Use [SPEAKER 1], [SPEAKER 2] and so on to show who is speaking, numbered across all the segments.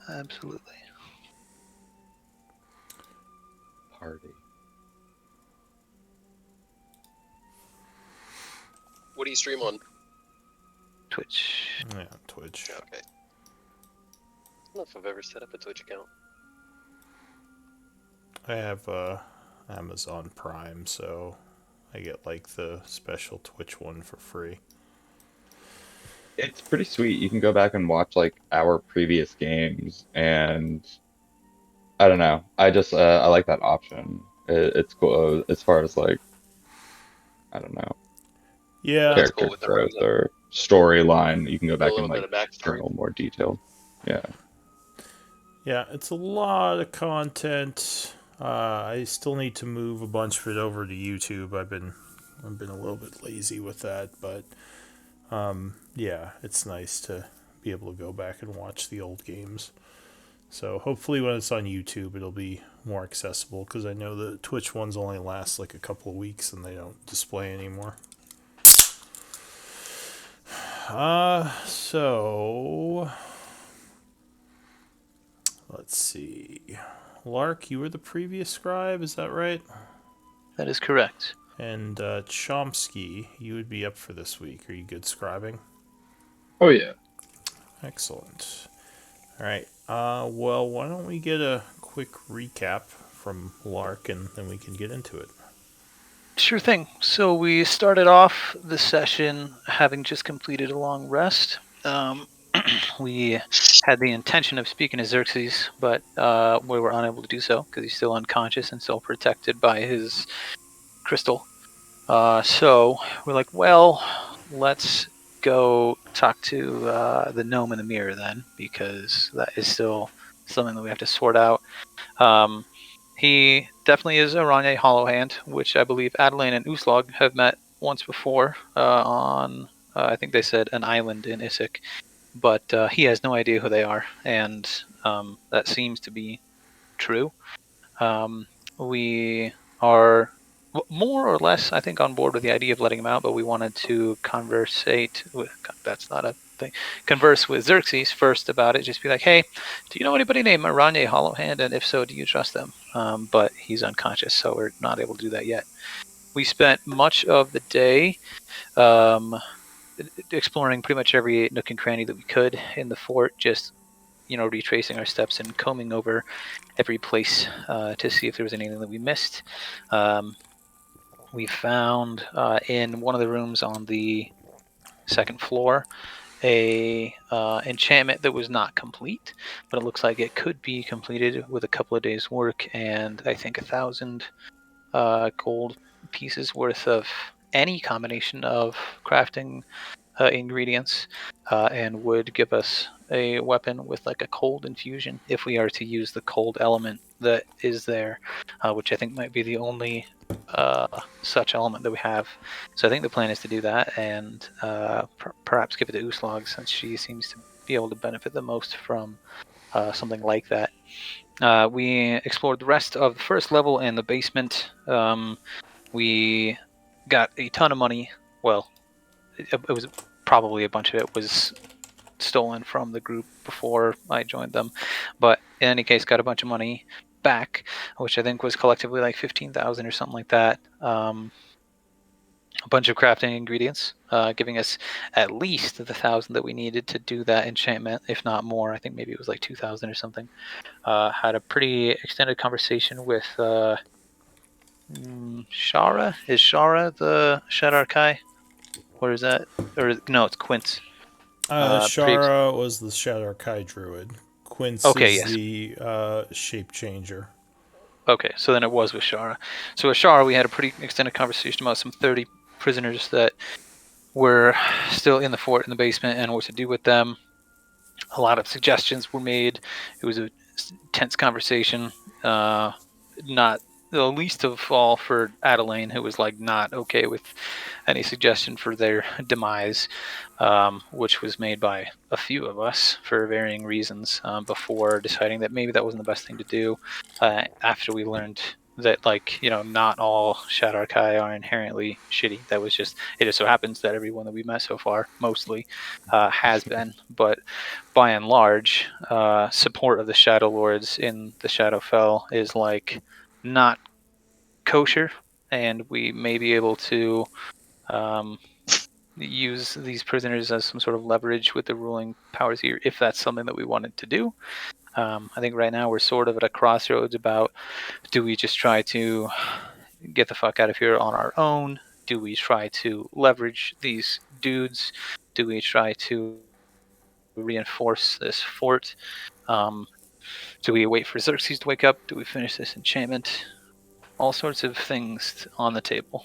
[SPEAKER 1] Absolutely.
[SPEAKER 2] Party.
[SPEAKER 3] What do you stream on?
[SPEAKER 1] Twitch.
[SPEAKER 4] Yeah, Twitch.
[SPEAKER 3] Okay. I don't know if I've ever set up a Twitch account.
[SPEAKER 4] I have Amazon Prime, so I get like the special Twitch one for free.
[SPEAKER 2] It's pretty sweet. You can go back and watch like our previous games, and I don't know. I just I like that option. It's cool as far as like I don't know
[SPEAKER 4] Yeah,
[SPEAKER 3] That's cool
[SPEAKER 2] character
[SPEAKER 3] with the
[SPEAKER 2] growth
[SPEAKER 3] Rosa.
[SPEAKER 2] or storyline. You can go
[SPEAKER 3] A
[SPEAKER 2] back and
[SPEAKER 3] little bit
[SPEAKER 2] like
[SPEAKER 3] of backstory.
[SPEAKER 2] journal more detailed. Yeah.
[SPEAKER 4] yeah, it's a lot of content. I still need to move a bunch of it over to YouTube. I've been a little bit lazy with that, but yeah, it's nice to be able to go back and watch the old games. So hopefully when it's on YouTube, it'll be more accessible because I know the Twitch ones only last like a couple of weeks and they don't display anymore. So let's see. Lark, you were the previous scribe, is that right?
[SPEAKER 1] That is correct.
[SPEAKER 4] And Chomsky, you would be up for this week. Are you good scribing?
[SPEAKER 5] Oh yeah.
[SPEAKER 4] Excellent. All right. Well, why don't we get a quick recap from Lark and then we can get into it.
[SPEAKER 1] Sure thing. So we started off the session having just completed a long rest. We had the intention of speaking to Xerxes, but we were unable to do so because he's still unconscious and still protected by his crystal. So we're like, well, let's go talk to the gnome in the mirror then, because that is still something that we have to sort out. He definitely is a Ranye Hollowhand, which I believe Adeline and Uslog have met once before on, I think they said, an island in Issyk. But he has no idea who they are, and that seems to be true. We are more or less, I think, on board with the idea of letting him out, but we wanted to converse with Xerxes first about it. Just be like, hey, do you know anybody named Aranye Hollowhand? And if so, do you trust them? But he's unconscious, so we're not able to do that yet. We spent much of the day exploring pretty much every nook and cranny that we could in the fort, just retracing our steps and combing over every place to see if there was anything that we missed. We found in one of the rooms on the second floor a enchantment that was not complete, but it looks like it could be completed with a couple of days' work and I think 1,000 gold pieces worth of any combination of crafting ingredients, and would give us a weapon with like a cold infusion if we are to use the cold element that is there, which I think might be the only such element that we have. So I think the plan is to do that and perhaps give it to Uslog, since she seems to be able to benefit the most from something like that. We explored the rest of the first level and the basement. We got a ton of money. Well, it was probably a bunch of it was stolen from the group before I joined them, but in any case, got a bunch of money back, which I think was collectively like 15,000 or something like that. A bunch of crafting ingredients, giving us at least the 1,000 that we needed to do that enchantment, if not more. I think maybe it was like 2,000 or something. Had a pretty extended conversation with Shara. Is Shara the Shadarkai? Or is that? Or no, it's Quince.
[SPEAKER 4] Shara was the Shadowlord druid. Quince
[SPEAKER 1] Okay,
[SPEAKER 4] is
[SPEAKER 1] yes.
[SPEAKER 4] the shape changer.
[SPEAKER 1] Okay, so then it was with Shara. So with Shara, we had a pretty extended conversation about some 30 prisoners that were still in the fort in the basement and what to do with them. A lot of suggestions were made. It was a tense conversation. Not the least of all for Adeline, who was like not okay with any suggestion for their demise, which was made by a few of us for varying reasons, before deciding that maybe that wasn't the best thing to do, after we learned that, like, not all Shadowkai are inherently shitty. That was just, it just so happens that everyone that we met so far mostly has been. But by and large, support of the Shadow Lords in the Shadowfell is like not kosher, and we may be able to use these prisoners as some sort of leverage with the ruling powers here, if that's something that we wanted to do. I think right now we're sort of at a crossroads about, do we just try to get the fuck out of here on our own? Do we try to leverage these dudes? Do we try to reinforce this fort? Do we wait for Xerxes to wake up? Do we finish this enchantment? All sorts of things on the table.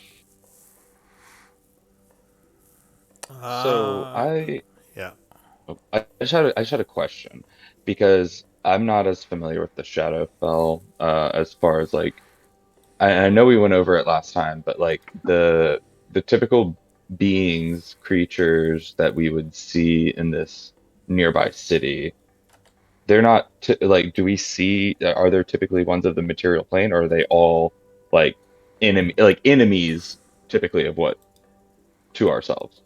[SPEAKER 2] So
[SPEAKER 4] Yeah.
[SPEAKER 2] I just had a question because I'm not as familiar with the Shadowfell as far as like I know we went over it last time, but like the typical beings, creatures that we would see in this nearby city, they're not t like do we see are there typically ones of the material plane, or are they all like enemies typically of what to ourselves?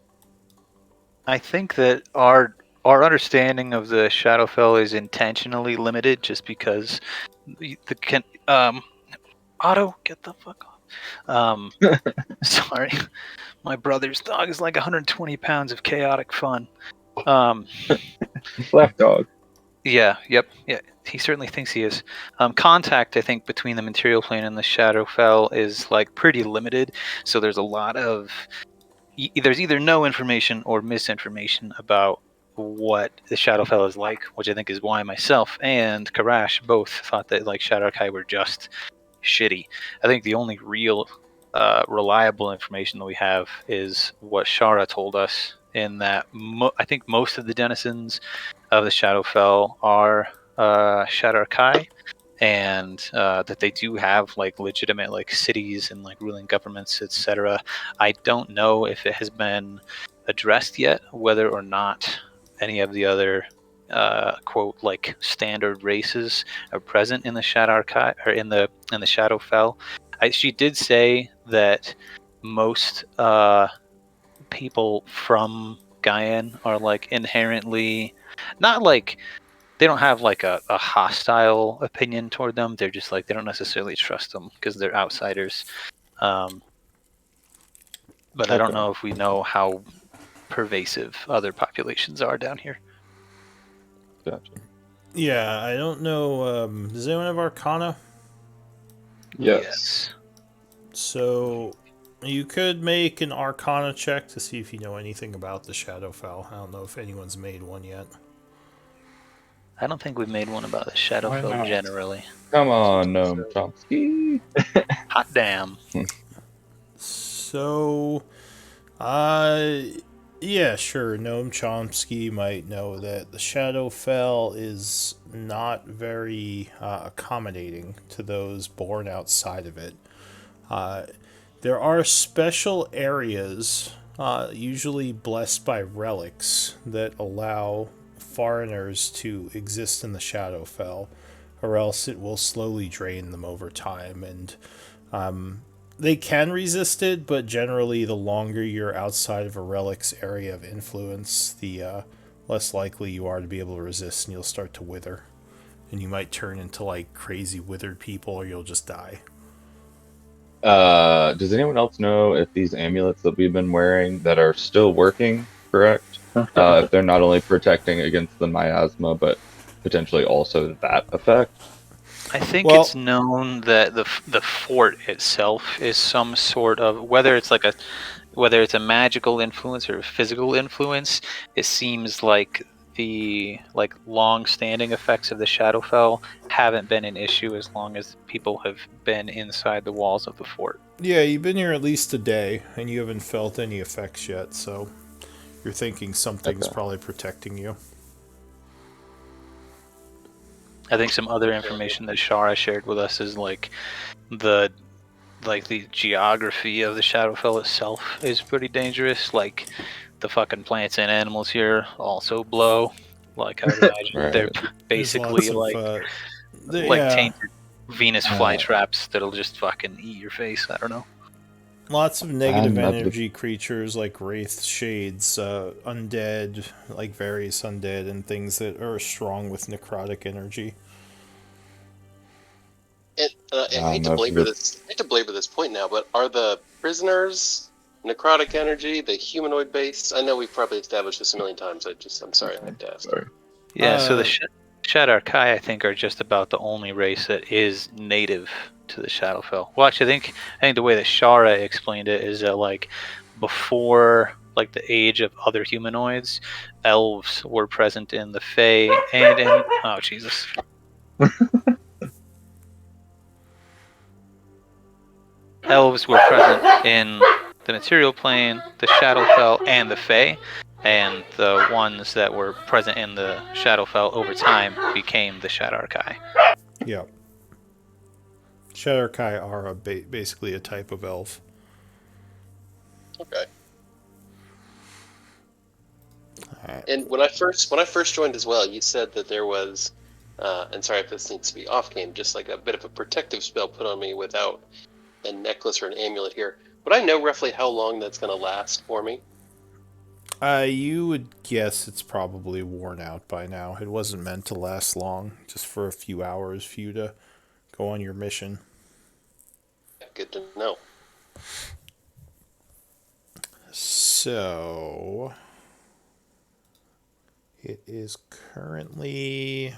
[SPEAKER 1] I think that our understanding of the Shadowfell is intentionally limited, just because Otto, get the fuck off. Sorry, my brother's dog is like 120 pounds of chaotic fun. Um,
[SPEAKER 2] Black dog.
[SPEAKER 1] yeah, yep, yeah. He certainly thinks he is. Contact, I think, between the material plane and the Shadowfell is like pretty limited. So there's a lot of there's either no information or misinformation about what the Shadowfell is like, which I think is why myself and Karash both thought that like Shadowkai were just shitty. I think the only real reliable information that we have is what Shara told us, in that I think most of the denizens of the Shadowfell are Shadowkai, and that they do have like legitimate like cities and like ruling governments, etc. I don't know if it has been addressed yet whether or not any of the other quote like standard races are present in the Shadow Archive or in the Shadowfell. She did say that most people from Gaian are like inherently not like, they don't have like a hostile opinion toward them. They're just like, they don't necessarily trust them because they're outsiders. Um, but I don't
[SPEAKER 2] Okay,
[SPEAKER 1] know if we know how pervasive other populations are down here.
[SPEAKER 2] gotcha.
[SPEAKER 4] Yeah, I don't know. Does anyone have Arcana?
[SPEAKER 2] Yes.
[SPEAKER 4] So you could make an Arcana check to see if you know anything about the Shadowfell. I don't know if anyone's made one yet.
[SPEAKER 1] I don't think we've made one about the
[SPEAKER 3] Why
[SPEAKER 1] Shadowfell
[SPEAKER 3] not?
[SPEAKER 1] generally.
[SPEAKER 2] Come on, Chomsky.
[SPEAKER 1] Hot damn.
[SPEAKER 4] So, uh, yeah, sure. Noam Chomsky might know that the Shadowfell is not very accommodating to those born outside of it. Uh, there are special areas, usually blessed by relics, that allow foreigners to exist in the Shadowfell, or else it will slowly drain them over time. And they can resist it, but generally, the longer you're outside of a relic's area of influence, the less likely you are to be able to resist, and you'll start to wither. And you might turn into like crazy withered people, or you'll just die.
[SPEAKER 2] Does anyone else know if these amulets that we've been wearing that are still working, correct? If they're not only protecting against the miasma, but potentially also that effect?
[SPEAKER 1] I think
[SPEAKER 4] Well,
[SPEAKER 1] it's known that the fort itself is some sort of, whether it's a magical influence or a physical influence. It seems like the like long-standing effects of the Shadowfell haven't been an issue as long as people have been inside the walls of the fort.
[SPEAKER 4] yeah, you've been here at least a day, and you haven't felt any effects yet, so you're thinking something's
[SPEAKER 2] Okay.
[SPEAKER 4] probably protecting you.
[SPEAKER 1] I think some other information that Shara shared with us is the the geography of the Shadowfell itself is pretty dangerous. Like the fucking plants and animals here also blow. Like I would imagine they're
[SPEAKER 2] Right.
[SPEAKER 4] There's lots
[SPEAKER 1] basically
[SPEAKER 4] of,
[SPEAKER 1] like
[SPEAKER 4] yeah,
[SPEAKER 1] tainted Venus flytraps that'll just fucking eat your face. I don't know.
[SPEAKER 4] Lots of negative
[SPEAKER 2] not the-
[SPEAKER 4] energy creatures like wraiths, shades, undead, like various undead, and things that are strong with necrotic energy.
[SPEAKER 3] And I hate to
[SPEAKER 2] no,
[SPEAKER 3] belabor this. I hate to belabor this point now, but are the prisoners necrotic energy, the humanoid base? I know we've probably established this a million times. I'm sorry, I have to ask.
[SPEAKER 2] Sorry.
[SPEAKER 1] Yeah, so the
[SPEAKER 4] Uh,
[SPEAKER 1] Shadar Kai, I think, are just about the only race that is native to the Shadowfell. Well, actually, I think the way that Shara explained it is that, like, before, like, the age of other humanoids, elves were present in the Fae and in... Oh, Jesus. Elves were present in the material plane, the Shadowfell, and the Fae, and the ones that were present in the Shadowfell over time became the Shadar Kai.
[SPEAKER 4] Yeah. Shadowkai are basically a type of elf.
[SPEAKER 3] Okay.
[SPEAKER 4] Alright.
[SPEAKER 3] And when I first joined as well, you said that there was, and sorry if this needs to be off game, just like a bit of a protective spell put on me without a necklace or an amulet here. Would I know roughly how long that's going to last for me?
[SPEAKER 4] You would guess it's probably worn out by now. It wasn't meant to last long, just for a few hours for you to go on your mission.
[SPEAKER 3] Good to know.
[SPEAKER 4] So, it is currently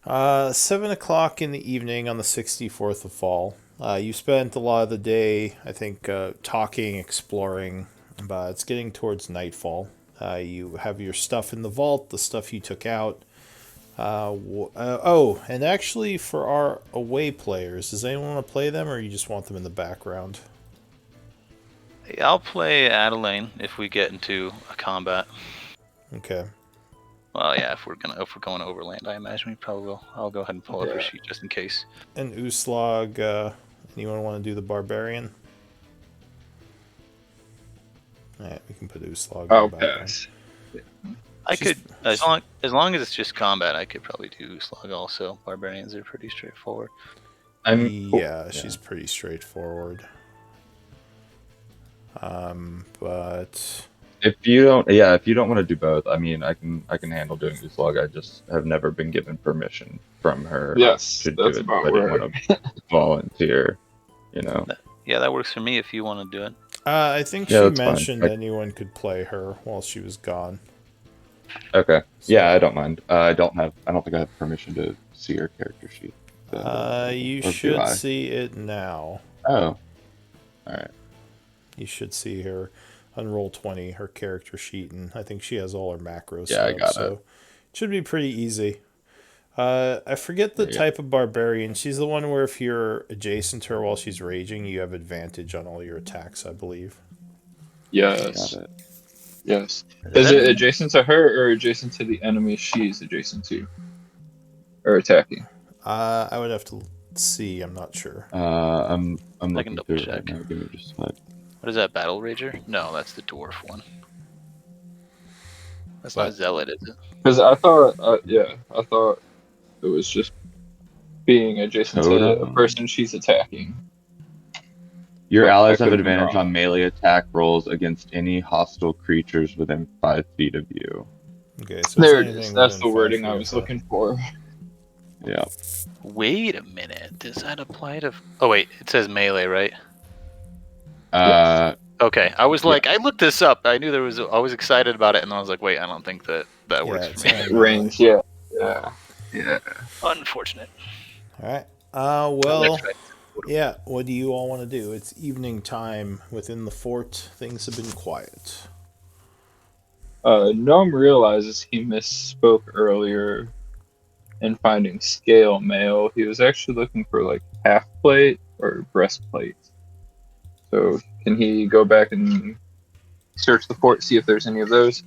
[SPEAKER 4] 7 o'clock in the evening on the 64th of fall. You spent a lot of the day, I think, talking, exploring, but it's getting towards nightfall. You have your stuff in the vault, the stuff you took out. And actually, for our away players, does anyone want to play them, or you just want them in the background?
[SPEAKER 1] I'll play Adelaine if we get into a combat.
[SPEAKER 4] Okay.
[SPEAKER 1] Well, yeah, if we're going overland, I imagine we probably will. I'll go ahead and pull up her sheet just in case.
[SPEAKER 4] And Uslag, anyone want to do the barbarian? Alright, we can put Uslag
[SPEAKER 5] I'll
[SPEAKER 4] in the background.
[SPEAKER 5] pass.
[SPEAKER 1] I
[SPEAKER 4] She's-
[SPEAKER 1] could, as long as it's just combat, I could probably do Slug also. Barbarians are pretty straightforward.
[SPEAKER 4] Yeah, she's pretty straightforward. But
[SPEAKER 2] if you don't want to do both, I mean, I can handle doing this log. I just have never been given permission from her
[SPEAKER 5] Yes,
[SPEAKER 2] to do
[SPEAKER 5] that's
[SPEAKER 2] it.
[SPEAKER 5] about
[SPEAKER 2] I didn't
[SPEAKER 5] where
[SPEAKER 2] want to volunteer, you know.
[SPEAKER 1] Yeah, that works for me if you want to do it.
[SPEAKER 4] I think
[SPEAKER 2] Yeah,
[SPEAKER 4] she
[SPEAKER 2] that's fine.
[SPEAKER 4] mentioned anyone could play her while she was gone.
[SPEAKER 2] Okay.
[SPEAKER 4] So-
[SPEAKER 2] Yeah, I don't mind. I don't think I have permission to see her character sheet.
[SPEAKER 4] You
[SPEAKER 2] Or do
[SPEAKER 4] should
[SPEAKER 2] I?
[SPEAKER 4] see it now.
[SPEAKER 2] Oh. Alright.
[SPEAKER 4] You should see her on Roll20, her character sheet, and I think she has all her macros.
[SPEAKER 2] Yeah, I got
[SPEAKER 4] so
[SPEAKER 2] it.
[SPEAKER 4] Should be pretty easy. I forget the
[SPEAKER 2] Yeah.
[SPEAKER 4] type of barbarian. She's the one where if you're adjacent to her while she's raging, you have advantage on all your attacks, I believe.
[SPEAKER 5] Yes.
[SPEAKER 2] Got it.
[SPEAKER 5] Yes.
[SPEAKER 1] Is
[SPEAKER 5] Is
[SPEAKER 1] that-
[SPEAKER 5] it adjacent to her or adjacent to the enemy she's adjacent to? Or attacking?
[SPEAKER 4] I would have to see. I'm not sure.
[SPEAKER 2] I'm
[SPEAKER 1] I can
[SPEAKER 2] looking
[SPEAKER 1] double
[SPEAKER 2] through it right
[SPEAKER 1] check.
[SPEAKER 2] now. Give me just a sec.
[SPEAKER 1] What is that, Battle Rager? No, that's the dwarf one. That's
[SPEAKER 4] What?
[SPEAKER 1] not Zealot, is it?
[SPEAKER 5] Because I thought, I thought it was just being adjacent to a
[SPEAKER 2] Totem.
[SPEAKER 5] person she's attacking.
[SPEAKER 2] Your
[SPEAKER 5] But I
[SPEAKER 2] allies have
[SPEAKER 5] could be
[SPEAKER 2] advantage
[SPEAKER 5] wrong.
[SPEAKER 2] on melee attack rolls against any hostile creatures within 5 feet of you.
[SPEAKER 4] Okay, so
[SPEAKER 5] There
[SPEAKER 4] it's
[SPEAKER 5] it is.
[SPEAKER 4] anything
[SPEAKER 5] That's
[SPEAKER 4] within
[SPEAKER 5] the
[SPEAKER 4] 5
[SPEAKER 5] wording
[SPEAKER 4] feet
[SPEAKER 5] I
[SPEAKER 4] of
[SPEAKER 5] was
[SPEAKER 4] her.
[SPEAKER 5] looking for.
[SPEAKER 2] Yeah.
[SPEAKER 1] Wait a minute. Does that apply to... Oh, wait. It says melee, right? Okay. I was like, I looked this up. I knew there was... I was excited about it, and then I was like, wait, I don't think that works
[SPEAKER 4] it's
[SPEAKER 1] for me.
[SPEAKER 4] only melee.
[SPEAKER 5] Range, yeah. Yeah.
[SPEAKER 1] Unfortunate.
[SPEAKER 4] All right. Well,
[SPEAKER 1] Next right.
[SPEAKER 4] yeah. What do you all want to do? It's evening time within the fort. Things have been quiet.
[SPEAKER 5] Gnome realizes he misspoke earlier in finding scale mail. He was actually looking for like half plate or breastplate. So can he go back and search the fort, see if there's any of those?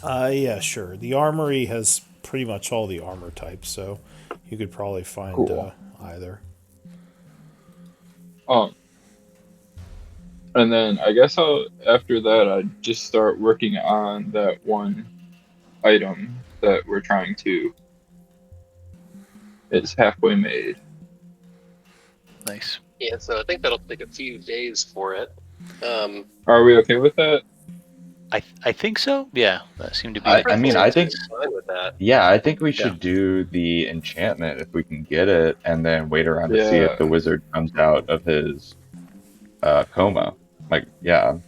[SPEAKER 4] Yeah, sure. The armory has pretty much all the armor types, so you could probably find
[SPEAKER 5] Cool.
[SPEAKER 4] either.
[SPEAKER 5] And then I guess after that I'd just start working on that one item that we're trying to is halfway made.
[SPEAKER 1] Nice.
[SPEAKER 3] Yeah, so I think that'll take a few days for it.
[SPEAKER 5] Are we okay with that?
[SPEAKER 1] I think so. Yeah, that seemed to be
[SPEAKER 2] I mean, I think,
[SPEAKER 3] consensus. Fine with that.
[SPEAKER 2] yeah, I think we
[SPEAKER 1] Yeah.
[SPEAKER 2] should do the enchantment if we can get it, and then wait around to see if
[SPEAKER 5] Yeah.
[SPEAKER 2] the wizard comes out of his coma. Like, yeah, I'm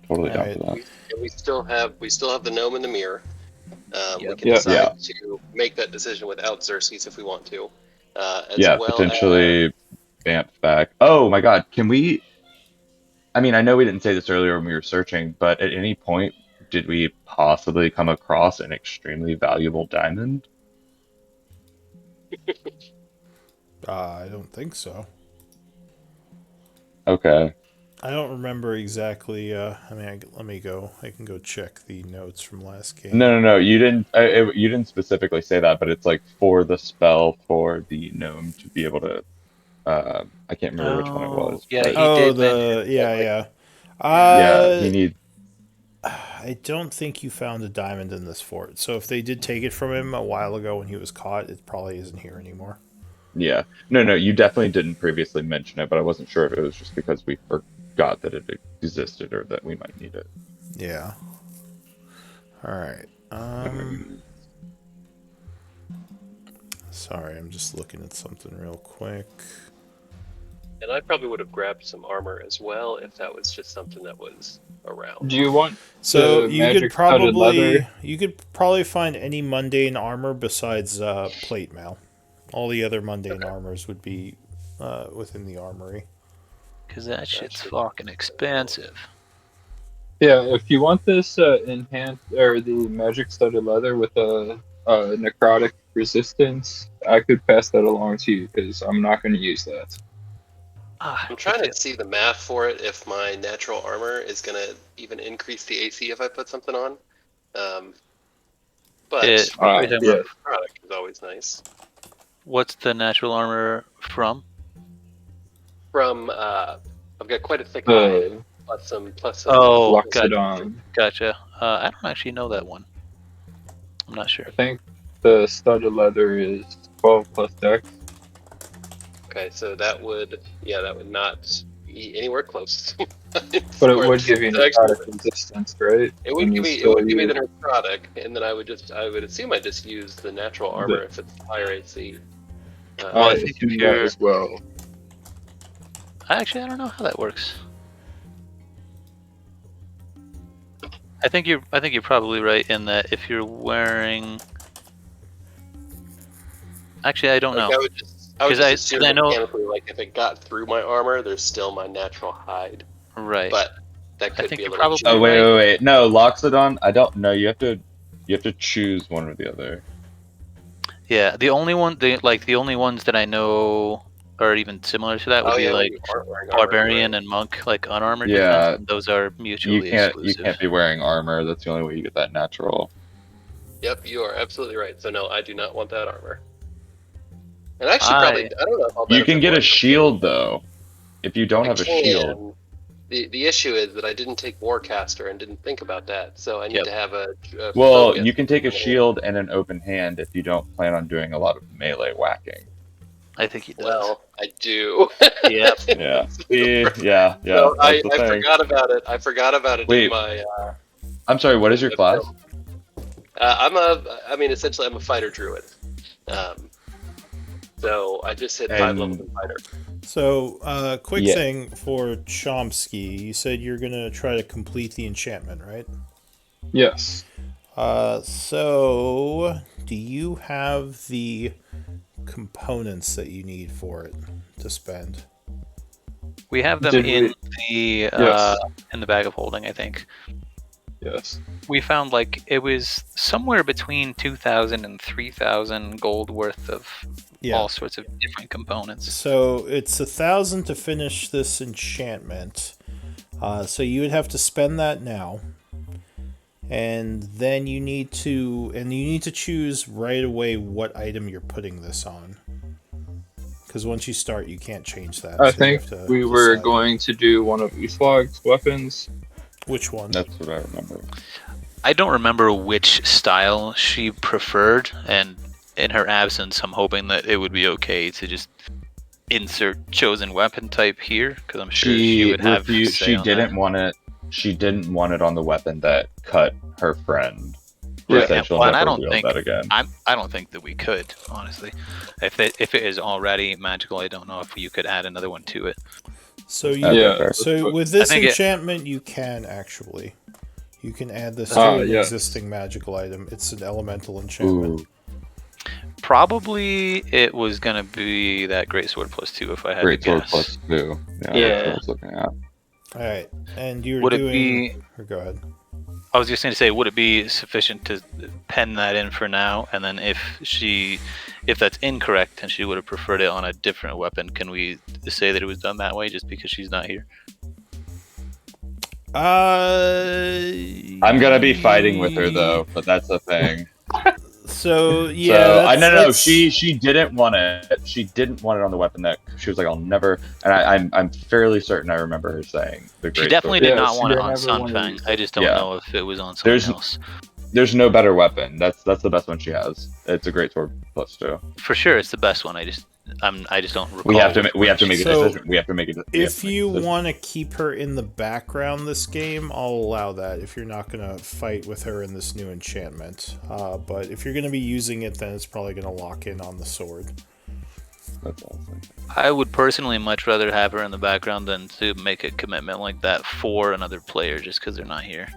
[SPEAKER 2] totally down
[SPEAKER 4] Alright.
[SPEAKER 2] for that.
[SPEAKER 3] We still have the gnome in the mirror. We
[SPEAKER 1] Yep.
[SPEAKER 3] can
[SPEAKER 5] Yeah.
[SPEAKER 3] decide to make that decision without Xerxes if we want to, as
[SPEAKER 2] Yeah,
[SPEAKER 3] well as
[SPEAKER 2] potentially Vamp back. Oh my God, can we? I mean, I know we didn't say this earlier when we were searching, but at any point did we possibly come across an extremely valuable diamond?
[SPEAKER 4] I don't think so.
[SPEAKER 2] Okay.
[SPEAKER 4] I don't remember exactly. Let me go. I can go check the notes from last game.
[SPEAKER 2] No. You didn't. You didn't specifically say that, but it's like for the spell for the gnome to be able to. I can't remember which one it was,
[SPEAKER 1] Yeah,
[SPEAKER 2] but
[SPEAKER 1] he
[SPEAKER 4] Oh,
[SPEAKER 1] did mention.
[SPEAKER 4] yeah.
[SPEAKER 2] yeah, he needs.
[SPEAKER 4] I don't think you found a diamond in this fort. So if they did take it from him a while ago when he was caught, it probably isn't here anymore.
[SPEAKER 2] Yeah, no. You definitely didn't previously mention it, but I wasn't sure if it was just because we forgot that it existed or that we might need it.
[SPEAKER 4] Yeah. All right. Sorry, I'm just looking at something real quick.
[SPEAKER 3] and I probably would have grabbed some armor as well if that was just something that was around.
[SPEAKER 5] Do you want
[SPEAKER 4] So
[SPEAKER 5] the
[SPEAKER 4] you could
[SPEAKER 5] magic studded leather?
[SPEAKER 4] probably find any mundane armor besides plate mail. All the other mundane armors would be within the armory.
[SPEAKER 1] Because that shit's fucking expensive.
[SPEAKER 5] Yeah, if you want this enhanced or the magic studded leather with a necrotic resistance, I could pass that along to you because I'm not going to use that.
[SPEAKER 3] I'm trying to see the math for it if my natural armor is going to even increase the AC if I put something on. But
[SPEAKER 5] Yeah.
[SPEAKER 3] product is always nice.
[SPEAKER 1] What's the natural armor from?
[SPEAKER 3] From I've got quite a thick hide, plus some.
[SPEAKER 1] Oh,
[SPEAKER 5] Loxodon.
[SPEAKER 1] gotcha. I don't actually know that one. I'm not sure.
[SPEAKER 5] I think the studded leather is 12 plus dex.
[SPEAKER 3] Okay, so that would not be anywhere close.
[SPEAKER 5] But it would give you necrotic resistance, right?
[SPEAKER 3] It would give me the necrotic, and then I would assume I just use the natural armor if it's higher AC.
[SPEAKER 1] I think if
[SPEAKER 5] do
[SPEAKER 1] you're
[SPEAKER 5] that as well.
[SPEAKER 1] I don't know how that works. I think you're probably right in that if you're wearing. Actually, I don't know.
[SPEAKER 3] I would just assume
[SPEAKER 1] I know
[SPEAKER 3] mechanically, like if it got through my armor, there's still my natural hide.
[SPEAKER 1] Right.
[SPEAKER 3] But that could
[SPEAKER 1] I think
[SPEAKER 3] be a
[SPEAKER 1] you're
[SPEAKER 3] little.
[SPEAKER 1] probably
[SPEAKER 2] Oh wait. No, Loxodon. I don't know. You have to choose one or the other.
[SPEAKER 1] Yeah, the only ones that I know are even similar to that would be like Barbarian and Monk, like unarmored defense. And those are mutually exclusive.
[SPEAKER 2] You can't be wearing armor. That's the only way you get that natural.
[SPEAKER 3] Yep, you are absolutely right. So no, I do not want that armor. And actually, probably I don't know. If I'll
[SPEAKER 2] you can get a shield though, if you don't have a shield.
[SPEAKER 3] The issue is that I didn't take Warcaster and didn't think about that, so I need to have a
[SPEAKER 2] well, you can take a shield and an open hand if you don't plan on doing a lot of melee whacking.
[SPEAKER 1] I think he does.
[SPEAKER 3] Well, I do.
[SPEAKER 1] Yep.
[SPEAKER 2] Yeah. Yeah.
[SPEAKER 3] So I forgot about it. I forgot about it.
[SPEAKER 2] Wait.
[SPEAKER 3] In my,
[SPEAKER 2] I'm sorry. What is your class?
[SPEAKER 3] Essentially, I'm a fighter druid. So I just hit 5 levels of fighter.
[SPEAKER 4] So, quick thing for Chomsky. You said you're gonna try to complete the enchantment, right?
[SPEAKER 5] Yes.
[SPEAKER 4] So do you have the components that you need for it to spend?
[SPEAKER 1] We have them in the bag of holding, I think.
[SPEAKER 5] Yes.
[SPEAKER 1] We found it was somewhere between 2,000 and 3,000 gold worth of all sorts of different components.
[SPEAKER 4] So it's 1,000 to finish this enchantment. So you would have to spend that now. And then you need to choose right away what item you're putting this on. Because once you start, you can't change that.
[SPEAKER 5] I think we were going to do one of Uslog's weapons.
[SPEAKER 4] Which one?
[SPEAKER 2] That's what I remember.
[SPEAKER 1] I don't remember which style she preferred, and in her absence, I'm hoping that it would be okay to just insert chosen weapon type here, because I'm sure she
[SPEAKER 2] She
[SPEAKER 1] would have
[SPEAKER 2] refused.
[SPEAKER 1] say
[SPEAKER 2] She
[SPEAKER 1] on that.
[SPEAKER 2] didn't want it. She didn't want it on the weapon that cut her friend. She
[SPEAKER 5] Yeah.
[SPEAKER 1] Right,
[SPEAKER 2] said she'll
[SPEAKER 1] well, and I
[SPEAKER 2] never
[SPEAKER 1] don't
[SPEAKER 2] wield
[SPEAKER 1] think
[SPEAKER 2] that again.
[SPEAKER 1] I don't think that we could, honestly. If it is already magical, I don't know if you could add another one to it.
[SPEAKER 4] So
[SPEAKER 2] Okay, fair.
[SPEAKER 4] with
[SPEAKER 1] I
[SPEAKER 4] this
[SPEAKER 1] think it.
[SPEAKER 4] enchantment, you can actually. You can add this
[SPEAKER 1] Ah,
[SPEAKER 4] to an
[SPEAKER 5] yes.
[SPEAKER 4] existing magical item. It's an elemental enchantment.
[SPEAKER 2] Ooh,
[SPEAKER 1] Probably it was gonna be that greatsword +2 if I had to
[SPEAKER 2] great sword
[SPEAKER 1] guess.
[SPEAKER 2] +2. Yeah,
[SPEAKER 1] Yeah.
[SPEAKER 2] that's what I was looking at.
[SPEAKER 4] All right, and you're
[SPEAKER 1] Would it
[SPEAKER 4] doing.
[SPEAKER 1] be?
[SPEAKER 4] Or go ahead.
[SPEAKER 1] I was just going to say, would it be sufficient to pen that in for now, and then if that's incorrect and she would have preferred it on a different weapon, can we say that it was done that way just because she's not here?
[SPEAKER 2] I'm gonna be fighting with her though, but that's the thing.
[SPEAKER 4] So
[SPEAKER 2] So I no,
[SPEAKER 4] that's
[SPEAKER 2] she didn't want it. She didn't want it on the weapon that she was like, I'll never. And I'm fairly certain I remember her saying the
[SPEAKER 1] She
[SPEAKER 2] great
[SPEAKER 1] definitely
[SPEAKER 2] sword.
[SPEAKER 1] did
[SPEAKER 5] Yeah,
[SPEAKER 1] not
[SPEAKER 5] she
[SPEAKER 1] want it
[SPEAKER 5] didn't
[SPEAKER 1] on
[SPEAKER 5] ever want to
[SPEAKER 1] Sunfang.
[SPEAKER 5] use
[SPEAKER 1] I
[SPEAKER 5] it.
[SPEAKER 1] just don't
[SPEAKER 2] Yeah.
[SPEAKER 1] know if it was on something else.
[SPEAKER 2] There's no better weapon. That's the best one she has. It's a great sword +2.
[SPEAKER 1] For sure, it's the best one. I just don't recall.
[SPEAKER 2] We have to
[SPEAKER 1] which
[SPEAKER 2] we have to
[SPEAKER 1] one
[SPEAKER 2] make
[SPEAKER 1] she
[SPEAKER 2] a
[SPEAKER 1] said.
[SPEAKER 4] So,
[SPEAKER 2] decision. We have to make a.
[SPEAKER 4] if you want to keep her in the background this game, I'll allow that. If you're not going to fight with her in this new enchantment, but if you're going to be using it, then it's probably going to lock in on the sword.
[SPEAKER 2] That's awesome.
[SPEAKER 1] I would personally much rather have her in the background than to make a commitment like that for another player just because they're not here.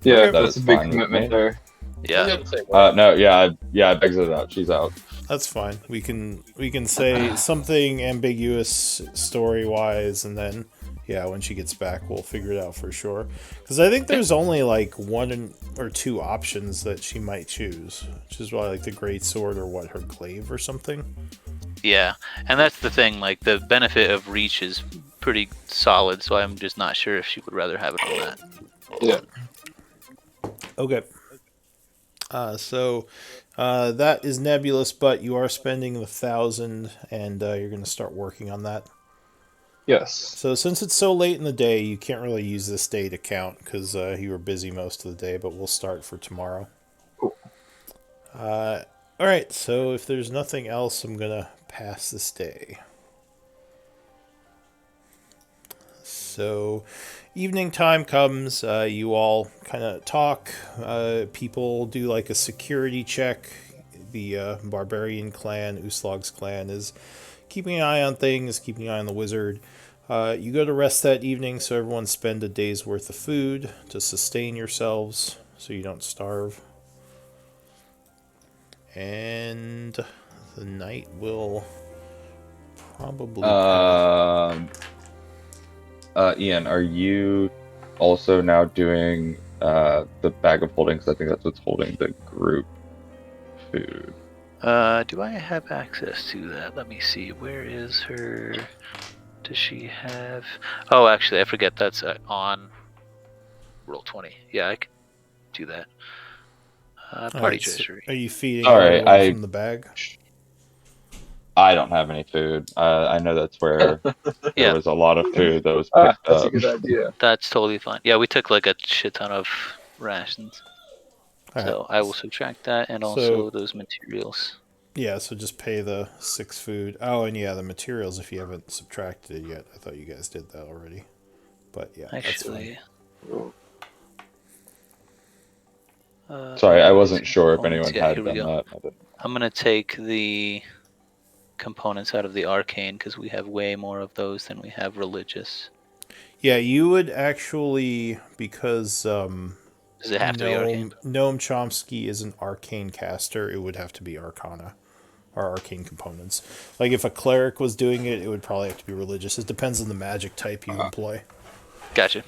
[SPEAKER 5] Yeah,
[SPEAKER 4] Okay.
[SPEAKER 5] that's
[SPEAKER 2] That
[SPEAKER 5] a
[SPEAKER 2] is
[SPEAKER 5] big
[SPEAKER 2] fine with
[SPEAKER 5] commitment
[SPEAKER 2] me.
[SPEAKER 5] there.
[SPEAKER 1] Yeah.
[SPEAKER 3] Yeah, the same way.
[SPEAKER 2] No, yeah, I exited out. She's out.
[SPEAKER 4] That's fine. We can say something ambiguous story wise, and then when she gets back, we'll figure it out for sure. Because I think there's only like one or two options that she might choose, which is why like the great sword or what her glaive or something.
[SPEAKER 1] Yeah, and that's the thing. Like the benefit of reach is pretty solid, so I'm just not sure if she would rather have it on that.
[SPEAKER 5] Yeah.
[SPEAKER 4] Okay. So that is nebulous, but you are spending 1,000, and you're going to start working on that.
[SPEAKER 5] Yes.
[SPEAKER 4] So since it's so late in the day, you can't really use this day to count because you were busy most of the day. But we'll start for tomorrow.
[SPEAKER 5] Cool.
[SPEAKER 4] All right. So if there's nothing else, I'm gonna pass this day. So evening time comes, you all kind of talk. People do like a security check. The barbarian clan, Uslog's clan, is keeping an eye on things, keeping an eye on the wizard. You go to rest that evening, so everyone spend a day's worth of food to sustain yourselves so you don't starve. And the night will probably pass.
[SPEAKER 2] Ian, are you also now doing the bag of holding? Because I think that's what's holding the group food.
[SPEAKER 1] Do I have access to that? Let me see. Where is her? Does she have? Oh, actually, I forget. That's on Roll20. Yeah, I can do that. Party
[SPEAKER 4] Alright, so
[SPEAKER 1] treasury.
[SPEAKER 4] are you feeding
[SPEAKER 2] All right,
[SPEAKER 4] everyone from the bag?
[SPEAKER 2] I don't have any food. I know that's where there
[SPEAKER 1] Yeah,
[SPEAKER 2] was a lot of food that was picked
[SPEAKER 5] That's a
[SPEAKER 2] up.
[SPEAKER 5] good idea.
[SPEAKER 1] that's totally fine. Yeah, we took like a shit ton of rations.
[SPEAKER 4] Alright.
[SPEAKER 1] So I will subtract that and
[SPEAKER 4] So-
[SPEAKER 1] also those materials.
[SPEAKER 4] Yeah, so just pay the 6 food. Oh, and yeah, the materials if you haven't subtracted it yet. I thought you guys did that already. But yeah, that's fine.
[SPEAKER 1] Actually,
[SPEAKER 2] Sorry, I wasn't
[SPEAKER 1] anyways,
[SPEAKER 2] sure if
[SPEAKER 1] components.
[SPEAKER 2] anyone
[SPEAKER 1] Yeah,
[SPEAKER 2] had
[SPEAKER 1] here we
[SPEAKER 2] done
[SPEAKER 1] go.
[SPEAKER 2] that. I didn't.
[SPEAKER 1] I'm gonna take the components out of the arcane because we have way more of those than we have religious.
[SPEAKER 4] Yeah, you would actually, because
[SPEAKER 1] Does it have to be arcane?
[SPEAKER 4] Noam Chomsky is an arcane caster, it would have to be Arcana or arcane components. Like if a cleric was doing it, it would probably have to be religious. It depends on the magic type you employ.
[SPEAKER 1] Gotcha.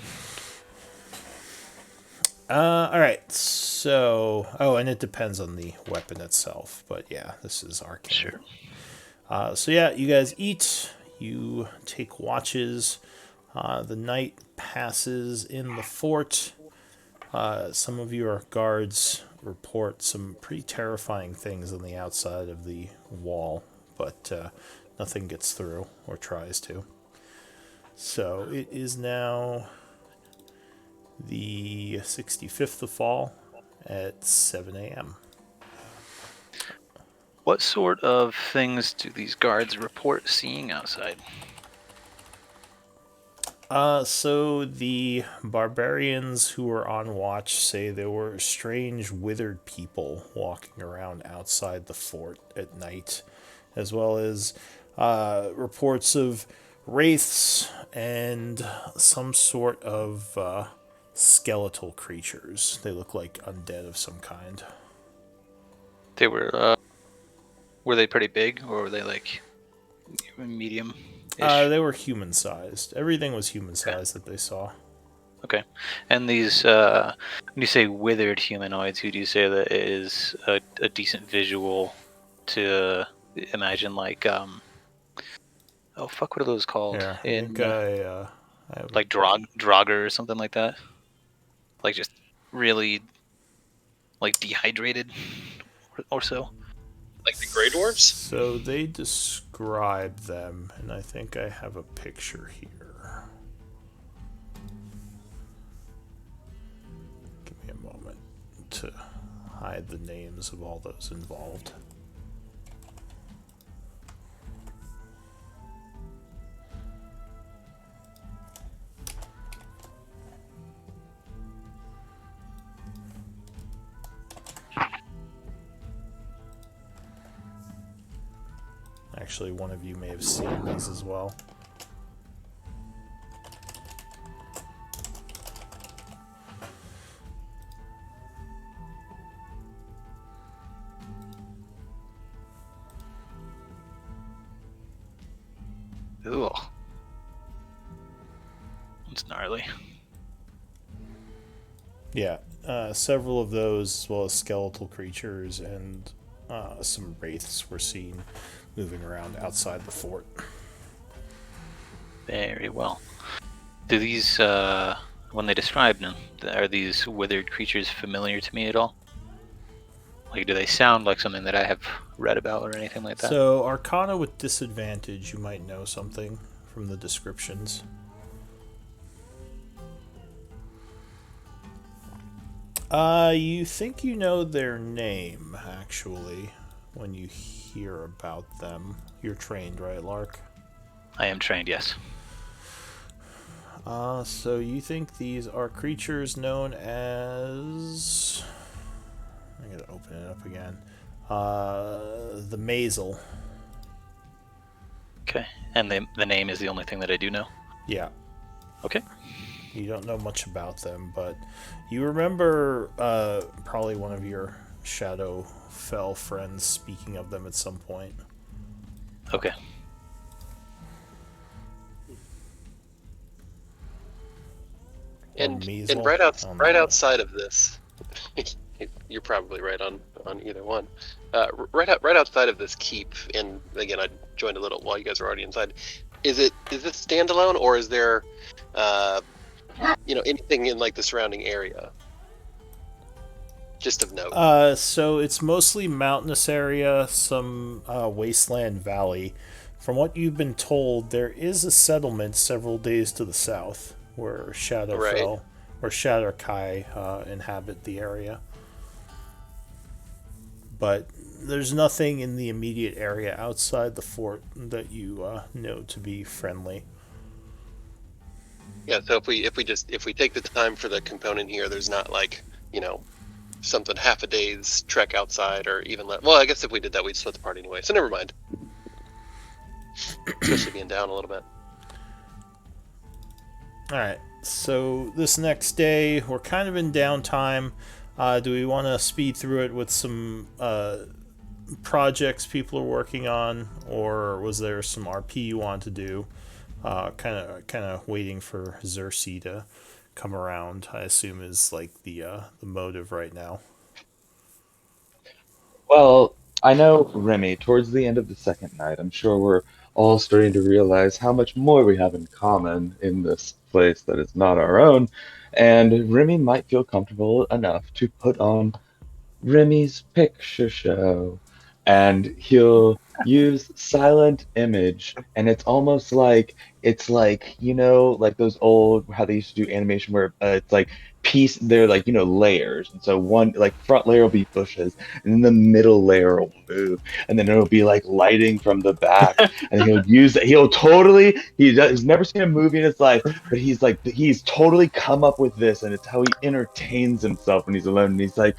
[SPEAKER 4] All right. So, and it depends on the weapon itself, but yeah, this is arcane.
[SPEAKER 1] Sure.
[SPEAKER 4] So yeah, you guys eat. You take watches. The night passes in the fort. Some of your guards report some pretty terrifying things on the outside of the wall, but nothing gets through or tries to. So it is now the 65th of fall at 7 a.m.
[SPEAKER 1] What sort of things do these guards report seeing outside?
[SPEAKER 4] So the barbarians who were on watch say there were strange withered people walking around outside the fort at night, as well as reports of wraiths and some sort of skeletal creatures. They look like undead of some kind.
[SPEAKER 1] They were they pretty big, or were they like medium?
[SPEAKER 4] They were human sized. Everything was human sized that they saw.
[SPEAKER 1] Okay. And these, when you say withered humanoids, who do you say that is a decent visual to imagine? Like, oh fuck, what are those called?
[SPEAKER 4] Yeah, I
[SPEAKER 1] In
[SPEAKER 4] think I have
[SPEAKER 1] like Draugr or something like that. Like just really like dehydrated or so.
[SPEAKER 3] Like the Grey Dwarfs?
[SPEAKER 4] So they describe them, and I think I have a picture here. Give me a moment to hide the names of all those involved. Actually, one of you may have seen these as well.
[SPEAKER 1] Ooh, it's gnarly.
[SPEAKER 4] Yeah, several of those, as well as skeletal creatures and some wraiths, were seen moving around outside the fort.
[SPEAKER 1] Very well. Do these, when they describe them, are these withered creatures familiar to me at all? Like, do they sound like something that I have read about or anything like that?
[SPEAKER 4] So, Arcana with disadvantage, you might know something from the descriptions. You think you know their name, actually, when you hear about them. You're trained, right, Lark?
[SPEAKER 1] I am trained, yes.
[SPEAKER 4] So you think these are creatures known as... I'm going to open it up again. The Mazel.
[SPEAKER 1] Okay. And the name is the only thing that I do know?
[SPEAKER 4] Yeah.
[SPEAKER 1] Okay.
[SPEAKER 4] You don't know much about them, but you remember probably one of your Shadowfell friends speaking of them at some point.
[SPEAKER 1] Okay.
[SPEAKER 3] And
[SPEAKER 4] Measle?
[SPEAKER 3] right
[SPEAKER 4] I don't know.
[SPEAKER 3] outside of this, you're probably right on either one. Right outside of this keep, and again, I joined a little while you guys were already inside. Is this standalone, or is there, anything in like the surrounding area? Just of note.
[SPEAKER 4] So it's mostly mountainous area, some wasteland valley. From what you've been told, there is a settlement several days to the south where Shadowfell or Shadowkai inhabit the area. But there's nothing in the immediate area outside the fort that you know to be friendly.
[SPEAKER 3] Yeah. So if we take the time for the component here, there's not like something half a day's trek outside or even well, I guess if we did that, we'd split the party anyway. So never mind. Especially being down a little bit.
[SPEAKER 4] Alright, so this next day, we're kind of in downtime. Do we want to speed through it with some projects people are working on, or was there some RP you want to do? Kind of waiting for Xerxes to come around, I assume is like the motive right now.
[SPEAKER 2] Well, I know, Remy, towards the end of the second night, I'm sure we're all starting to realize how much more we have in common in this place that is not our own, and Remy might feel comfortable enough to put on Remy's picture show. and he'll use silent image, and it's like like those old how they used to do animation where it's like they're like layers, and so one like front layer will be bushes, and then the middle layer will move, and then it'll be like lighting from the back, and he's never seen a movie in his life, but he's totally come up with this, and it's how he entertains himself when he's alone, and he's like,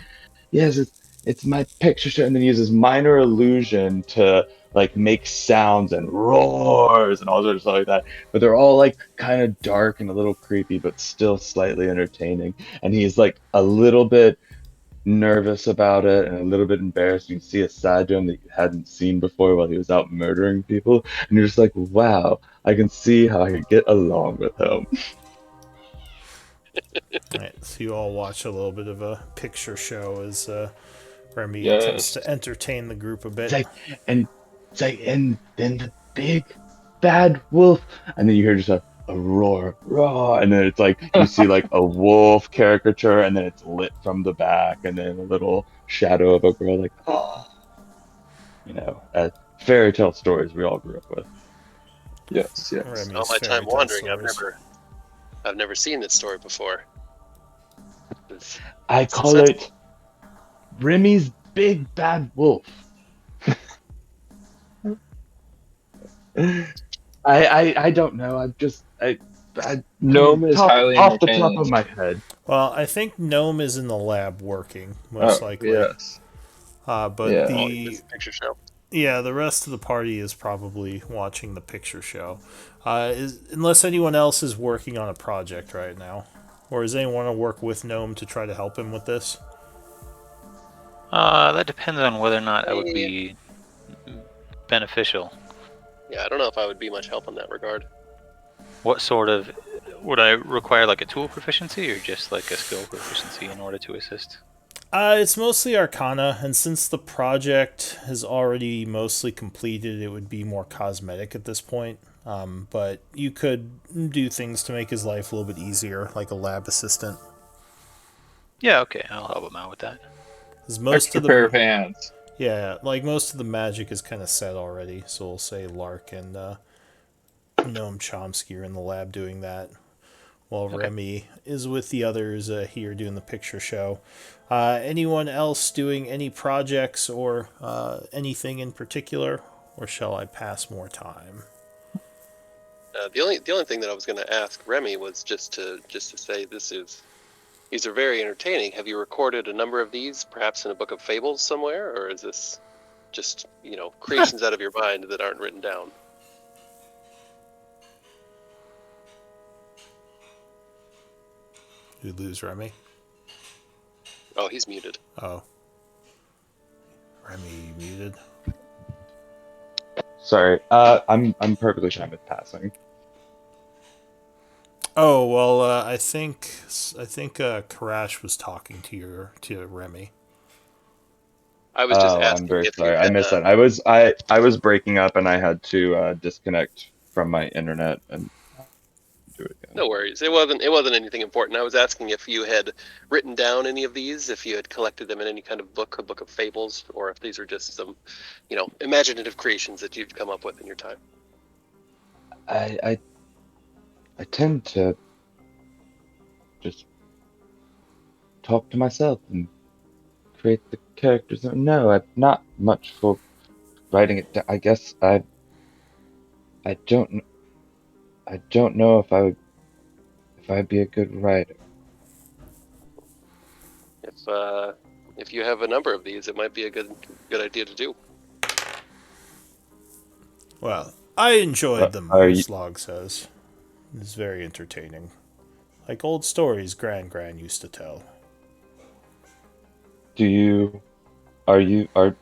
[SPEAKER 2] yes, it's my picture show, and then he uses minor illusion to like make sounds and roars and all sorts of stuff like that. But they're all like kind of dark and a little creepy, but still slightly entertaining. And he's like a little bit nervous about it and a little bit embarrassed. You can see a side to him that you hadn't seen before while he was out murdering people. And you're just like, wow, I can see how I could get along with him.
[SPEAKER 4] Right, so you all watch a little bit of a picture show as Remy attempts
[SPEAKER 5] Yes.
[SPEAKER 4] to entertain the group a
[SPEAKER 2] It's
[SPEAKER 4] bit.
[SPEAKER 2] like, and and then the big bad wolf, and then you hear just a roar, roar, and then it's like you see like a wolf caricature, and then it's lit from the back, and then a little shadow of a girl, like, oh, fairy tale stories we all grew up with.
[SPEAKER 5] Yes. Yes.
[SPEAKER 4] Remy's
[SPEAKER 3] All my
[SPEAKER 4] fairy
[SPEAKER 3] time
[SPEAKER 4] tale
[SPEAKER 3] wandering,
[SPEAKER 4] stories.
[SPEAKER 3] I've never seen this story before.
[SPEAKER 2] I
[SPEAKER 3] It's
[SPEAKER 2] call it Remy's Big Bad Wolf. I don't know. I
[SPEAKER 5] Gnome is
[SPEAKER 2] top
[SPEAKER 5] highly
[SPEAKER 2] off the top of
[SPEAKER 5] entertaining.
[SPEAKER 2] my head.
[SPEAKER 4] Well, I think Gnome is in the lab working, most
[SPEAKER 5] Oh,
[SPEAKER 4] likely.
[SPEAKER 5] yes.
[SPEAKER 4] But
[SPEAKER 5] Yeah.
[SPEAKER 3] oh, it's a picture show.
[SPEAKER 4] the rest of the party is probably watching the picture show. Unless anyone else is working on a project right now. Or does anyone want to work with Gnome to try to help him with this?
[SPEAKER 1] That depends on whether or not I would be beneficial.
[SPEAKER 3] Yeah, I don't know if I would be much help in that regard.
[SPEAKER 1] What sort of would I require, like a tool proficiency or just like a skill proficiency in order to assist?
[SPEAKER 4] It's mostly Arcana, and since the project is already mostly completed, it would be more cosmetic at this point. But you could do things to make his life a little bit easier, like a lab assistant.
[SPEAKER 1] Yeah, okay, I'll help him out with that.
[SPEAKER 4] 'Cause most
[SPEAKER 5] Extra
[SPEAKER 4] of
[SPEAKER 5] pair of
[SPEAKER 4] the
[SPEAKER 5] hands.
[SPEAKER 4] like most of the magic is kind of set already. So we'll say Lark and Gnome Chomsky are in the lab doing that, while
[SPEAKER 1] Okay.
[SPEAKER 4] Remy is with the others here doing the picture show. Anyone else doing any projects or anything in particular, or shall I pass more time?
[SPEAKER 3] The only thing that I was going to ask Remy was just to say these are very entertaining. Have you recorded a number of these, perhaps in a book of fables somewhere, or is this just creations out of your mind that aren't written down?
[SPEAKER 4] You lose Remy.
[SPEAKER 3] Oh, he's muted.
[SPEAKER 4] Oh, Remy muted.
[SPEAKER 2] Sorry. I'm perfectly fine with passing.
[SPEAKER 4] Oh well, I think Karash was talking to Remy.
[SPEAKER 3] I was just
[SPEAKER 2] Oh, I'm
[SPEAKER 3] asking
[SPEAKER 2] very
[SPEAKER 3] if you
[SPEAKER 2] sorry. I
[SPEAKER 3] had.
[SPEAKER 2] missed that. I was breaking up and I had to disconnect from my internet and do it again.
[SPEAKER 3] No worries. It wasn't anything important. I was asking if you had written down any of these, if you had collected them in any kind of book, a book of fables, or if these are just some, imaginative creations that you've come up with in your time.
[SPEAKER 2] I tend to just talk to myself and create the characters. No, I'm not much for writing it down. I guess I don't I don't know if I'd be a good writer.
[SPEAKER 3] If you have a number of these, it might be a good idea to do.
[SPEAKER 4] Well, I enjoyed them.
[SPEAKER 2] Are you
[SPEAKER 4] Miss Log says it's very entertaining, like old stories Gran used to tell.
[SPEAKER 2] do you are you are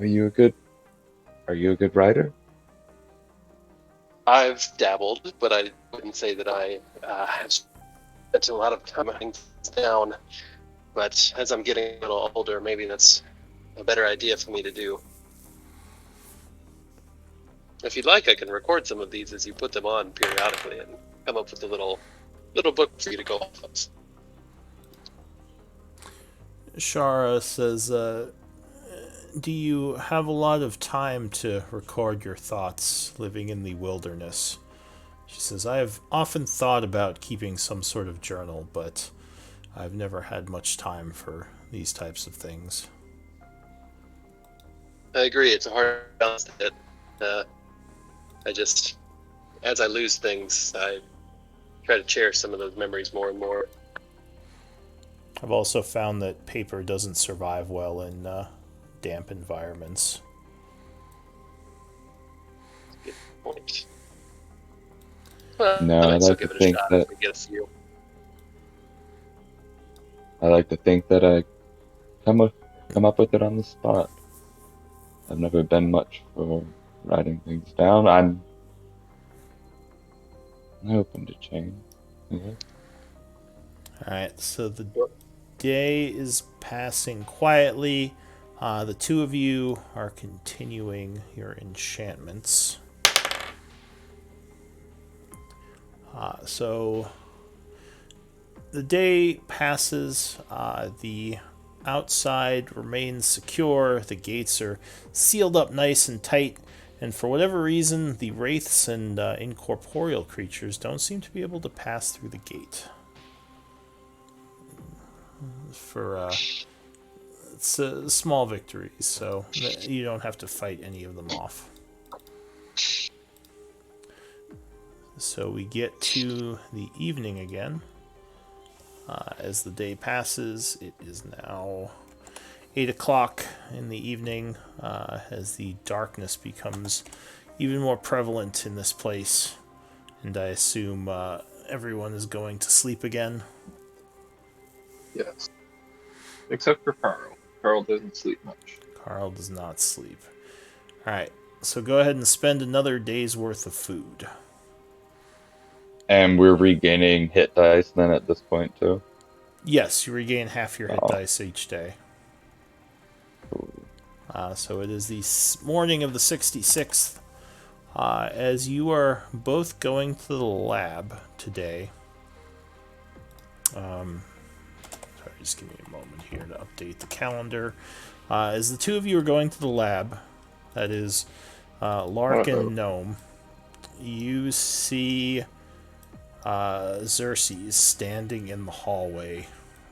[SPEAKER 2] you a good writer?
[SPEAKER 3] I've dabbled, but I wouldn't say that I have spent a lot of time writing things down. But as I'm getting a little older, maybe that's a better idea for me to do. If you'd like, I can record some of these as you put them on periodically and come up with a little book for you to go off of.
[SPEAKER 4] Shara says, do you have a lot of time to record your thoughts living in the wilderness? She says, I have often thought about keeping some sort of journal, but I've never had much time for these types of things.
[SPEAKER 3] I agree. It's a hard balance. Uh, I just, as I lose things, I try to cherish some of those memories more and more.
[SPEAKER 4] I've also found that paper doesn't survive well in damp environments.
[SPEAKER 3] Good point. Well, I
[SPEAKER 2] No, I
[SPEAKER 3] might still
[SPEAKER 2] like to
[SPEAKER 3] give it a
[SPEAKER 2] think
[SPEAKER 3] shot if
[SPEAKER 2] that
[SPEAKER 3] we get a few.
[SPEAKER 2] I come up come up with it on the spot. I've never been much for writing things down. I'm open to change. Yeah.
[SPEAKER 4] Alright, so the day is passing quietly. The two of you are continuing your enchantments. So the day passes. The outside remains secure. The gates are sealed up nice and tight. And for whatever reason, the wraiths and incorporeal creatures don't seem to be able to pass through the gate. For it's small victories, so you don't have to fight any of them off. So we get to the evening again. As the day passes, it is now 8 o'clock in the evening as the darkness becomes even more prevalent in this place. And I assume everyone is going to sleep again.
[SPEAKER 5] Yes. Except for Carl. Carl doesn't sleep much.
[SPEAKER 4] Carl does not sleep. Alright, so go ahead and spend another day's worth of food.
[SPEAKER 2] And we're regaining hit dice then at this point too.
[SPEAKER 4] Yes, you regain half your hit
[SPEAKER 2] Oh,
[SPEAKER 4] dice each day. So it is the morning of the 66th. As you are both going to the lab today. Sorry, just give me a moment here to update the calendar. As the two of you are going to the lab, that is Lark and Gnome, you see Xerxes standing in the hallway,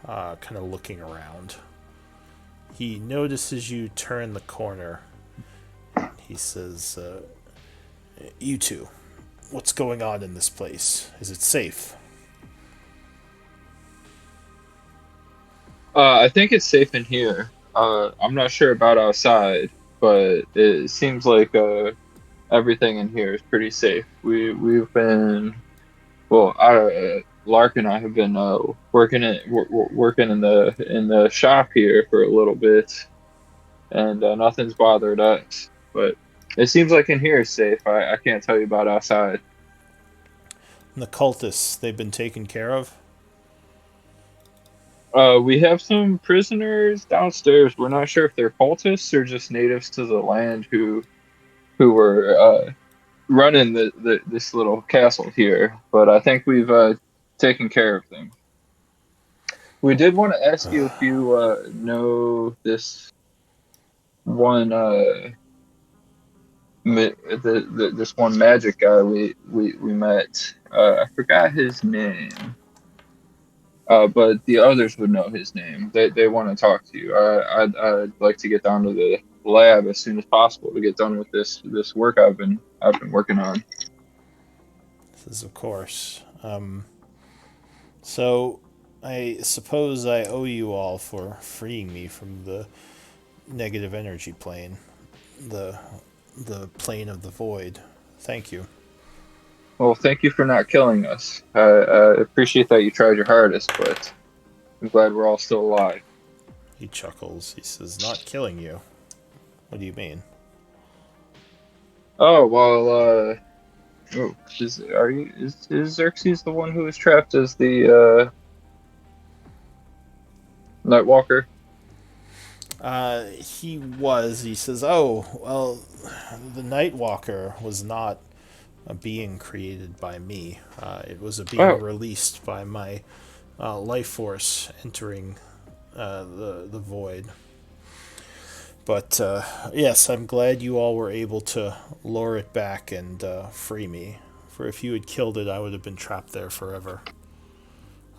[SPEAKER 4] kind of looking around. He notices you turn the corner. He says, you two, what's going on in this place? Is it safe?
[SPEAKER 5] I think it's safe in here. I'm not sure about outside, but it seems like everything in here is pretty safe. We've been Lark and I have been working in the shop here for a little bit, and nothing's bothered us. But it seems like in here is safe. I can't tell you about outside.
[SPEAKER 4] And the cultists, they've been taken care of?
[SPEAKER 5] We have some prisoners downstairs. We're not sure if they're cultists or just natives to the land who were running this little castle here. But I think we've taken care of them. We did want to ask you if you know this one this one magic guy we met. I forgot his name. But the others would know his name. They want to talk to you. I'd like to get down to the lab as soon as possible to get done with this work I've been working on.
[SPEAKER 4] This is, of course. So, I suppose I owe you all for freeing me from the negative energy plane, the plane of the void. Thank you.
[SPEAKER 5] Well, thank you for not killing us. I appreciate that you tried your hardest, but I'm glad we're all still alive.
[SPEAKER 4] He chuckles. He says, "Not killing you. What do you mean?"
[SPEAKER 5] Oh well. Is Xerxes the one who was trapped as the Nightwalker?
[SPEAKER 4] He was. He says, "Oh, well, the Nightwalker was not a being created by me. It was a being
[SPEAKER 5] Oh,
[SPEAKER 4] released by my life force entering the void." But yes, I'm glad you all were able to lure it back and free me. For if you had killed it, I would have been trapped there forever.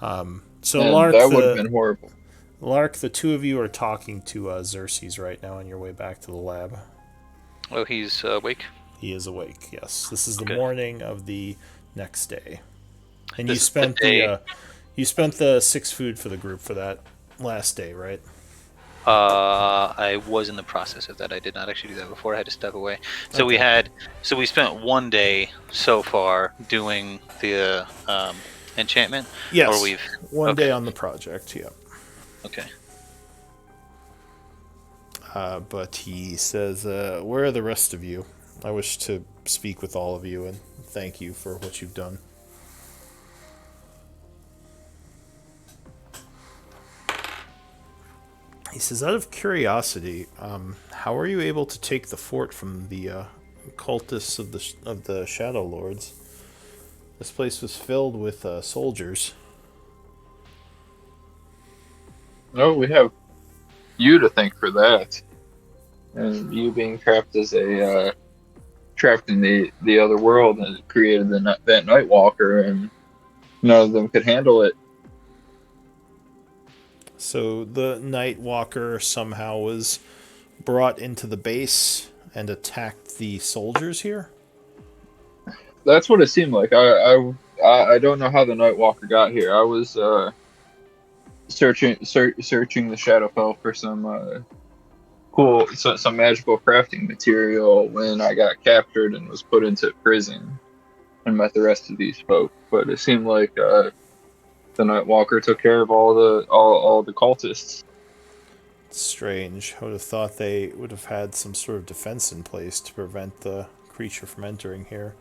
[SPEAKER 4] So
[SPEAKER 5] And that would have been horrible.
[SPEAKER 4] Lark, the two of you are talking to Xerxes right now on your way back to the lab.
[SPEAKER 1] Oh, he's awake?
[SPEAKER 4] He is awake. Yes, this is the
[SPEAKER 1] Okay.
[SPEAKER 4] morning of the next day, and
[SPEAKER 1] This is the day.
[SPEAKER 4] you spent the 6 food for the group for that last day, right?
[SPEAKER 1] I was in the process of that. I did not actually do that before. I had to step away. So
[SPEAKER 4] Okay.
[SPEAKER 1] we spent one day so far doing the enchantment.
[SPEAKER 4] Yes,
[SPEAKER 1] Or we've
[SPEAKER 4] one
[SPEAKER 1] okay.
[SPEAKER 4] day on the project. Yeah.
[SPEAKER 1] Okay.
[SPEAKER 4] But he says, "Where are the rest of you? I wish to speak with all of you and thank you for what you've done." He says, "Out of curiosity, how are you able to take the fort from the cultists of the Shadowlords? This place was filled with soldiers."
[SPEAKER 5] No, we have you to thank for that, and you being trapped as a trapped in the other world and created that Night Walker, and none of them could handle it.
[SPEAKER 4] So the Night Walker somehow was brought into the base and attacked the soldiers here.
[SPEAKER 5] That's what it seemed like. I don't know how the Night Walker got here. I was searching the Shadowfell for some some magical crafting material when I got captured and was put into prison and met the rest of these folk. But it seemed like the Night Walker took care of all the cultists.
[SPEAKER 4] Strange. I would have thought they would have had some sort of defense in place to prevent the creature from entering here.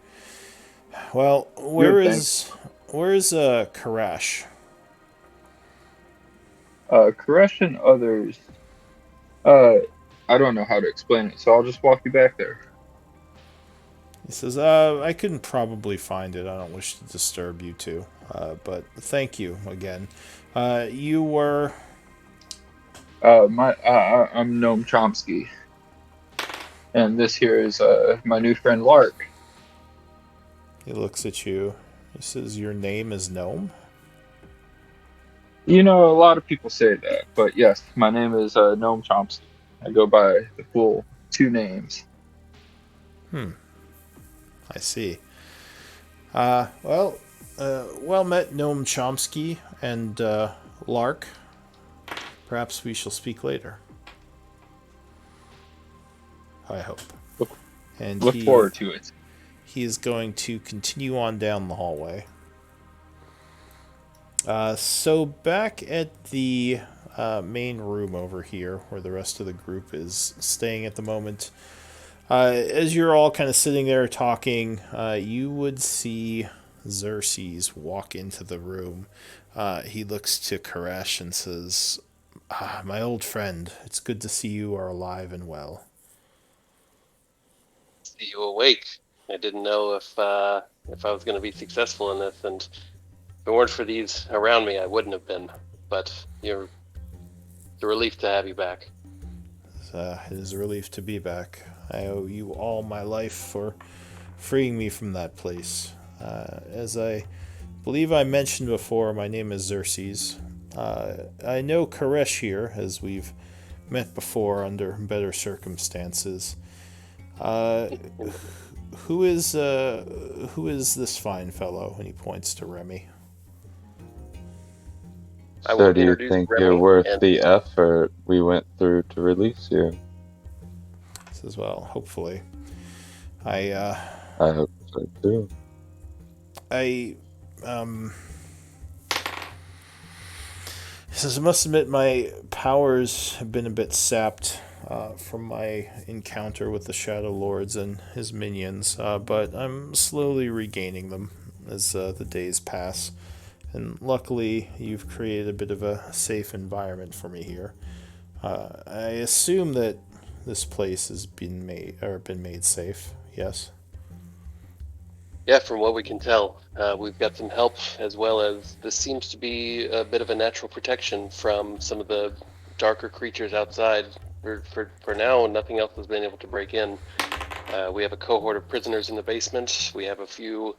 [SPEAKER 4] Well,
[SPEAKER 5] You would think.
[SPEAKER 4] where is Karash?
[SPEAKER 5] Koresh and others. Uh, I don't know how to explain it, so I'll just walk you back there.
[SPEAKER 4] He says, I couldn't probably find it. I don't wish to disturb you two. But thank you again. You were.
[SPEAKER 5] I'm Noam Chomsky, and this here is my new friend Lark.
[SPEAKER 4] He looks at you. He says, your name is Gnome?
[SPEAKER 5] You know, a lot of people say that, but yes, my name is Noam Chomsky. I go by the full 2 names.
[SPEAKER 4] I see. Well met, Noam Chomsky and Lark. Perhaps we shall speak later. I hope.
[SPEAKER 5] Look,
[SPEAKER 4] And
[SPEAKER 5] look forward to it.
[SPEAKER 4] he is going to continue on down the hallway. So back at the main room over here, where the rest of the group is staying at the moment, as you're all kind of sitting there talking, you would see Xerxes walk into the room. He looks to Koresh and says, my old friend, it's good to see you are alive and well.
[SPEAKER 3] See you awake. I didn't know if I was going to be successful in this, and if it weren't for these around me, I wouldn't have been. But it's a relief to have you back.
[SPEAKER 4] It is a relief to be back. I owe you all my life for freeing me from that place. As I believe I mentioned before, my name is Xerxes. I know Koresh here, as we've met before under better circumstances. Who is this fine fellow? And he points to Remy.
[SPEAKER 3] I
[SPEAKER 2] So
[SPEAKER 3] will
[SPEAKER 2] do you
[SPEAKER 3] introduce
[SPEAKER 2] think
[SPEAKER 3] Remy
[SPEAKER 2] you're worth
[SPEAKER 3] and
[SPEAKER 2] the effort we went through to release you?
[SPEAKER 4] Says, well, hopefully.
[SPEAKER 2] I hope so too.
[SPEAKER 4] I He says, I must admit my powers have been a bit sapped from my encounter with the Shadowlords and his minions, but I'm slowly regaining them as the days pass. And luckily, you've created a bit of a safe environment for me here. I assume that this place has been made safe. Yes.
[SPEAKER 3] yeah, from what we can tell, we've got some help, as well as this seems to be a bit of a natural protection from some of the darker creatures outside for now, nothing else has been able to break in. We have a cohort of prisoners in the basement. We have a few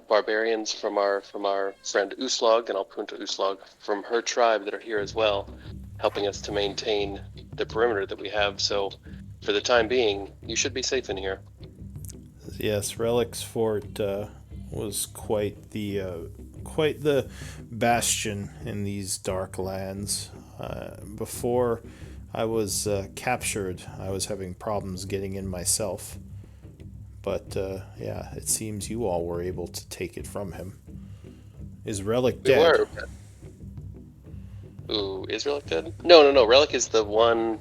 [SPEAKER 3] barbarians from our friend Uslog and Alpunta Uslog from her tribe that are here as well, helping us to maintain the perimeter that we have. So, for the time being, you should be safe in here.
[SPEAKER 4] Yes, Relic's fort was quite the bastion in these dark lands. Before I was captured, I was having problems getting in myself. But yeah, it seems you all were able to take it from him. Is Relic
[SPEAKER 3] We
[SPEAKER 4] dead?
[SPEAKER 3] were. Ooh, is Relic dead? No, no. Relic is the one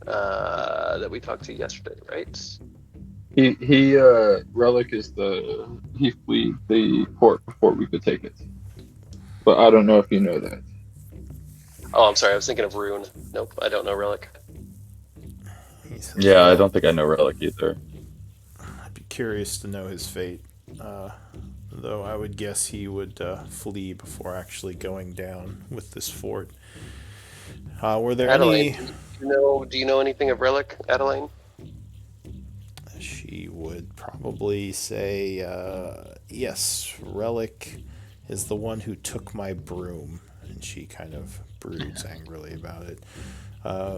[SPEAKER 3] that we talked to yesterday, right?
[SPEAKER 5] He Relic is he fled the port before we could take it. But I don't know if you know that.
[SPEAKER 3] Oh, I'm sorry. I was thinking of Rune. Nope, I don't know Relic.
[SPEAKER 4] He says,
[SPEAKER 2] Yeah, I
[SPEAKER 4] well,
[SPEAKER 2] don't think I know Relic either.
[SPEAKER 4] I'd be curious to know his fate. Uh, though I would guess he would flee before actually going down with this fort. Were there
[SPEAKER 3] Adelaine,
[SPEAKER 4] any?
[SPEAKER 3] do you know anything of Relic, Adelaine?
[SPEAKER 4] She would probably say, yes, Relic is the one who took my broom. And she kind of broods angrily about it.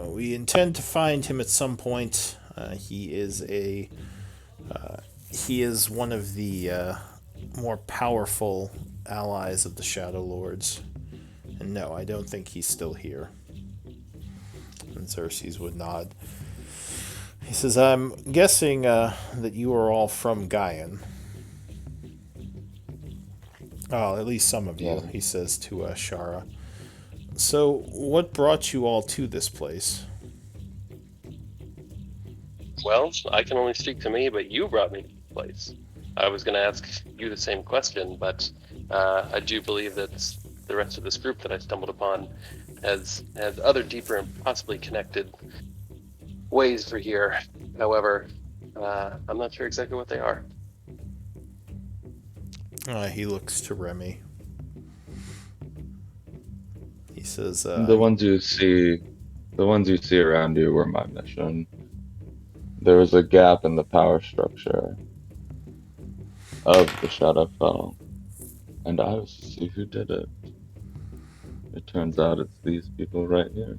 [SPEAKER 4] We intend to find him at some point. He is one of the more powerful allies of the Shadowlords. And no, I don't think he's still here. And Xerxes would nod. He says, I'm guessing that you are all from Gaian. Oh, at least some of you,
[SPEAKER 2] Yeah.
[SPEAKER 4] he says to Shara. So, what brought you all to this place?
[SPEAKER 3] Well, I can only speak to me, but you brought me to the place. I was going to ask you the same question, but I do believe that the rest of this group that I stumbled upon has other deeper and possibly connected ways for here. However, I'm not sure exactly what they are.
[SPEAKER 4] He looks to Remy. He says,
[SPEAKER 2] The ones you see, the ones you see around you were my mission. There was a gap in the power structure of the Shadowfell, and I was to see who did it. It turns out it's these people right here.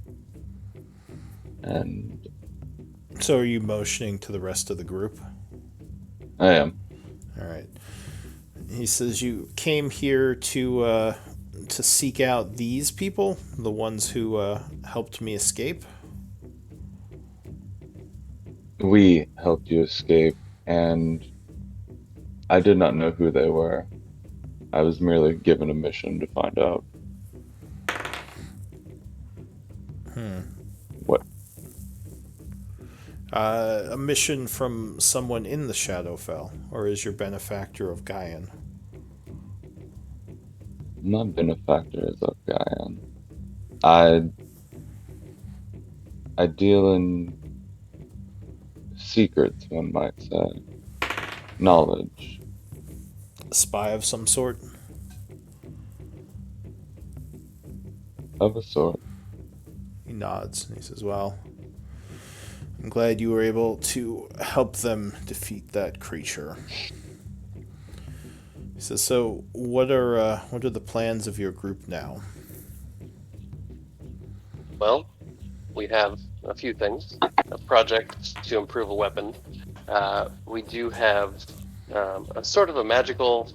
[SPEAKER 2] And
[SPEAKER 4] So are you motioning to the rest of the group?
[SPEAKER 2] I am.
[SPEAKER 4] All right. He says you came here to seek out these people, the ones who helped me escape.
[SPEAKER 2] We helped you escape, and I did not know who they were. I was merely given a mission to find out what.
[SPEAKER 4] A mission from someone in the Shadowfell, or is your benefactor of Gaian?
[SPEAKER 2] My benefactor is of Gaian. I I deal in secrets, one might say. Knowledge.
[SPEAKER 4] A spy of some sort?
[SPEAKER 2] Of a sort.
[SPEAKER 4] He nods and he says, well, I'm glad you were able to help them defeat that creature. He says, so what are the plans of your group now?
[SPEAKER 3] Well, we have a few things. A project to improve a weapon. We do have a sort of a magical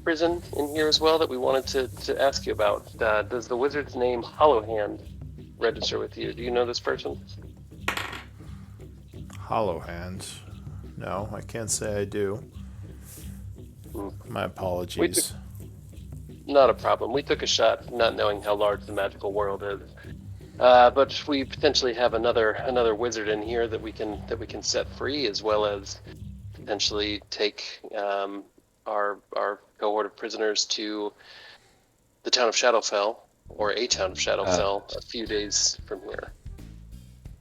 [SPEAKER 3] prison in here as well that we wanted to ask you about. Does the wizard's name Hollowhand register with you? Do you know this person?
[SPEAKER 4] Hollow Hand. No, I can't say I do. My apologies.
[SPEAKER 3] Not a problem. We took a shot, not knowing how large the magical world is. But we potentially have another wizard in here that we can set free, as well as potentially take our cohort of prisoners to the town of Shadowfell, or a town of Shadowfell, a few days from here.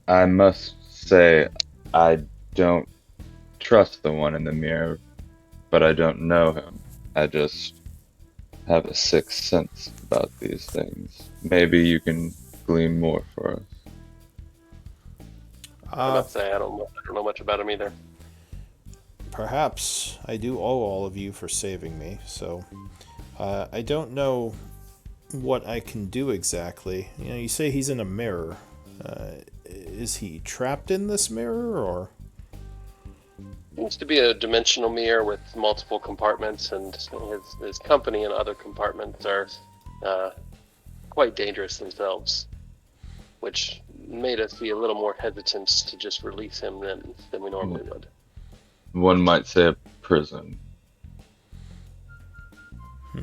[SPEAKER 2] I must say, I don't trust the one in the mirror, but I don't know him. I just have a sixth sense about these things. Maybe you can glean more for us.
[SPEAKER 3] I must say I don't know much about him either.
[SPEAKER 4] Perhaps I do owe all of you for saving me, so I don't know what I can do exactly. You say he's in a mirror. Is he trapped in this mirror, or?
[SPEAKER 3] Seems to be a dimensional mirror with multiple compartments, and his company and other compartments are quite dangerous themselves, which made us be a little more hesitant to just release him than we normally would.
[SPEAKER 2] One might say a prison.
[SPEAKER 4] He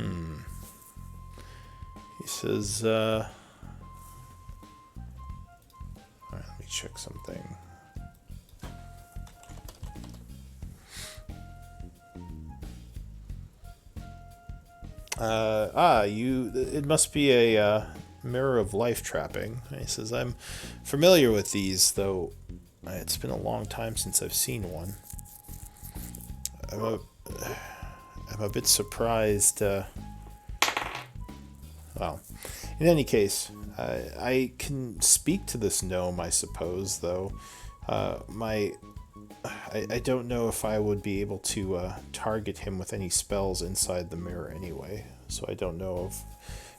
[SPEAKER 4] says, alright, let me check something. It must be a mirror of life trapping. He says, I'm familiar with these, though it's been a long time since I've seen one. I'm a bit surprised. Well, in any case, I can speak to this gnome, I suppose, though. I don't know if I would be able to target him with any spells inside the mirror anyway, so I don't know of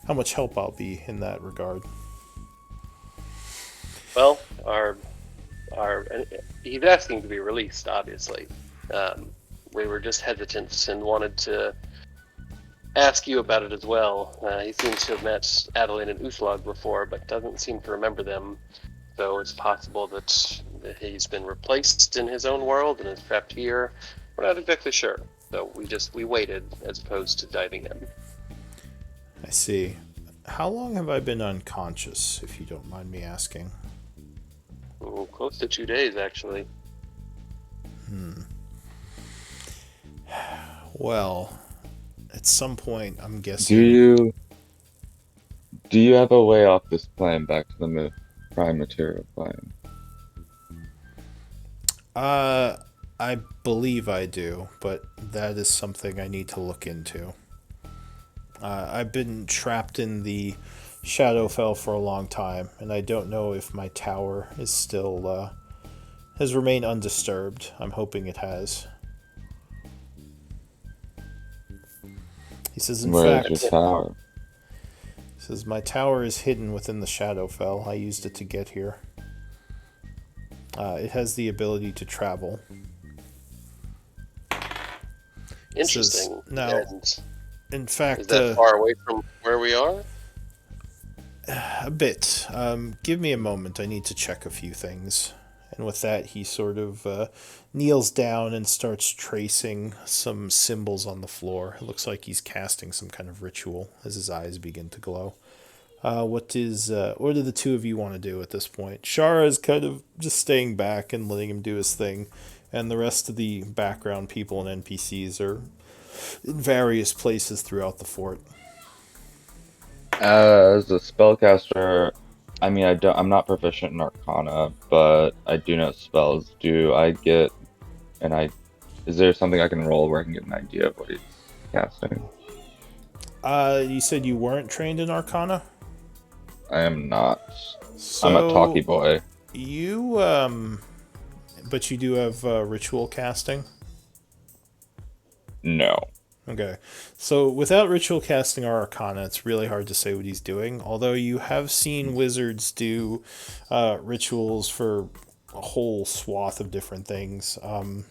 [SPEAKER 4] how much help I'll be in that regard.
[SPEAKER 3] Well, he's asking to be released, obviously. We were just hesitant and wanted to ask you about it as well. He seems to have met Adeline and Uthlag before, but doesn't seem to remember them. So it's possible that he's been replaced in his own world and is trapped here. We're not exactly sure. So we waited as opposed to diving in.
[SPEAKER 4] I see. How long have I been unconscious, if you don't mind me asking?
[SPEAKER 3] Oh, close to 2 days, actually.
[SPEAKER 4] Well, at some point, I'm guessing...
[SPEAKER 2] Do you have a way off this plane back to the prime material plane?
[SPEAKER 4] I believe I do, but that is something I need to look into. I've been trapped in the Shadowfell for a long time, and I don't know if my tower is still has remained undisturbed. I'm hoping it has. He says, in
[SPEAKER 2] Where
[SPEAKER 4] fact,
[SPEAKER 2] is your tower?
[SPEAKER 4] he says, my tower is hidden within the Shadowfell. I used it to get here. It has the ability to travel.
[SPEAKER 3] Interesting.
[SPEAKER 4] Now,
[SPEAKER 3] And
[SPEAKER 4] in fact,
[SPEAKER 3] is that far away from where we are?
[SPEAKER 4] a bit. Give me a moment. I need to check a few things. And with that, he sort of kneels down and starts tracing some symbols on the floor. It looks like he's casting some kind of ritual as his eyes begin to glow. What do the two of you want to do at this point? Shara is kind of just staying back and letting him do his thing, and the rest of the background people and NPCs are in various places throughout the fort.
[SPEAKER 2] As a spellcaster, I mean, I'm not proficient in Arcana, but I do know spells. Is there something I can roll where I can get an idea of what he's casting?
[SPEAKER 4] You said you weren't trained in Arcana?
[SPEAKER 2] I am not.
[SPEAKER 4] So
[SPEAKER 2] I'm a talky boy.
[SPEAKER 4] You, but you do have ritual casting?
[SPEAKER 2] No.
[SPEAKER 4] Okay. So without ritual casting or Arcana, it's really hard to say what he's doing. Although you have seen wizards do rituals for a whole swath of different things.
[SPEAKER 2] Okay.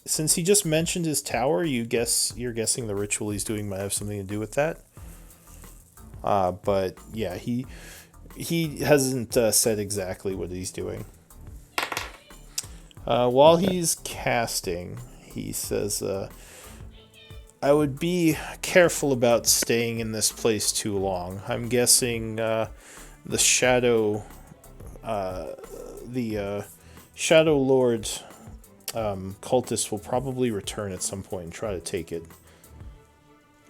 [SPEAKER 4] Since he just mentioned his tower, you're guessing the ritual he's doing might have something to do with that. But yeah, he hasn't said exactly what he's doing. While he's casting, he says, I would be careful about staying in this place too long. I'm guessing the Shadowlord cultists will probably return at some point and try to take it.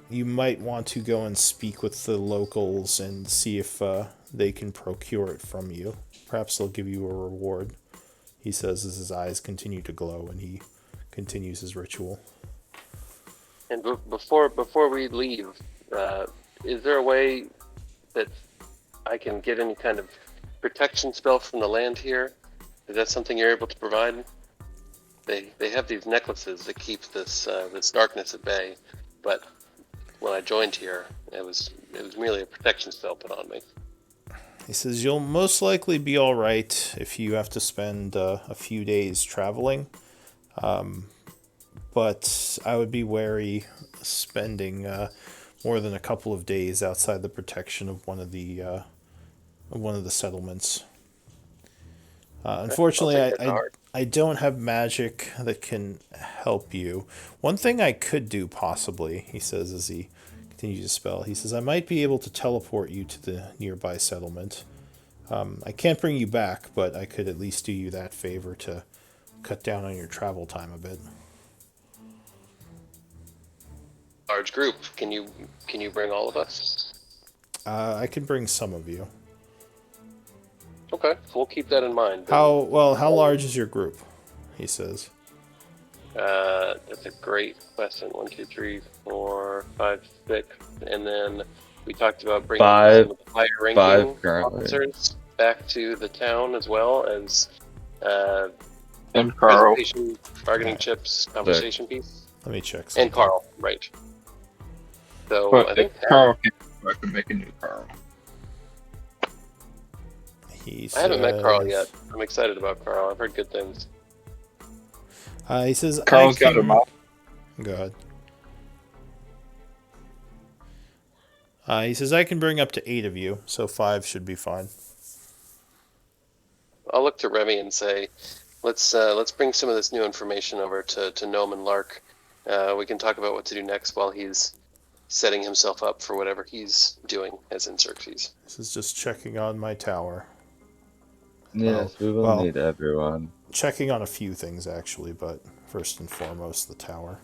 [SPEAKER 4] You might want to go and speak with the locals and see if they can procure it from you. Perhaps they'll give you a reward, he says as his eyes continue to glow and he continues his ritual.
[SPEAKER 3] And before we leave, is there a way that I can get any kind of protection spell from the land here? Is that something you're able to provide? They have these necklaces that keep this this darkness at bay, but when I joined here, it was merely a protection spell put on me.
[SPEAKER 4] He says you'll most likely be all right if you have to spend a few days traveling, but I would be wary spending more than a couple of days outside the protection of one of the settlements. Unfortunately,
[SPEAKER 3] I'll take that to heart.
[SPEAKER 4] I don't have magic that can help you. One thing I could do, possibly, he says as he continues to spell, he says, I might be able to teleport you to the nearby settlement. I can't bring you back, but I could at least do you that favor to cut down on your travel time a bit.
[SPEAKER 3] Large group. Can you bring all of us?
[SPEAKER 4] I can bring some of you.
[SPEAKER 3] Okay, we'll keep that in mind.
[SPEAKER 4] How large is your group? He says.
[SPEAKER 3] That's a great question. 1, 2, 3, 4, 5, 6, and then we talked about bringing some of the higher ranking officers back to the town as well as
[SPEAKER 5] and Carl.
[SPEAKER 3] Bargaining chips, conversation piece.
[SPEAKER 4] Let me check something.
[SPEAKER 3] And Carl, right. So
[SPEAKER 5] But
[SPEAKER 3] I think
[SPEAKER 5] Carl came, I could make a new Carl.
[SPEAKER 3] I haven't met Carl yet. I'm excited about Carl. I've heard good things.
[SPEAKER 4] He says
[SPEAKER 5] Carl's got a mouth.
[SPEAKER 4] Go ahead. He says I can bring up to 8 of you, so 5 should be fine.
[SPEAKER 3] I'll look to Remy and say, let's bring some of this new information over to Gnome and Lark. We can talk about what to do next while he's setting himself up for whatever he's doing as in Xerxes.
[SPEAKER 4] This is just checking on my tower.
[SPEAKER 2] Yes, we will need everyone.
[SPEAKER 4] Checking on a few things, actually, but first and foremost, the tower.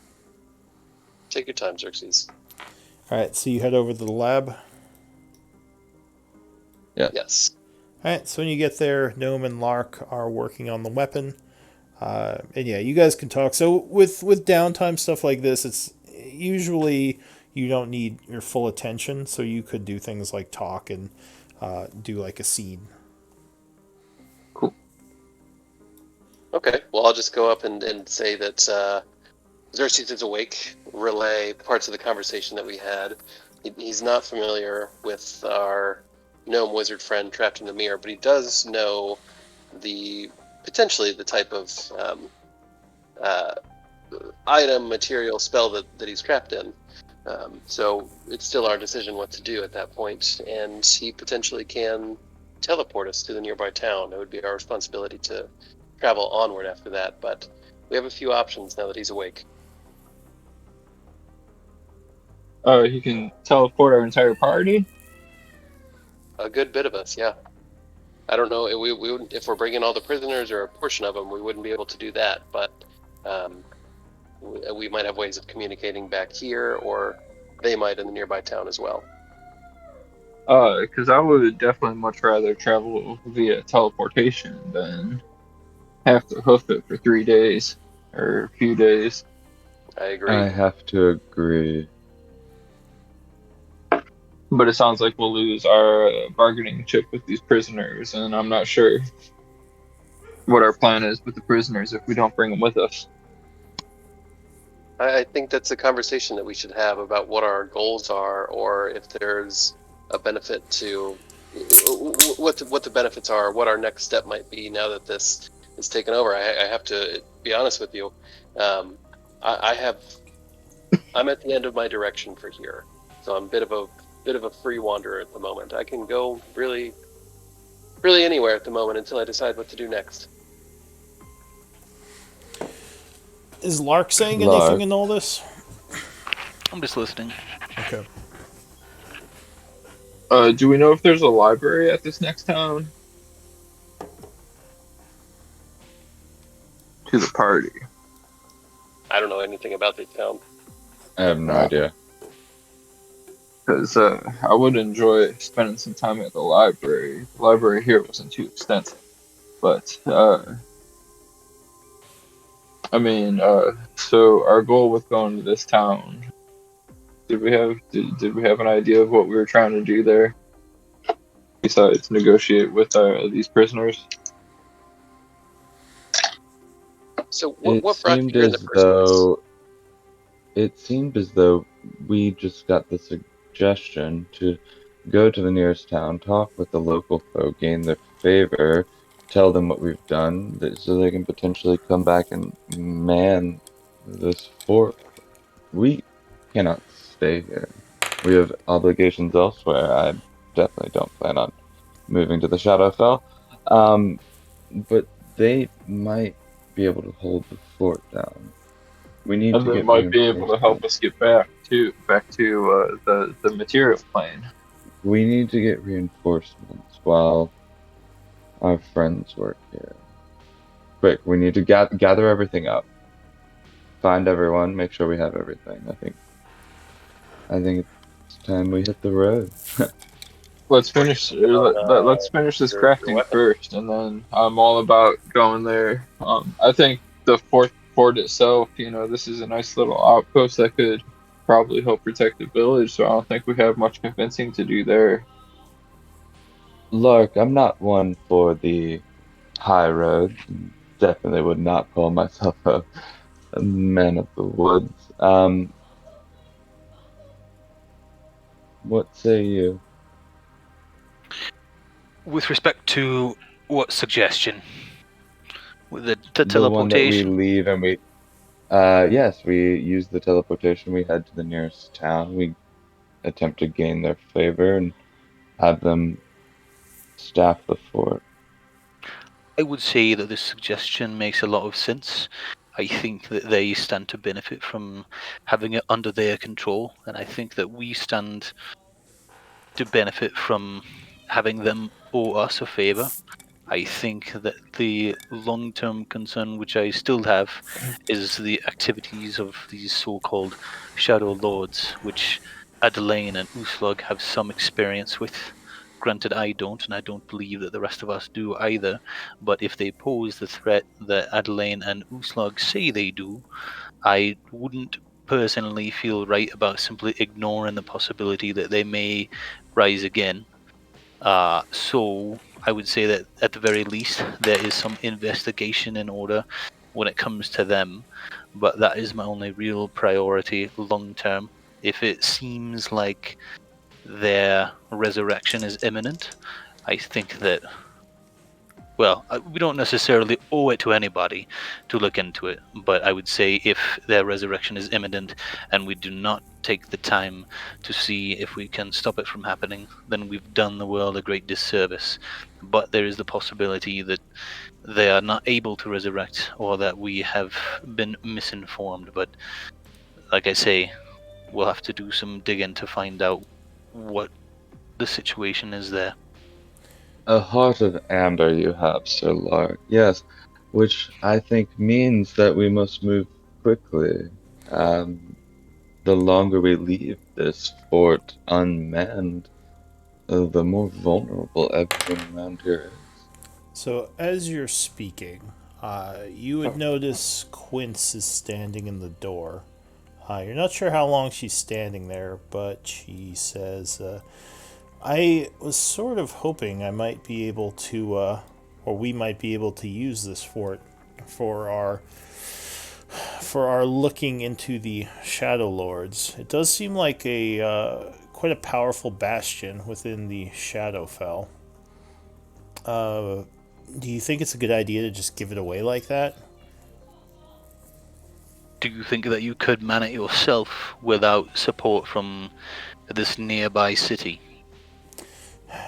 [SPEAKER 3] Take your time, Xerxes.
[SPEAKER 4] Alright, so you head over to the lab?
[SPEAKER 3] Yes.
[SPEAKER 4] Alright, so when you get there, Gnome and Lark are working on the weapon. And yeah, you guys can talk. So with downtime, stuff like this, it's usually you don't need your full attention, so you could do things like talk and do like a seed.
[SPEAKER 5] Cool.
[SPEAKER 3] Okay, well, I'll just go up and say that Xerxes is awake, relay parts of the conversation that we had. He's not familiar with our gnome wizard friend trapped in the mirror, but he does know potentially the type of item, material, spell that he's trapped in. So it's still our decision what to do at that point, and he potentially can teleport us to the nearby town. It would be our responsibility to travel onward after that, but we have a few options now that he's awake.
[SPEAKER 5] He can teleport our entire party?
[SPEAKER 3] A good bit of us, yeah. I don't know if we're bringing all the prisoners or a portion of them, we wouldn't be able to do that, but we might have ways of communicating back here, or they might in the nearby town as well.
[SPEAKER 5] Because I would definitely much rather travel via teleportation than have to hoof it for 3 days or a few days.
[SPEAKER 3] I agree.
[SPEAKER 2] I have to agree.
[SPEAKER 5] But it sounds like we'll lose our bargaining chip with these prisoners, and I'm not sure what our plan is with the prisoners if we don't bring them with us.
[SPEAKER 3] I think that's a conversation that we should have about what our goals are, or if there's a benefit to what the benefits are, what our next step might be now that this is taken over. I have to be honest with you. I'm at the end of my direction for here, so I'm a bit of a free wanderer at the moment. I can go really anywhere at the moment until I decide what to do next.
[SPEAKER 4] Is Lark saying anything in all this?
[SPEAKER 1] I'm just listening.
[SPEAKER 4] Okay.
[SPEAKER 5] Do we know if there's a library at this next town? To the party.
[SPEAKER 3] I don't know anything about this town.
[SPEAKER 2] I have no idea.
[SPEAKER 5] Because I would enjoy spending some time at the library. The library here wasn't too extensive. But, I mean, so our goal with going to this town, did we have an idea of what we were trying to do there? besides negotiate with these prisoners?
[SPEAKER 3] So
[SPEAKER 2] It
[SPEAKER 3] what brought you
[SPEAKER 2] seemed
[SPEAKER 3] here in the
[SPEAKER 2] as
[SPEAKER 3] first place?
[SPEAKER 2] though it seemed as though we just got the suggestion to go to the nearest town, talk with the local folk, gain their favor, tell them what we've done, so they can potentially come back and man this fort. We cannot stay here. We have obligations elsewhere. I definitely don't plan on moving to the Shadowfell. Um, but they might be able to hold the fort down. We need
[SPEAKER 5] And
[SPEAKER 2] to
[SPEAKER 5] they
[SPEAKER 2] get
[SPEAKER 5] might be able to help
[SPEAKER 2] reinforcements.
[SPEAKER 5] us get back to the material plane.
[SPEAKER 2] We need to get reinforcements while our friends work here. Quick, we need to gather everything up, find everyone, make sure we have everything. I think it's time we hit the road.
[SPEAKER 5] Let's
[SPEAKER 6] What do
[SPEAKER 5] finish
[SPEAKER 6] you think about
[SPEAKER 5] let's finish this
[SPEAKER 6] your
[SPEAKER 5] crafting
[SPEAKER 6] weapon?
[SPEAKER 5] first, and then I'm all about going there. I think the fort itself, this is a nice little outpost that could probably help protect the village. So I don't think we have much convincing to do there.
[SPEAKER 2] Lark, I'm not one for the high roads, and definitely would not call myself a man of the woods. What say you?
[SPEAKER 1] With respect to what suggestion? With the
[SPEAKER 2] The one that we
[SPEAKER 1] teleportation?
[SPEAKER 2] leave and yes, we use the teleportation. We head to the nearest town. We attempt to gain their favor and have them staff the fort.
[SPEAKER 1] I would say that this suggestion makes a lot of sense. I think that they stand to benefit from having it under their control, and I think that we stand to benefit from having them owe us a favor. I think that the long term concern, which I still have, is the activities of these so called Shadow Lords, which Adelaine and Uslug have some experience with. Granted, I don't, and I don't believe that the rest of us do either. But if they pose the threat that Adelaine and Uslug say they do, I wouldn't personally feel right about simply ignoring the possibility that they may rise again. So I would say that at the very least, there is some investigation in order when it comes to them, but that is my only real priority long term. If it seems like their resurrection is imminent, I think that, well, we don't necessarily owe it to anybody to look into it, but I would say if their resurrection is imminent and we do not take the time to see if we can stop it from happening, then we've done the world a great disservice. But there is the possibility that they are not able to resurrect or that we have been misinformed. But like I say, we'll have to do some digging to find out what the situation is there.
[SPEAKER 2] A heart of amber you have, Sir Lark. Yes, which I think means that we must move quickly. Um, the longer we leave this fort unmanned, the more vulnerable everyone around here is.
[SPEAKER 4] So, as you're speaking, you would notice Quince is standing in the door. You're not sure how long she's standing there, but she says, I was sort of hoping I might be able to, or we might be able to use this fort for our looking into the Shadow Lords. It does seem like a quite a powerful bastion within the Shadowfell. Uh, do you think it's a good idea to just give it away like that?
[SPEAKER 1] Do you think that you could man it yourself without support from this nearby city?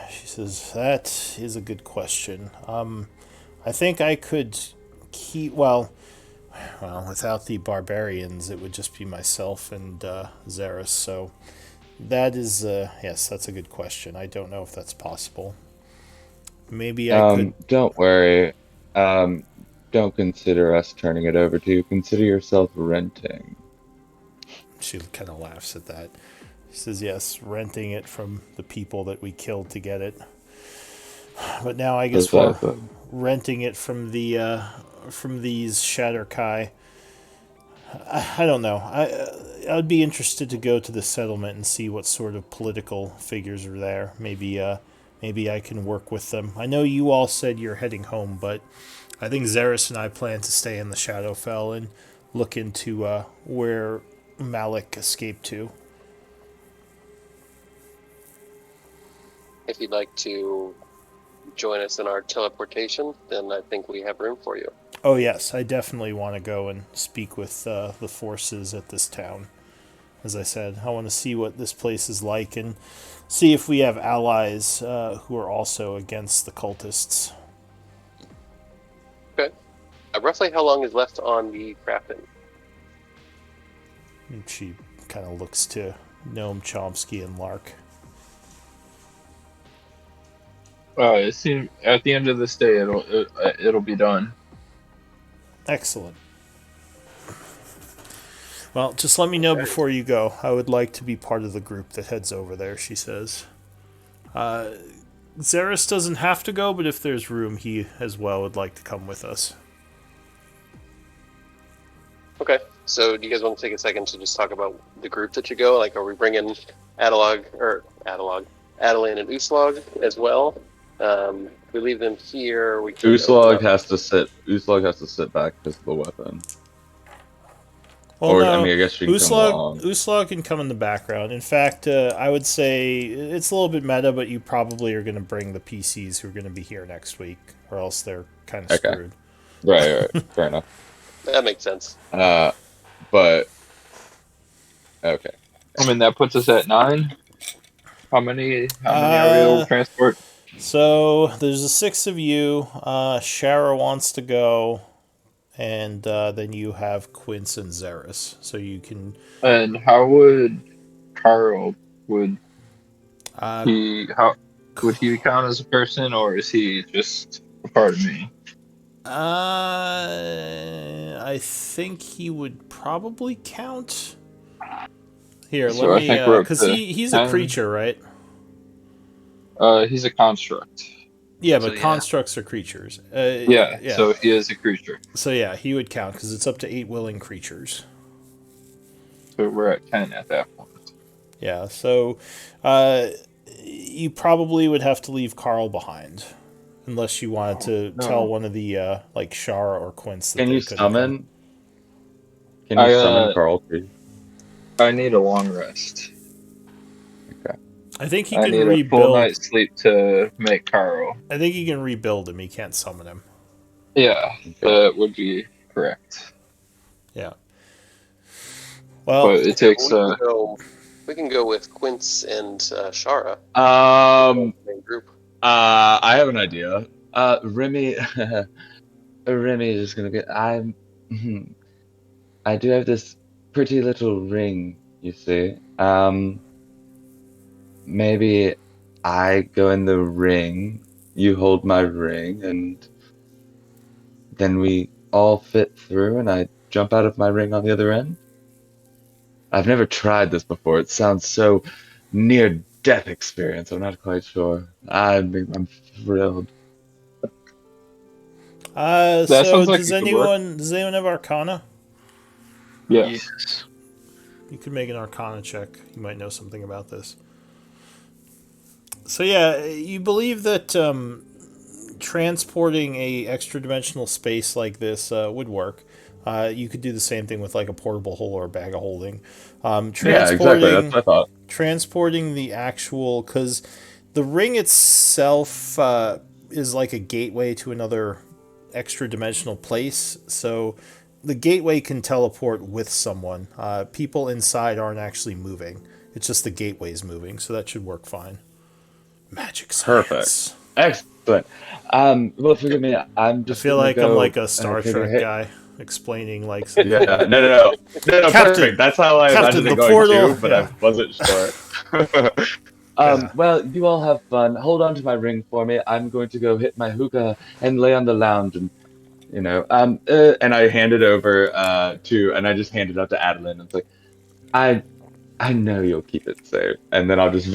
[SPEAKER 4] She says, that is a good question. I think I could keep, without the barbarians, it would just be myself and Xeris, so that is, yes, that's a good question. I don't know if that's possible. Maybe I could.
[SPEAKER 2] Don't worry. Um, don't consider us turning it over to you. Consider yourself renting.
[SPEAKER 4] She kind of laughs at that. She says, yes, renting it from the people that we killed to get it. But now I guess we're
[SPEAKER 2] Precisely.
[SPEAKER 4] renting it from from these Shatterkai. I don't know. I'd be interested to go to the settlement and see what sort of political figures are there. Maybe maybe I can work with them. I know you all said you're heading home, but I think Zeris and I plan to stay in the Shadowfell and look into where Malik escaped to.
[SPEAKER 3] If you'd like to join us in our teleportation, then I think we have room for you.
[SPEAKER 4] Oh yes, I definitely want to go and speak with the forces at this town. As I said, I want to see what this place is like and see if we have allies who are also against the cultists.
[SPEAKER 3] Okay. Roughly how long is left on the crafting?
[SPEAKER 4] And she kind of looks to Noam Chomsky and Lark.
[SPEAKER 5] It seems at the end of this day, it'll be done.
[SPEAKER 4] Excellent. Well, just let me know before you go. I would like to be part of the group that heads over there, she says. Zeris doesn't have to go, but if there's room, he as well would like to come with us.
[SPEAKER 3] Okay. So do you guys want to take a second to just talk about the group that you go? Like, are we bringing Adeline and Uslog as well? We leave them here. We can
[SPEAKER 2] Uslog has to sit. Uslog has to sit back because of the weapon.
[SPEAKER 4] Well,
[SPEAKER 2] Or
[SPEAKER 4] no,
[SPEAKER 2] I mean, I guess you can come along.
[SPEAKER 4] Uslog can come in the background. In fact, I would say it's a little bit meta, but you probably are going to bring the PCs who are going to be here next week, or else they're kind of screwed.
[SPEAKER 2] Right. Fair enough.
[SPEAKER 3] That makes sense.
[SPEAKER 2] But okay.
[SPEAKER 5] I mean, that puts us at 9. How many are we able to transport?
[SPEAKER 4] So there's the 6 of you. Shara wants to go, and then you have Quince and Zeris. So you can.
[SPEAKER 5] And how would Carl would
[SPEAKER 4] Uh,
[SPEAKER 5] would he count as a person, or is he just a part of me?
[SPEAKER 4] I think he would probably count. Here,
[SPEAKER 5] So
[SPEAKER 4] let
[SPEAKER 5] I
[SPEAKER 4] me.
[SPEAKER 5] think we're up
[SPEAKER 4] Because
[SPEAKER 5] to
[SPEAKER 4] he's a
[SPEAKER 5] 10.
[SPEAKER 4] creature, right?
[SPEAKER 5] He's a construct.
[SPEAKER 4] Yeah,
[SPEAKER 1] So,
[SPEAKER 4] but
[SPEAKER 1] yeah.
[SPEAKER 4] constructs are creatures.
[SPEAKER 5] Yeah, so he is a creature.
[SPEAKER 4] So yeah, he would count because it's up to 8 willing creatures.
[SPEAKER 5] So we're at 10 at that point.
[SPEAKER 4] Yeah, so you probably would have to leave Carl behind, unless you wanted to tell one of the like Shara or Quince that
[SPEAKER 2] Can
[SPEAKER 4] they
[SPEAKER 2] you
[SPEAKER 4] couldn't
[SPEAKER 2] summon?
[SPEAKER 4] come.
[SPEAKER 2] Can you summon Carl too?
[SPEAKER 5] I need a long rest.
[SPEAKER 2] Okay.
[SPEAKER 4] I think he
[SPEAKER 5] I
[SPEAKER 4] can
[SPEAKER 5] need a full
[SPEAKER 4] rebuild.
[SPEAKER 5] night's sleep to make Carl.
[SPEAKER 4] I think he can rebuild him. He can't summon him.
[SPEAKER 5] Yeah, that would be correct.
[SPEAKER 4] Yeah. Well,
[SPEAKER 5] But it takes.
[SPEAKER 3] We can go with Quince and Shara. Main group.
[SPEAKER 2] I have an idea. Remy, Remy is gonna get. I do have this pretty little ring. You see. Maybe I go in the ring. You hold my ring, and then we all fit through, and I jump out of my ring on the other end. I've never tried this before. It sounds so near death experience. I'm not quite sure. I'm thrilled.
[SPEAKER 5] That
[SPEAKER 4] so
[SPEAKER 5] sounds like
[SPEAKER 4] does
[SPEAKER 5] it could work.
[SPEAKER 4] anyone have Arcana?
[SPEAKER 5] Yes.
[SPEAKER 4] You could make an Arcana check. You might know something about this. So yeah, you believe that transporting a extra dimensional space like this would work. You could do the same thing with like a portable hole or a bag of holding.
[SPEAKER 2] Yeah, exactly. That's what I thought.
[SPEAKER 4] Transporting the actual, because the ring itself is like a gateway to another extra dimensional place. So the gateway can teleport with someone. People inside aren't actually moving. It's just the gateway's moving, so that should work fine. Magic science.
[SPEAKER 2] Perfect. Excellent. Well, forgive me. I'm just.
[SPEAKER 4] I feel
[SPEAKER 2] gonna
[SPEAKER 4] like
[SPEAKER 2] go,
[SPEAKER 4] I'm like a Star
[SPEAKER 2] take a
[SPEAKER 4] Trek
[SPEAKER 2] hit.
[SPEAKER 4] guy explaining like something.
[SPEAKER 2] Yeah. No.
[SPEAKER 4] Captain,
[SPEAKER 2] Perfect. That's how I
[SPEAKER 4] Captain,
[SPEAKER 2] imagined it
[SPEAKER 4] the
[SPEAKER 2] going
[SPEAKER 4] portal.
[SPEAKER 2] too, but
[SPEAKER 4] Yeah.
[SPEAKER 2] I wasn't sure.
[SPEAKER 4] Yeah.
[SPEAKER 2] Well, you all have fun. Hold on to my ring for me. I'm going to go hit my hookah and lay on the lounge, and and I hand it over and I just hand it out to Adeline. It's like, I know you'll keep it safe, and then I'll just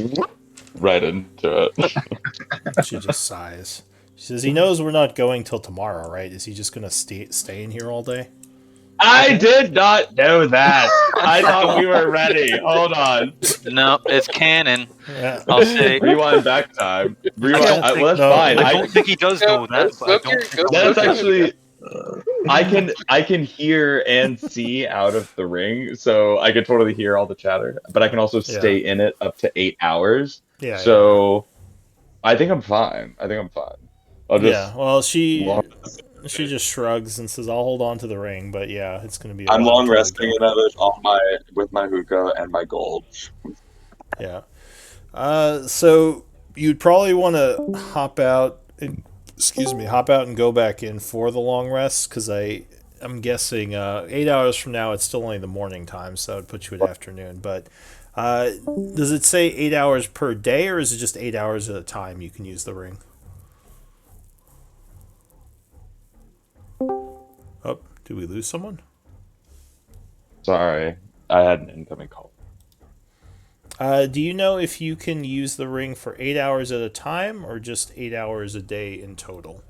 [SPEAKER 2] right into it.
[SPEAKER 4] She just sighs. She says, "He knows we're not going till tomorrow, right? Is he just gonna stay in here all day?"
[SPEAKER 2] I did not know that. I thought we were ready. Hold on.
[SPEAKER 1] No, it's canon.
[SPEAKER 4] Yeah.
[SPEAKER 1] I'll say.
[SPEAKER 2] Rewind back time.
[SPEAKER 1] I
[SPEAKER 2] Rewind.
[SPEAKER 1] don't think.
[SPEAKER 2] Well, that's
[SPEAKER 4] No.
[SPEAKER 2] fine.
[SPEAKER 1] I don't think he does
[SPEAKER 3] Go,
[SPEAKER 1] know
[SPEAKER 3] go
[SPEAKER 1] that. But I
[SPEAKER 3] smoke
[SPEAKER 1] don't
[SPEAKER 3] your,
[SPEAKER 1] think
[SPEAKER 3] go
[SPEAKER 1] I want
[SPEAKER 2] That's
[SPEAKER 3] smoke
[SPEAKER 1] to.
[SPEAKER 3] your.
[SPEAKER 2] actually. I can hear and see out of the ring, so I can totally hear all the chatter. But I can also stay in it up to 8 hours.
[SPEAKER 4] Yeah.
[SPEAKER 2] So I think I'm fine. I'll
[SPEAKER 4] Yeah.
[SPEAKER 2] just
[SPEAKER 4] Well,
[SPEAKER 2] long.
[SPEAKER 4] she just shrugs and says, "I'll hold on to the ring," but yeah, it's going to be a
[SPEAKER 2] I'm
[SPEAKER 4] while
[SPEAKER 2] long
[SPEAKER 4] until we
[SPEAKER 2] resting
[SPEAKER 4] go.
[SPEAKER 2] in it on my with my hookah and my gold.
[SPEAKER 4] Yeah. So you'd probably want to hop out and go back in for the long rest because I'm guessing 8 hours from now it's still only the morning time, so that would put you at afternoon. But does it say 8 hours per day, or is it just 8 hours at a time you can use the ring? Oh, did we lose someone?
[SPEAKER 2] Sorry, I had an incoming call.
[SPEAKER 4] Do you know if you can use the ring for 8 hours at a time or just 8 hours a day in total?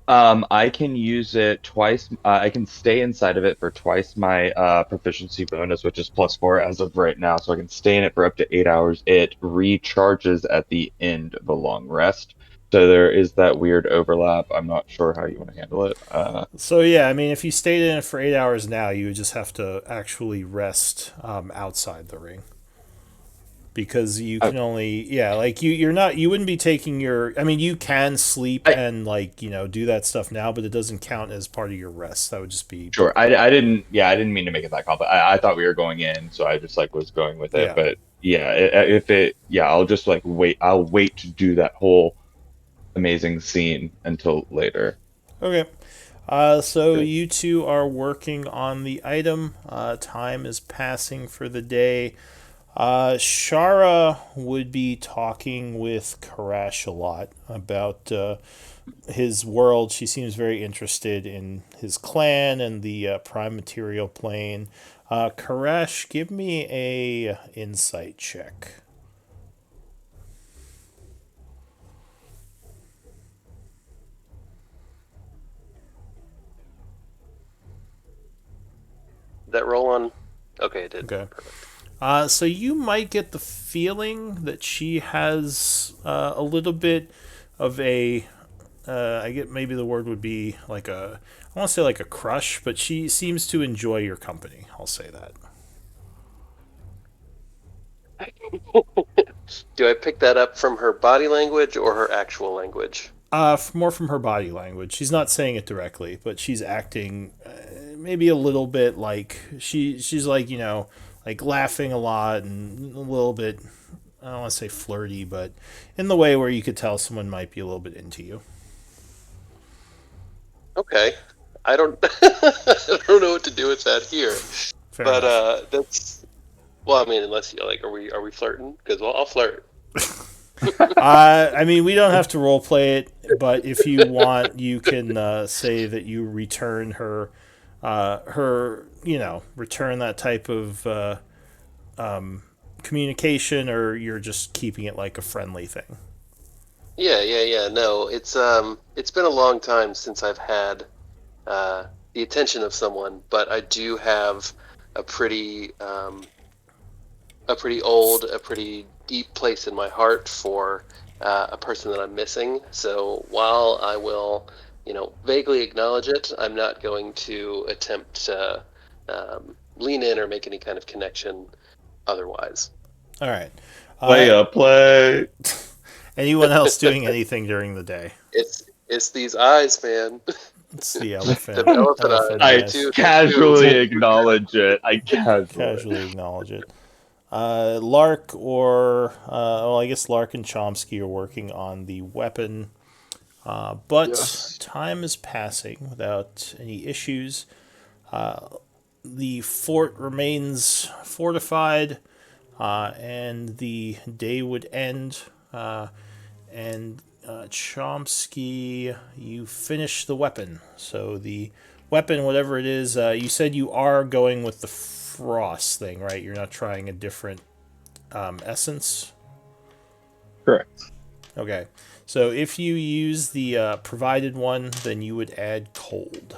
[SPEAKER 2] I can use it twice. I can stay inside of it for twice my proficiency bonus, which is +4 as of right now. So I can stay in it for up to 8 hours. It recharges at the end of a long rest. So there is that weird overlap. I'm not sure how you want to handle it.
[SPEAKER 4] So yeah, I mean, if you stayed in it for 8 hours now, you would just have to actually rest outside the ring because you
[SPEAKER 2] I,
[SPEAKER 4] can only like you wouldn't be taking your. I mean, you can sleep
[SPEAKER 2] I
[SPEAKER 4] and do that stuff now, but it doesn't count as part of your rest. That would just be
[SPEAKER 2] Sure. I didn't. Yeah, I didn't mean to make it that complex. I thought we were going in, so I just like was going with it.
[SPEAKER 4] yeah.
[SPEAKER 2] But yeah, if it, yeah, I'll just like wait. I'll wait to do that whole amazing scene until later.
[SPEAKER 4] Okay. So you two are working on the item. Time is passing for the day. Shara would be talking with Karash a lot about his world. She seems very interested in his clan and the prime material plane. Karash, give me a insight check.
[SPEAKER 3] That roll on. Okay, it did.
[SPEAKER 4] Okay.
[SPEAKER 3] Perfect.
[SPEAKER 4] So you might get the feeling that she has a little bit of a I get maybe the word would be like I want to say like a crush, but she seems to enjoy your company. I'll say that.
[SPEAKER 3] Do I pick that up from her body language or her actual language?
[SPEAKER 4] More from her body language. She's not saying it directly, but she's acting maybe a little bit like she's like like laughing a lot and a little bit. I don't want to say flirty, but in the way where you could tell someone might be a little bit into you.
[SPEAKER 3] Okay, I don't. I don't know what to do with that here.
[SPEAKER 4] Fair
[SPEAKER 3] But
[SPEAKER 4] enough.
[SPEAKER 3] that's. Well, I mean, unless you like, are we flirting? Because I'll flirt.
[SPEAKER 4] I mean, we don't have to role play it, but if you want, you can say that you return return that type of communication, or you're just keeping it like a friendly thing.
[SPEAKER 3] Yeah. No, it's been a long time since I've had the attention of someone, but I do have a pretty a pretty deep place in my heart for a person that I'm missing. So while I will, vaguely acknowledge it, I'm not going to attempt to lean in or make any kind of connection otherwise.
[SPEAKER 4] All right.
[SPEAKER 2] Play.
[SPEAKER 4] Anyone else doing anything during the day?
[SPEAKER 3] It's these eyes, man.
[SPEAKER 4] It's the elephant.
[SPEAKER 3] The elephant
[SPEAKER 4] Elephant
[SPEAKER 3] eyes.
[SPEAKER 2] I
[SPEAKER 4] eyes.
[SPEAKER 3] Too.
[SPEAKER 2] casually acknowledge it. I casually.
[SPEAKER 4] Casually acknowledge it. Lark or I guess Lark and Chomsky are working on the weapon, but
[SPEAKER 5] Yes.
[SPEAKER 4] time is passing without any issues. The fort remains fortified, and the day would end. And Chomsky, you finish the weapon. So the weapon, whatever it is, you said you are going with the frost thing, right? You're not trying a different essence.
[SPEAKER 5] Correct.
[SPEAKER 4] Okay. So if you use the provided one, then you would add cold.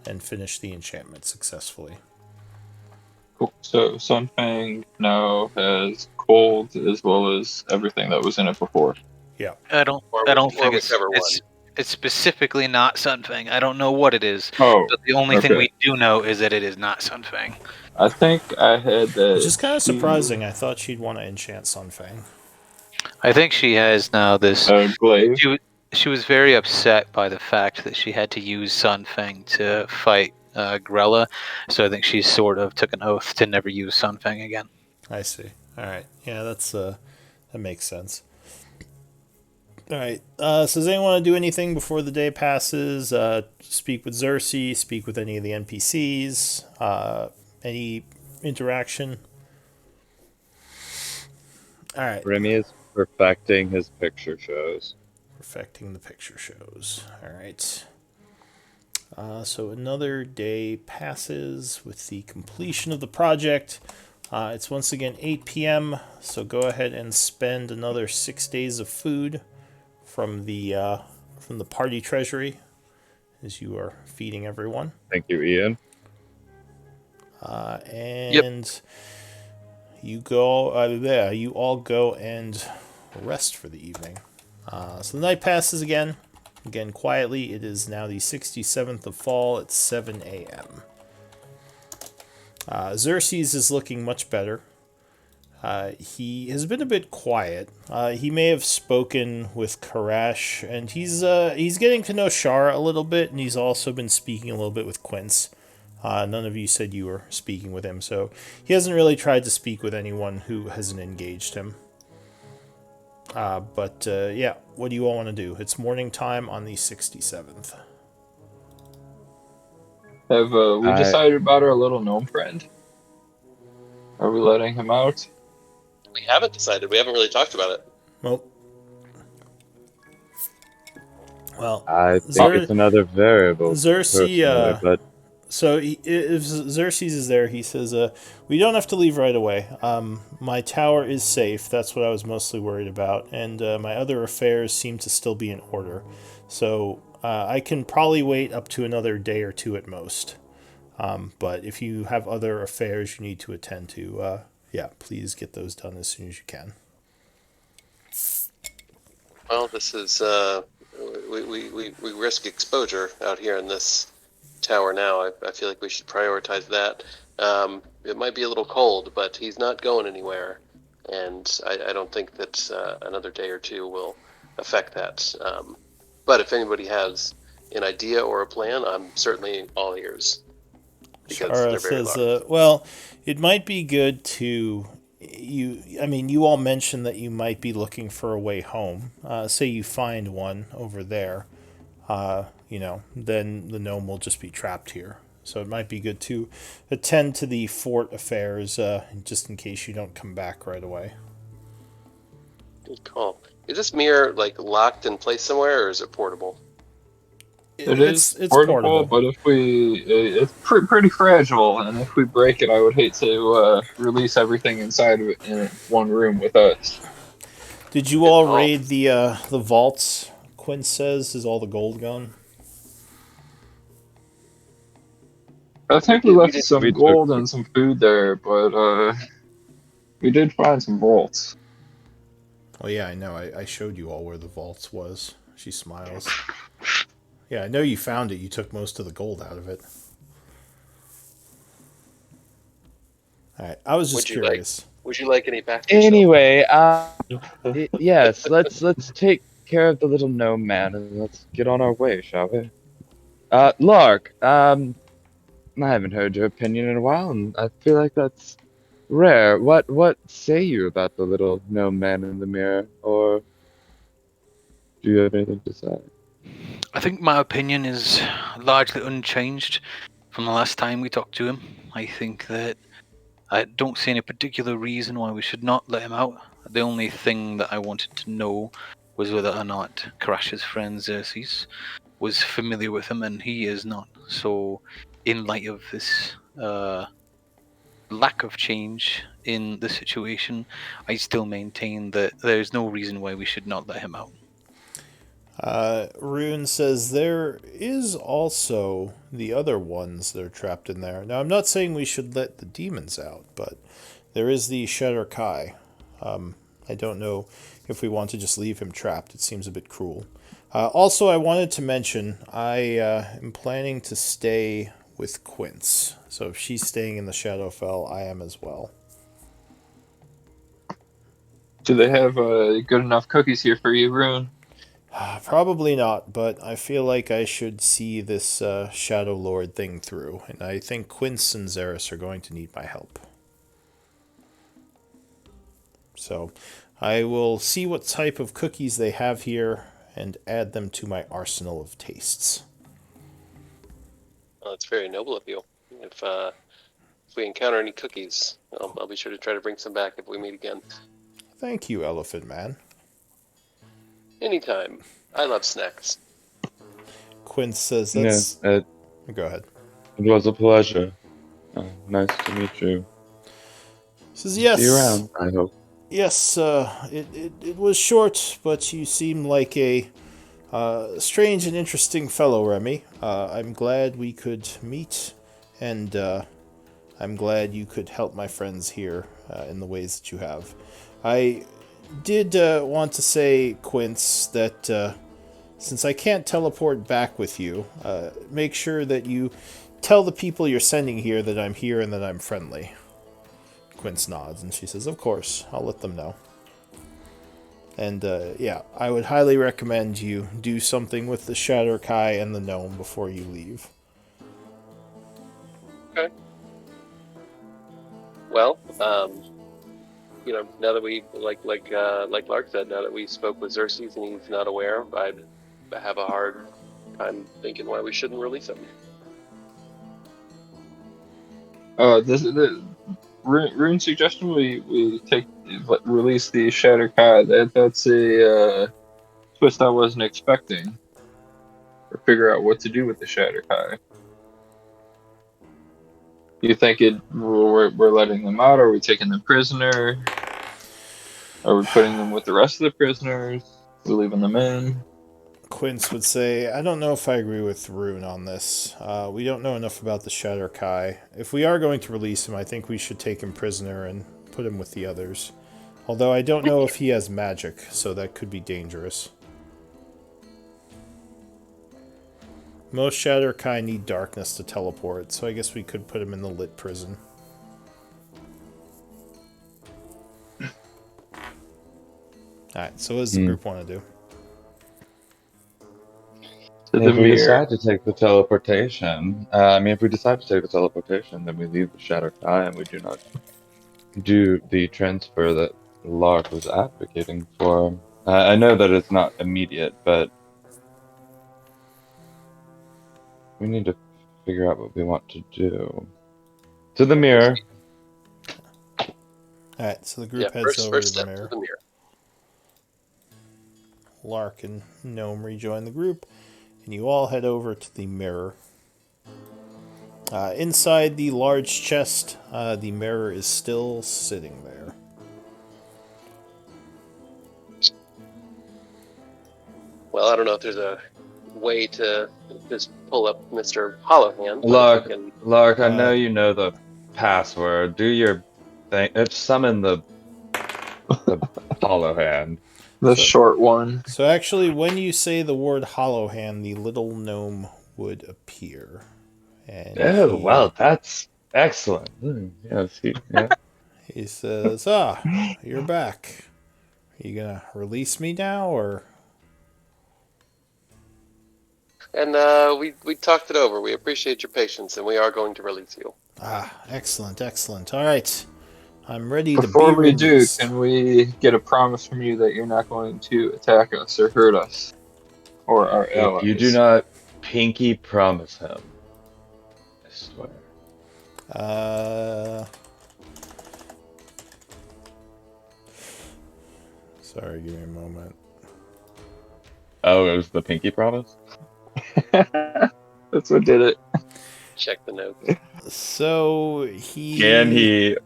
[SPEAKER 4] and finish the enchantment successfully.
[SPEAKER 5] Cool. So Sunfang now has cold as well as everything that was in it before.
[SPEAKER 4] Yeah.
[SPEAKER 1] I don't think
[SPEAKER 3] whichever
[SPEAKER 1] it's specifically not Sunfang. I don't know what it is,
[SPEAKER 5] Oh,
[SPEAKER 1] but the only thing
[SPEAKER 5] okay.
[SPEAKER 1] we do know is that it is not Sunfang.
[SPEAKER 5] I think I had that.
[SPEAKER 4] Which is kind of surprising. I thought she'd want to enchant Sunfang.
[SPEAKER 1] I think she has now this.
[SPEAKER 5] Glaive.
[SPEAKER 1] She was very upset by the fact that she had to use Sunfang to fight Grella, so I think she sort of took an oath to never use Sunfang again.
[SPEAKER 4] I see. All right. Yeah, that makes sense. All right. So does anyone want to do anything before the day passes? Speak with Xerxes. Speak with any of the NPCs. Any interaction? All right.
[SPEAKER 2] Remy is perfecting his picture shows.
[SPEAKER 4] Perfecting the picture shows. All right. So another day passes with the completion of the project. It's once again 8 p.m. So go ahead and spend another 6 days of food from the party treasury as you are feeding everyone.
[SPEAKER 2] Thank you, Ian.
[SPEAKER 4] And you go there. You all go and rest for the evening. So the night passes again. Again, quietly. It is now the 67th of fall at 7 a.m. Xerxes is looking much better. He has been a bit quiet. He may have spoken with Karash, and he's getting to know Shara a little bit, and he's also been speaking a little bit with Quince. None of you said you were speaking with him, so he hasn't really tried to speak with anyone who hasn't engaged him. But what do you all want to do? It's morning time on the 67th.
[SPEAKER 5] Have we decided about our little gnome friend? Are we letting him out?
[SPEAKER 3] We haven't decided. We haven't really talked about it.
[SPEAKER 4] Well,
[SPEAKER 2] I think it's another variable.
[SPEAKER 4] Xerxes,
[SPEAKER 2] but
[SPEAKER 4] so if Xerxes is there, he says, we don't have to leave right away. My tower is safe. That's what I was mostly worried about. And my other affairs seem to still be in order. So I can probably wait up to another day or two at most. But if you have other affairs you need to attend to, please get those done as soon as you can.
[SPEAKER 3] Well, this is we risk exposure out here in this tower now. I feel like we should prioritize that. It might be a little cold, but he's not going anywhere, and I don't think that another day or two will affect that. But if anybody has an idea or a plan, I'm certainly all ears.
[SPEAKER 4] Shara says, well, it might be good to... You all mentioned that you might be looking for a way home. Say you find one over there. Then the gnome will just be trapped here. So it might be good to attend to the fort affairs, just in case you don't come back right away.
[SPEAKER 3] Good call. Is this mirror locked in place somewhere, or is it portable?
[SPEAKER 5] It's portable, but if it's pretty fragile, and if we break it, I would hate to release everything inside of it in one room with us.
[SPEAKER 4] Did you all raid the vaults? Quinn says, is all the gold gone?
[SPEAKER 5] I think we left some gold and some food there, but we did find some vaults.
[SPEAKER 4] Oh yeah, I know. I showed you all where the vaults was. She smiles. Yeah, I know you found it. You took most of the gold out of it. Alright, I was just curious.
[SPEAKER 3] Would you like any back?
[SPEAKER 2] Anyway, yes, let's take care of the little gnome man and let's get on our way, shall we? Lark, I haven't heard your opinion in a while, and I feel like that's rare. What say you about the little gnome man in the mirror, or do you have anything to say?
[SPEAKER 1] I think my opinion is largely unchanged from the last time we talked to him. I think that I don't see any particular reason why we should not let him out. The only thing that I wanted to know was whether or not Karash's friend Xerxes was familiar with him, and he is not. So, in light of this lack of change in the situation, I still maintain that there's no reason why we should not let him out.
[SPEAKER 4] Rune says there is also the other ones that are trapped in there. Now, I'm not saying we should let the demons out, but there is the Shatter Kai. I don't know if we want to just leave him trapped. It seems a bit cruel. Also, I wanted to mention I am planning to stay with Quince. So if she's staying in the Shadowfell, I am as well.
[SPEAKER 5] Do they have good enough cookies here for you, Rune?
[SPEAKER 4] Probably not, but I feel like I should see this Shadowlord thing through, and I think Quince and Xeris are going to need my help. So I will see what type of cookies they have here and add them to my arsenal of tastes.
[SPEAKER 3] Well, that's very noble of you. If we encounter any cookies, I'll be sure to try to bring some back if we meet again.
[SPEAKER 4] Thank you, Elephant Man.
[SPEAKER 3] Anytime. I love snacks.
[SPEAKER 4] Quince says
[SPEAKER 2] Yeah,
[SPEAKER 4] that's...
[SPEAKER 2] it
[SPEAKER 4] Go ahead.
[SPEAKER 2] was a pleasure. Nice to meet you.
[SPEAKER 4] Says
[SPEAKER 2] See you
[SPEAKER 4] yes.
[SPEAKER 2] around, I hope.
[SPEAKER 4] Yes, it was short, but you seem like a strange and interesting fellow, Remy. I'm glad we could meet, and I'm glad you could help my friends here in the ways that you have. I did want to say, Quince, that since I can't teleport back with you, make sure that you tell the people you're sending here that I'm here and that I'm friendly. Quince nods, and she says, of course, I'll let them know. And yeah, I would highly recommend you do something with the Shatter Kai and the gnome before you leave.
[SPEAKER 3] Okay. Well, now that we like Lark said, now that we spoke with Xerxes and he's not aware, I have a hard time thinking why we shouldn't release him.
[SPEAKER 5] Rune's suggestion we release the Shatter Kai. That's a twist I wasn't expecting. Or figure out what to do with the Shatter Kai. You think we're letting them out? Are we taking them prisoner? Are we putting them with the rest of the prisoners? Are we leaving them in?
[SPEAKER 4] Quince would say, I don't know if I agree with Rune on this. We don't know enough about the Shatter Kai. If we are going to release him, I think we should take him prisoner and put him with the others. Although I don't know if he has magic, so that could be dangerous. Most Shatter Kai need darkness to teleport, so I guess we could put him in the lit prison. Alright, so what does the group want to do?
[SPEAKER 2] If we decide to take the teleportation, then we leave the Shadow Kai and we do not do the transfer that Lark was advocating for. I know that it's not immediate, but we need to figure out what we want to do. To the mirror.
[SPEAKER 4] Alright, so the group heads over to the mirror. Lark and Gnome rejoin the group, and you all head over to the mirror. Inside the large chest, the mirror is still sitting there.
[SPEAKER 3] Well, I don't know if there's a way to just pull up Mr. Hollowhand.
[SPEAKER 2] Lark, I know you know the password. Do your thing. Summon the Hollowhand.
[SPEAKER 5] The short one.
[SPEAKER 4] So actually, when you say the word Hollowhand, the little gnome would appear. And
[SPEAKER 2] well, that's excellent. Yes,
[SPEAKER 4] he says, you're back. Are you gonna release me now, or?
[SPEAKER 3] And we talked it over. We appreciate your patience, and we are going to release you.
[SPEAKER 4] Excellent. All right. I'm ready to be
[SPEAKER 5] Before we
[SPEAKER 4] released.
[SPEAKER 5] do, can we get a promise from you that you're not going to attack us or hurt us or our allies?
[SPEAKER 2] You do not pinky promise him. I swear.
[SPEAKER 4] Sorry, give me a moment.
[SPEAKER 2] Oh, it was the pinky promise?
[SPEAKER 5] That's what did it.
[SPEAKER 3] Check the notes.
[SPEAKER 4] So he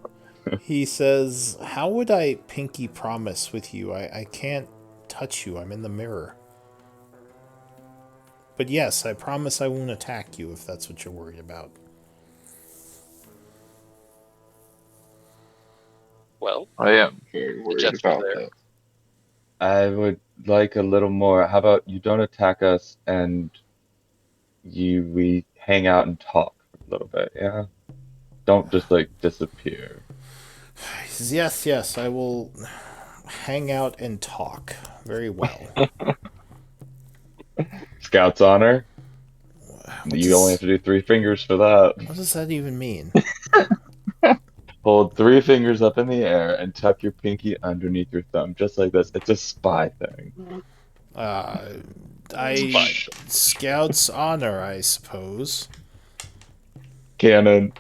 [SPEAKER 4] says, how would I pinky promise with you? I can't touch you. I'm in the mirror. But yes, I promise I won't attack you if that's what you're worried about.
[SPEAKER 3] Well,
[SPEAKER 5] I am very
[SPEAKER 3] the
[SPEAKER 5] worried
[SPEAKER 3] gesture
[SPEAKER 5] about
[SPEAKER 3] there.
[SPEAKER 5] that.
[SPEAKER 2] I would like a little more. How about you don't attack us and we hang out and talk for a little bit, yeah? Don't just like disappear.
[SPEAKER 4] Yes, yes, I will hang out and talk. Very well.
[SPEAKER 2] Scout's honor.
[SPEAKER 4] What
[SPEAKER 2] You only have
[SPEAKER 4] does
[SPEAKER 2] to do 3 fingers for that.
[SPEAKER 4] what does that even mean?
[SPEAKER 2] Hold 3 fingers up in the air and tuck your pinky underneath your thumb, just like this. It's a spy thing.
[SPEAKER 4] Uh,
[SPEAKER 3] It's
[SPEAKER 4] I
[SPEAKER 3] fine.
[SPEAKER 4] Scout's honor, I suppose.
[SPEAKER 2] Cannon.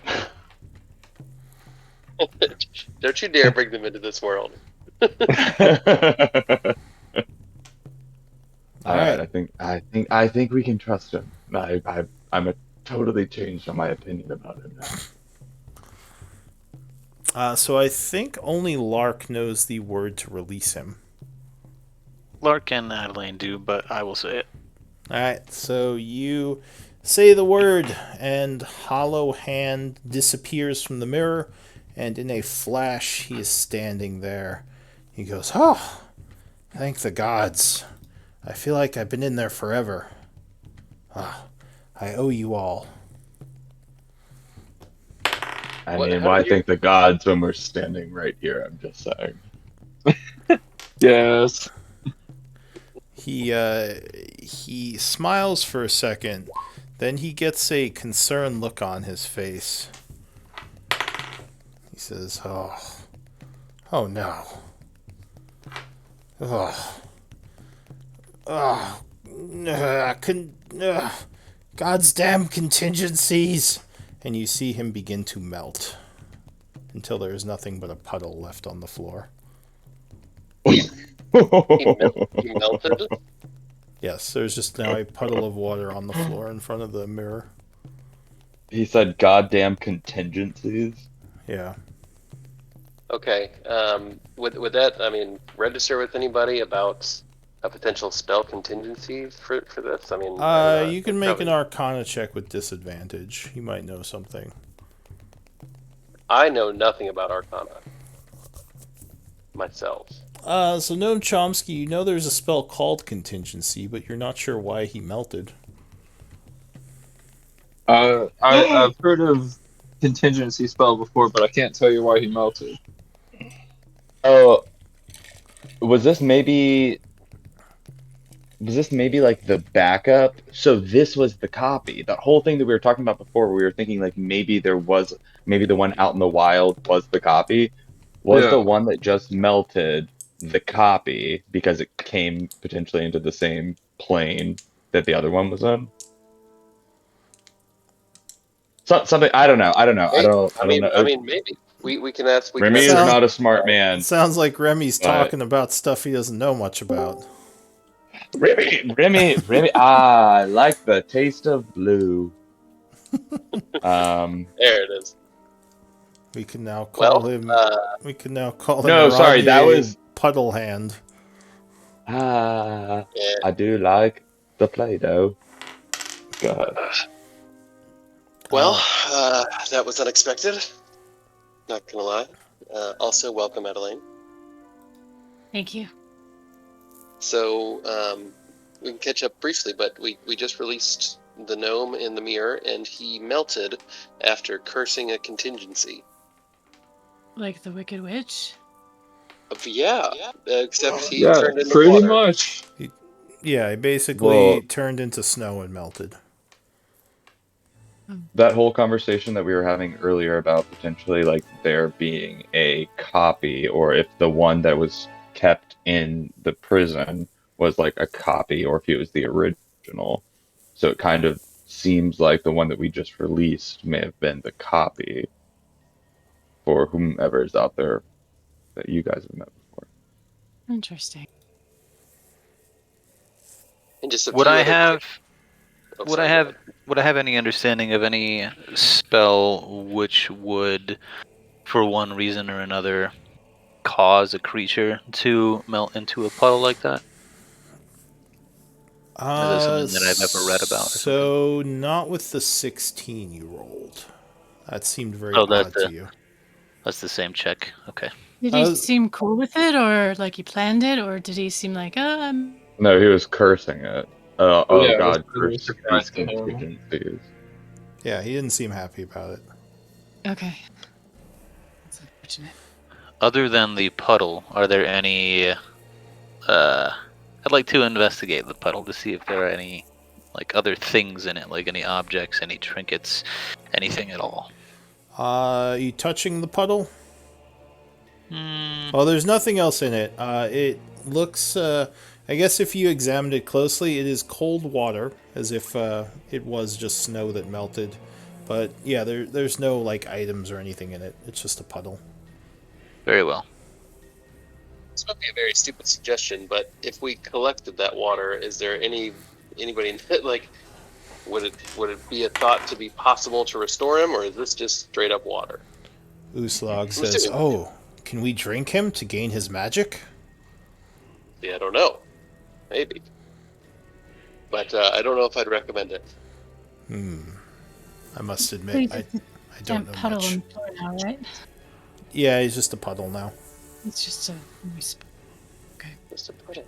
[SPEAKER 3] Don't you dare bring them into this world.
[SPEAKER 4] All
[SPEAKER 2] All right,
[SPEAKER 4] right.
[SPEAKER 2] I think we can trust him. I'm a totally changed on my opinion about him now.
[SPEAKER 4] So I think only Lark knows the word to release him.
[SPEAKER 1] Lark and Adeline do, but I will say it.
[SPEAKER 4] All right. So you say the word, and Hollow Hand disappears from the mirror, and in a flash, he is standing there. He goes, "Oh, thank the gods! I feel like I've been in there forever. Ah, I owe you all."
[SPEAKER 2] I
[SPEAKER 3] What?
[SPEAKER 2] mean,
[SPEAKER 3] How
[SPEAKER 2] why
[SPEAKER 3] did you?
[SPEAKER 2] thank the gods when we're standing right here? I'm just saying.
[SPEAKER 5] Yes.
[SPEAKER 4] He smiles for a second, then he gets a concerned look on his face. He says, oh no, oh, oh, God's damn contingencies." And you see him begin to melt until there is nothing but a puddle left on the floor.
[SPEAKER 3] He melted.
[SPEAKER 4] Yes, there's just now a puddle of water on the floor in front of the mirror.
[SPEAKER 2] He said goddamn contingencies.
[SPEAKER 4] Yeah.
[SPEAKER 3] Okay. Would that, I mean, register with anybody about a potential spell contingency for this? I mean, I don't know.
[SPEAKER 4] You can
[SPEAKER 3] It's
[SPEAKER 4] make an
[SPEAKER 3] probably.
[SPEAKER 4] Arcana check with disadvantage. You might know something.
[SPEAKER 3] I know nothing about Arcana myself.
[SPEAKER 4] So Noam Chomsky, you know there's a spell called contingency, but you're not sure why he melted.
[SPEAKER 5] I've heard of contingency spell before, but I can't tell you why he melted.
[SPEAKER 2] Oh, was this maybe was this maybe like the backup? So this was the copy. The whole thing that we were talking about before, we were thinking like maybe the one out in the wild was the copy. Was the
[SPEAKER 5] Yeah.
[SPEAKER 2] one that just melted the copy because it came potentially into the same plane that the other one was in? Something I don't know. I don't know. I
[SPEAKER 3] Hey,
[SPEAKER 2] don't I don't
[SPEAKER 3] I
[SPEAKER 2] know.
[SPEAKER 3] mean, maybe we can ask. We can
[SPEAKER 2] Remy
[SPEAKER 3] ask
[SPEAKER 2] is
[SPEAKER 3] Remy.
[SPEAKER 4] Sound
[SPEAKER 2] not a smart
[SPEAKER 4] it
[SPEAKER 2] man,
[SPEAKER 4] sounds like Remy's
[SPEAKER 2] but
[SPEAKER 4] talking about stuff he doesn't know much about.
[SPEAKER 2] Remy, I like the taste of blue. Um,
[SPEAKER 3] There it is.
[SPEAKER 4] We can now call
[SPEAKER 3] Well,
[SPEAKER 4] him. We can now call him
[SPEAKER 2] no, sorry, that
[SPEAKER 4] Aranye
[SPEAKER 2] was
[SPEAKER 4] Puddle Hand.
[SPEAKER 2] ah,
[SPEAKER 3] yeah.
[SPEAKER 2] I do like the Play-Doh. Go ahead.
[SPEAKER 3] Well,
[SPEAKER 4] Uh,
[SPEAKER 3] that was unexpected. Not gonna lie. Also, welcome, Adeline.
[SPEAKER 6] Thank you.
[SPEAKER 3] So we can catch up briefly, but we just released the gnome in the mirror, and he melted after cursing a contingency.
[SPEAKER 6] Like the Wicked Witch?
[SPEAKER 3] Yeah, except he
[SPEAKER 5] Yeah,
[SPEAKER 3] turned into
[SPEAKER 5] pretty
[SPEAKER 3] water.
[SPEAKER 5] much.
[SPEAKER 4] yeah, he basically
[SPEAKER 2] Well,
[SPEAKER 4] turned into snow and melted.
[SPEAKER 2] that whole conversation that we were having earlier about potentially like there being a copy, or if the one that was kept in the prison was like a copy, or if it was the original. So it kind of seems like the one that we just released may have been the copy for whomever is out there that you guys have met before.
[SPEAKER 6] Interesting.
[SPEAKER 3] And just a
[SPEAKER 1] Would
[SPEAKER 3] few
[SPEAKER 1] I
[SPEAKER 3] other quick.
[SPEAKER 1] have
[SPEAKER 3] Oh,
[SPEAKER 1] would I
[SPEAKER 3] sorry. Go
[SPEAKER 1] have
[SPEAKER 3] ahead.
[SPEAKER 1] would I have any understanding of any spell which would, for one reason or another, cause a creature to melt into a puddle like that? Is that something that I've ever read about or something?
[SPEAKER 4] So not with the 16 you rolled. That seemed very
[SPEAKER 1] Oh,
[SPEAKER 4] odd to you.
[SPEAKER 1] that's the same check. Okay.
[SPEAKER 6] Did he
[SPEAKER 4] Uh,
[SPEAKER 6] seem cool with it, or like he planned it, or did he seem like, oh,
[SPEAKER 2] No, he was cursing it. Oh
[SPEAKER 5] Yeah, it was
[SPEAKER 2] God,
[SPEAKER 5] really a
[SPEAKER 2] curse these
[SPEAKER 5] surprise to him.
[SPEAKER 2] contingencies.
[SPEAKER 4] yeah, he didn't seem happy about it.
[SPEAKER 6] okay. That's unfortunate.
[SPEAKER 1] Other than the puddle, are there any? I'd like to investigate the puddle to see if there are any, like, other things in it, like any objects, any trinkets, anything at all.
[SPEAKER 4] You touching the puddle?
[SPEAKER 1] Hmm.
[SPEAKER 4] Well, there's nothing else in it. It looks, I guess if you examined it closely, it is cold water, as if it was just snow that melted. But yeah, there's no like items or anything in it. It's just a puddle.
[SPEAKER 1] Very well.
[SPEAKER 3] This might be a very stupid suggestion, but if we collected that water, is there anybody like would it be a thought to be possible to restore him, or is this just straight up water?
[SPEAKER 4] Uslog
[SPEAKER 3] I'm
[SPEAKER 4] says,
[SPEAKER 3] assuming.
[SPEAKER 4] "Oh, can we drink him to gain his magic?"
[SPEAKER 3] Yeah, I don't know. Maybe. But I don't know if I'd recommend it.
[SPEAKER 4] I must
[SPEAKER 6] So
[SPEAKER 4] admit,
[SPEAKER 6] he's
[SPEAKER 4] I
[SPEAKER 6] just a
[SPEAKER 4] don't
[SPEAKER 6] damp
[SPEAKER 4] know
[SPEAKER 6] puddle
[SPEAKER 4] much.
[SPEAKER 6] on the floor now, right?
[SPEAKER 4] Yeah, he's just a puddle now.
[SPEAKER 6] It's just a moist. Okay.
[SPEAKER 3] Just to put it.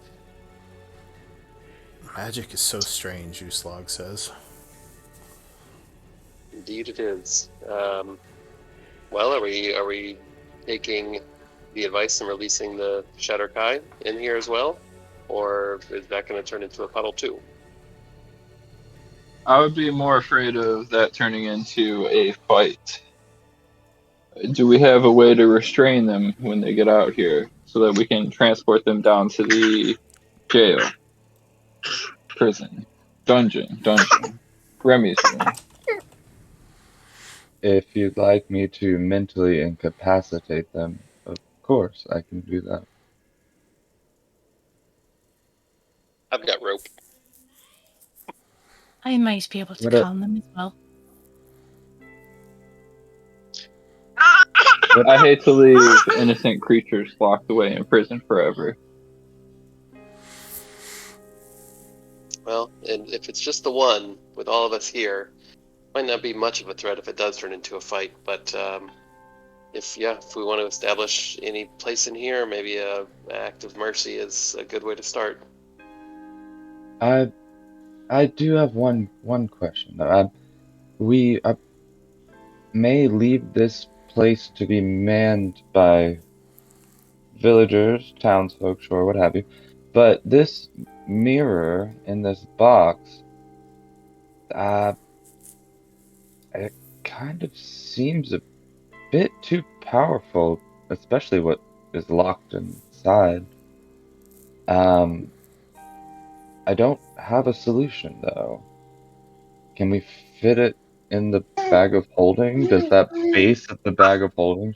[SPEAKER 4] Magic is so strange, Uslog says.
[SPEAKER 3] Indeed it is. Well, are we taking the advice and releasing the Shatterkai in here as well? Or is that going to turn into a puddle too?
[SPEAKER 5] I would be more afraid of that turning into a fight. Do we have a way to restrain them when they get out here so that we can transport them down to the jail, prison, dungeon, Remy's room?
[SPEAKER 2] If you'd like me to mentally incapacitate them, of course I can do that.
[SPEAKER 3] I've got rope.
[SPEAKER 6] I might be able to
[SPEAKER 2] What a,
[SPEAKER 6] calm them as well.
[SPEAKER 5] I hate to leave innocent creatures locked away in prison forever.
[SPEAKER 3] Well, and if it's just the one with all of us here, might not be much of a threat if it does turn into a fight. But if we want to establish any place in here, maybe a act of mercy is a good way to start.
[SPEAKER 2] I do have one question though. We may leave this place to be manned by villagers, townsfolk, sure, what have you. But this mirror in this box, uh, it kind of seems a bit too powerful, especially what is locked inside. Um, I don't have a solution though. Can we fit it in the bag of holding? Does that base of the bag of holding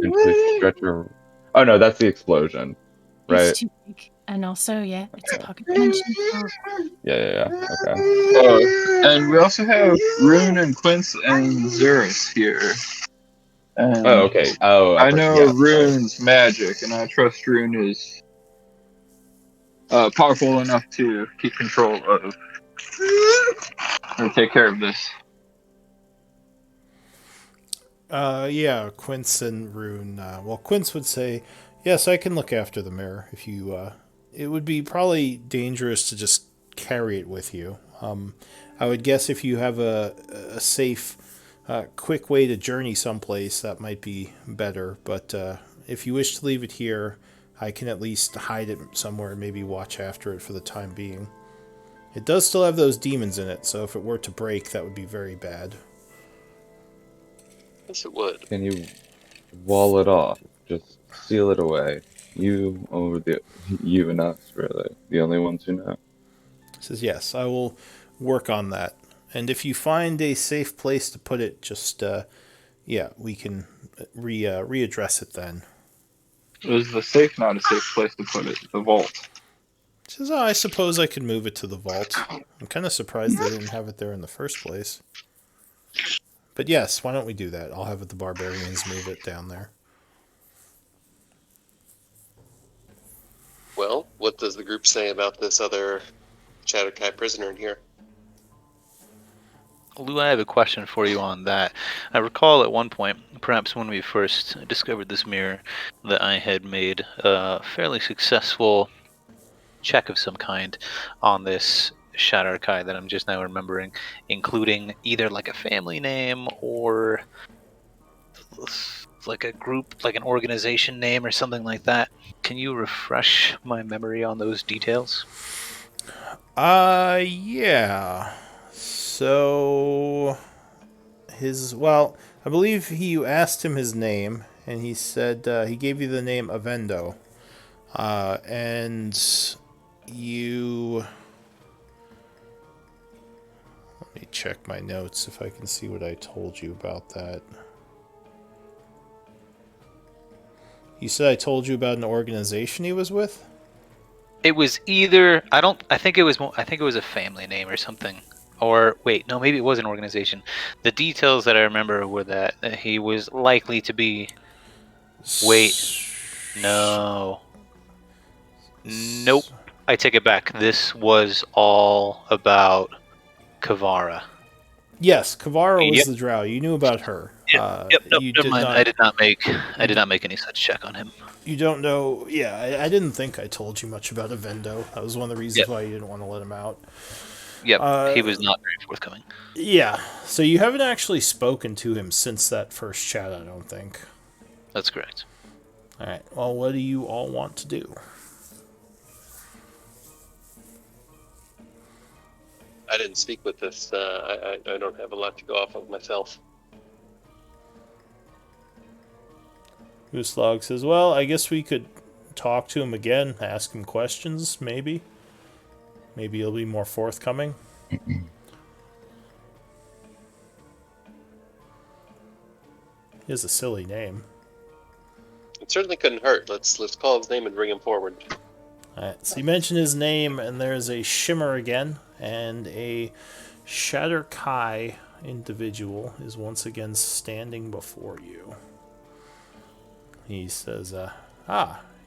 [SPEAKER 2] potentially stretch or... Oh no, that's the explosion,
[SPEAKER 6] It's
[SPEAKER 2] right?
[SPEAKER 6] too big. And also, yeah, it's a
[SPEAKER 2] Okay.
[SPEAKER 6] pocket dimension. So
[SPEAKER 2] Yeah. Okay.
[SPEAKER 5] And we also have Rune and Quince and Zerus here.
[SPEAKER 2] Oh,
[SPEAKER 5] And
[SPEAKER 2] okay. Oh,
[SPEAKER 5] I know
[SPEAKER 2] yes, right.
[SPEAKER 5] Rune's magic, and I trust Rune is powerful enough to keep control of or take care of this.
[SPEAKER 4] Yeah, Quince and Rune. Well, Quince would say, "Yes, I can look after the mirror. If you, it would be probably dangerous to just carry it with you. I would guess if you have a safe, quick way to journey someplace, that might be better. But if you wish to leave it here, I can at least hide it somewhere and maybe watch after it for the time being. It does still have those demons in it, so if it were to break, that would be very bad."
[SPEAKER 3] Yes, it would.
[SPEAKER 2] Can you wall it off? Just seal it away. You and us, really, the only ones who know.
[SPEAKER 4] Says, "Yes, I will work on that. And if you find a safe place to put it, just yeah, we can readdress it then."
[SPEAKER 5] Is the safe not a safe place to put it? The vault.
[SPEAKER 4] Says, "Oh, I suppose I could move it to the vault. I'm kind of surprised they didn't have it there in the first place. But yes, why don't we do that? I'll have the barbarians move it down there."
[SPEAKER 3] Well, what does the group say about this other Shadowkai prisoner in here.
[SPEAKER 1] Lou, I have a question for you on that. I recall at one point, perhaps when we first discovered this mirror, that I had made a fairly successful check of some kind on this Shadowkai that I'm just now remembering, including either like a family name or like a group, like an organization name or something like that. Can you refresh my memory on those details?
[SPEAKER 4] Yeah. So I believe you asked him his name, and he said he gave you the name Avendo, and you. Let me check my notes if I can see what I told you about that. You said I told you about an organization he was with?
[SPEAKER 1] It was either I think it was a family name or something. Or wait, no, maybe it was an organization. The details that I remember were that he was likely to be. Wait, no, nope. I take it back. This was all about Kavara.
[SPEAKER 4] Yes, Kavara was
[SPEAKER 1] Yep.
[SPEAKER 4] the drow. You knew about her.
[SPEAKER 1] Yep. Nope.
[SPEAKER 4] You
[SPEAKER 1] Never
[SPEAKER 4] did
[SPEAKER 1] mind.
[SPEAKER 4] not.
[SPEAKER 1] I did not make any such check on him.
[SPEAKER 4] You don't know. Yeah, I didn't think I told you much about Avendo. That was one of the reasons
[SPEAKER 1] Yep.
[SPEAKER 4] why you didn't want to let him out.
[SPEAKER 1] Yep. He was not very forthcoming.
[SPEAKER 4] Yeah. So you haven't actually spoken to him since that first chat, I don't think.
[SPEAKER 1] That's correct.
[SPEAKER 4] All right. Well, what do you all want to do?
[SPEAKER 3] I didn't speak with this. I don't have a lot to go off of myself.
[SPEAKER 4] Gooselog says, well, I guess we could talk to him again, ask him questions, maybe. Maybe he'll be more forthcoming. He has a silly name.
[SPEAKER 3] It certainly couldn't hurt. Let's call his name and bring him forward.
[SPEAKER 4] Alright, so you mentioned his name, and there's a shimmer again, and a Shadowkai individual is once again standing before you. He says,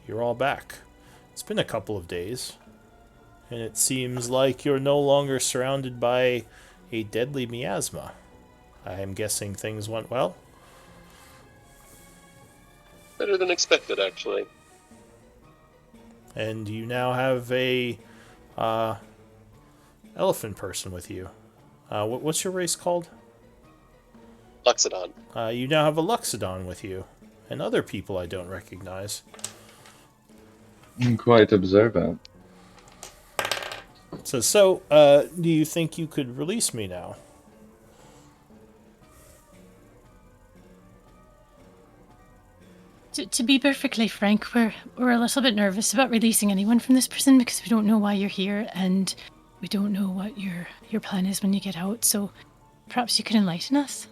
[SPEAKER 4] you're all back. It's been a couple of days, and it seems like you're no longer surrounded by a deadly miasma. I'm guessing things went well?
[SPEAKER 3] Better than expected, actually.
[SPEAKER 4] And you now have a elephant person with you. What's your race called?
[SPEAKER 3] Luxodon.
[SPEAKER 4] You now have a Luxodon with you, and other people I don't recognize.
[SPEAKER 2] Quite observant.
[SPEAKER 4] So, do you think you could release me now?
[SPEAKER 6] To be perfectly frank, we're a little bit nervous about releasing anyone from this prison because we don't know why you're here and we don't know what your plan is when you get out. So perhaps you could enlighten us.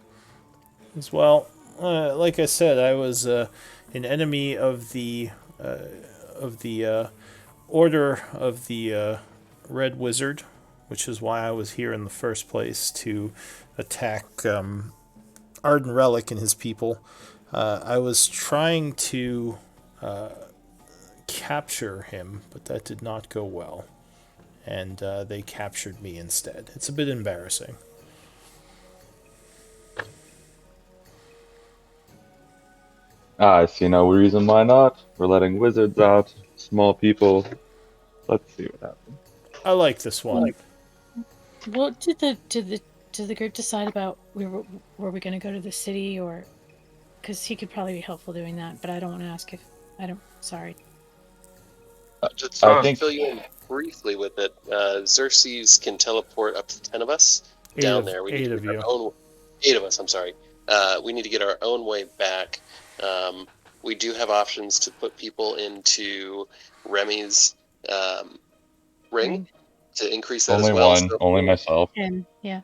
[SPEAKER 4] As well, like I said, I was an enemy of the Order of the Red Wizard, which is why I was here in the first place to attack Arden Relic and his people. I was trying to capture him, but that did not go well. And they captured me instead. It's a bit embarrassing.
[SPEAKER 2] I see no reason why not. We're letting wizards out, small people. Let's see what happens.
[SPEAKER 4] I like this one.
[SPEAKER 6] What did the group decide about? Were we going to go to the city, or because he could probably be helpful doing that, but I don't want to ask if I don't. Sorry.
[SPEAKER 3] Just
[SPEAKER 2] I
[SPEAKER 3] to
[SPEAKER 2] think-
[SPEAKER 3] fill you in briefly with it, Xerxes can teleport up to 10 of us down there. We need to get our own 8 of us, I'm sorry. We need to get our own way back. We do have options to put people into Remy's ring to increase that
[SPEAKER 2] Only
[SPEAKER 3] as well.
[SPEAKER 2] one,
[SPEAKER 3] So,
[SPEAKER 2] only myself.
[SPEAKER 6] And yeah.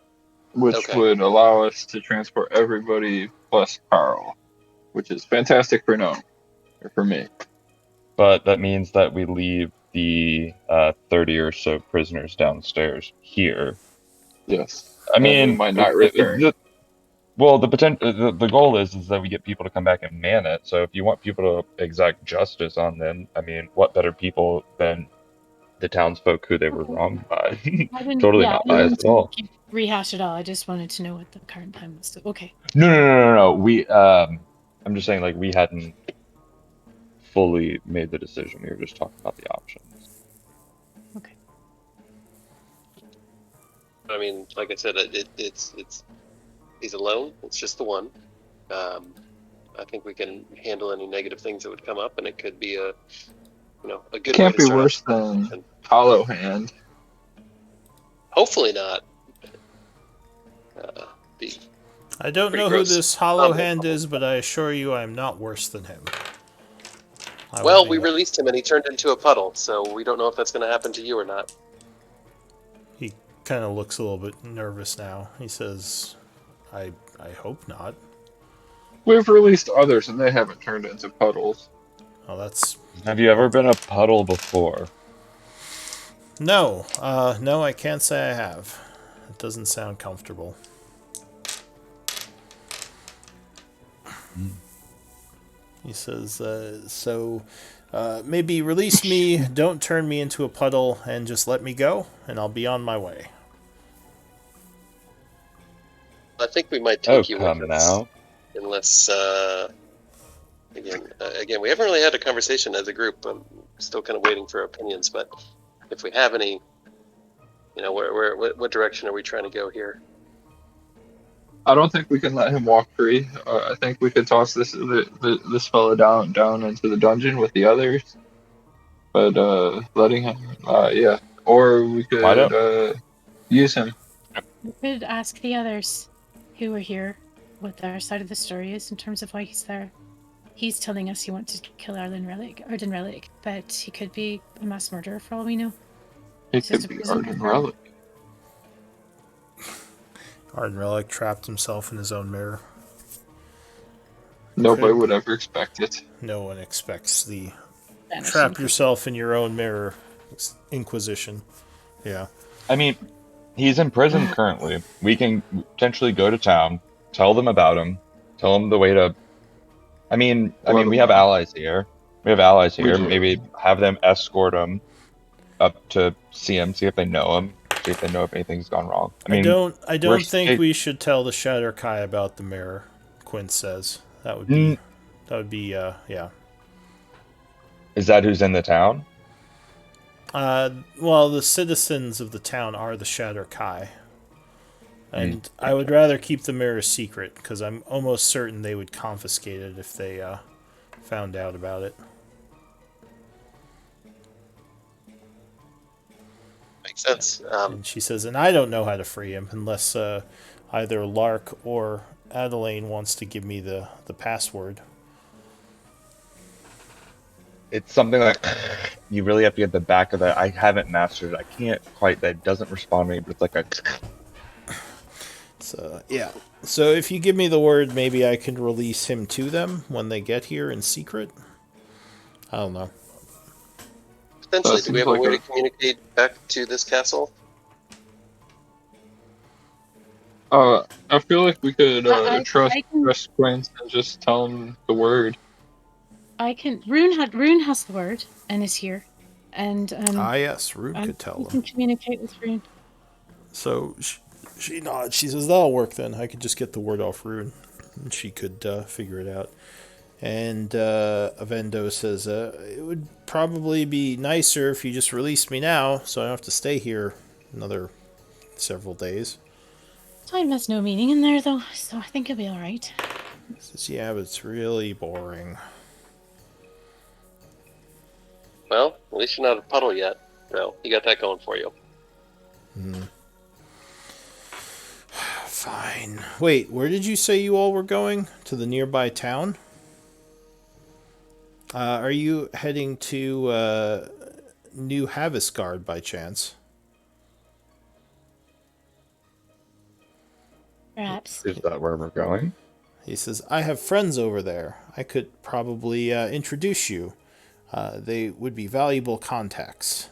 [SPEAKER 5] Which
[SPEAKER 3] Okay.
[SPEAKER 5] would allow us to transport everybody plus Carl, which is fantastic for no, or for me.
[SPEAKER 2] But that means that we leave the 30 or so prisoners downstairs here.
[SPEAKER 5] Yes.
[SPEAKER 2] I mean,
[SPEAKER 5] we might not return.
[SPEAKER 2] the goal is that we get people to come back and man it. So if you want people to exact justice on them, I mean, what better people than the townsfolk who they were wronged by.
[SPEAKER 6] I didn't.
[SPEAKER 2] Totally
[SPEAKER 6] Yeah, I
[SPEAKER 2] not
[SPEAKER 6] didn't
[SPEAKER 2] biased
[SPEAKER 6] mean
[SPEAKER 2] at
[SPEAKER 6] to
[SPEAKER 2] all.
[SPEAKER 6] keep rehash it all. I just wanted to know what the current plan was. So, okay.
[SPEAKER 2] No. We I'm just saying like we hadn't fully made the decision. We were just talking about the options.
[SPEAKER 6] Okay.
[SPEAKER 3] I mean, like I said, it's he's alone. It's just the one. I think we can handle any negative things that would come up, and it could be a good way
[SPEAKER 5] Can't
[SPEAKER 3] to
[SPEAKER 5] be
[SPEAKER 3] start off.
[SPEAKER 5] worse than Hollow Hand.
[SPEAKER 3] Hopefully not. Be
[SPEAKER 4] I don't
[SPEAKER 3] pretty
[SPEAKER 4] know who
[SPEAKER 3] gross.
[SPEAKER 4] this Hollow Hand is, but I assure you I am not worse than him.
[SPEAKER 3] Well, we released him and he turned into a puddle, so we don't know if that's going to happen to you or not.
[SPEAKER 4] He kind of looks a little bit nervous now. He says, I hope not.
[SPEAKER 5] We've released others and they haven't turned into puddles.
[SPEAKER 4] Oh, that's...
[SPEAKER 2] Have you ever been a puddle before?
[SPEAKER 4] No. No, I can't say I have. It doesn't sound comfortable. He says, maybe release me, don't turn me into a puddle, and just let me go, and I'll be on my way.
[SPEAKER 3] I think we might take you with
[SPEAKER 2] come
[SPEAKER 3] us,
[SPEAKER 2] now.
[SPEAKER 3] unless again, we haven't really had a conversation as a group. I'm still kind of waiting for opinions, but if we have any, what direction are we trying to go here?
[SPEAKER 5] I don't think we can let him walk free. I think we could toss this fella down into the dungeon with the others. But letting him, yeah, or we
[SPEAKER 2] Why don't
[SPEAKER 5] could use him.
[SPEAKER 6] We could ask the others who were here what their side of the story is in terms of why he's there. He's telling us he wants to kill Arden Relic, but he could be a mass murderer for all we know.
[SPEAKER 5] It could be Arden Relic.
[SPEAKER 4] Arden Relic trapped himself in his own mirror.
[SPEAKER 5] Nobody would ever expect it.
[SPEAKER 4] No one expects the
[SPEAKER 6] Vanishing
[SPEAKER 4] trap yourself in your own mirror inquisition. Yeah.
[SPEAKER 2] I mean, he's in prison currently. We can potentially go to town, tell them about him, tell them the way to. I mean, we have allies here. We do. Maybe have them escort him up to see him, see if they know him, see if they know if anything's gone wrong.
[SPEAKER 4] I don't think we should tell the Shadow Kai about the mirror. Quint says that would be yeah.
[SPEAKER 2] Is that who's in the town?
[SPEAKER 4] Well, the citizens of the town are the Shadow Kai. And I would rather keep the mirror secret, because I'm almost certain they would confiscate it if they found out about it.
[SPEAKER 3] Makes sense.
[SPEAKER 4] And she says, and I don't know how to free him, unless either Lark or Adelaine wants to give me the password.
[SPEAKER 2] It's something like, you really have to get the back of that. I haven't mastered it. I can't quite, that doesn't respond to me, but it's like a...
[SPEAKER 4] So, yeah. So if you give me the word, maybe I can release him to them when they get here in secret? I don't know.
[SPEAKER 3] Potentially, do we have a way to communicate back to this castle?
[SPEAKER 5] I feel like we could trust Quint and just tell him the word.
[SPEAKER 6] I can. Rune has the word and is here, and
[SPEAKER 4] yes, Rune could tell them.
[SPEAKER 6] I can communicate with Rune.
[SPEAKER 4] So she nods. She says, "That'll work then. I could just get the word off Rune, and she could figure it out." And Avendo says, "It would probably be nicer if you just released me now, so I don't have to stay here another several days."
[SPEAKER 6] Time has no meaning in there, though, so I think it'll be all right.
[SPEAKER 4] He says, "Yeah, but it's really boring."
[SPEAKER 3] Well, at least you're not a puddle yet. Well, you got that going for you.
[SPEAKER 4] Fine. Wait, where did you say you all were going? To the nearby town? Are you heading to New Havisgard by chance?
[SPEAKER 6] Perhaps.
[SPEAKER 2] Is that where we're going?
[SPEAKER 4] He says, I have friends over there. I could probably introduce you. They would be valuable contacts.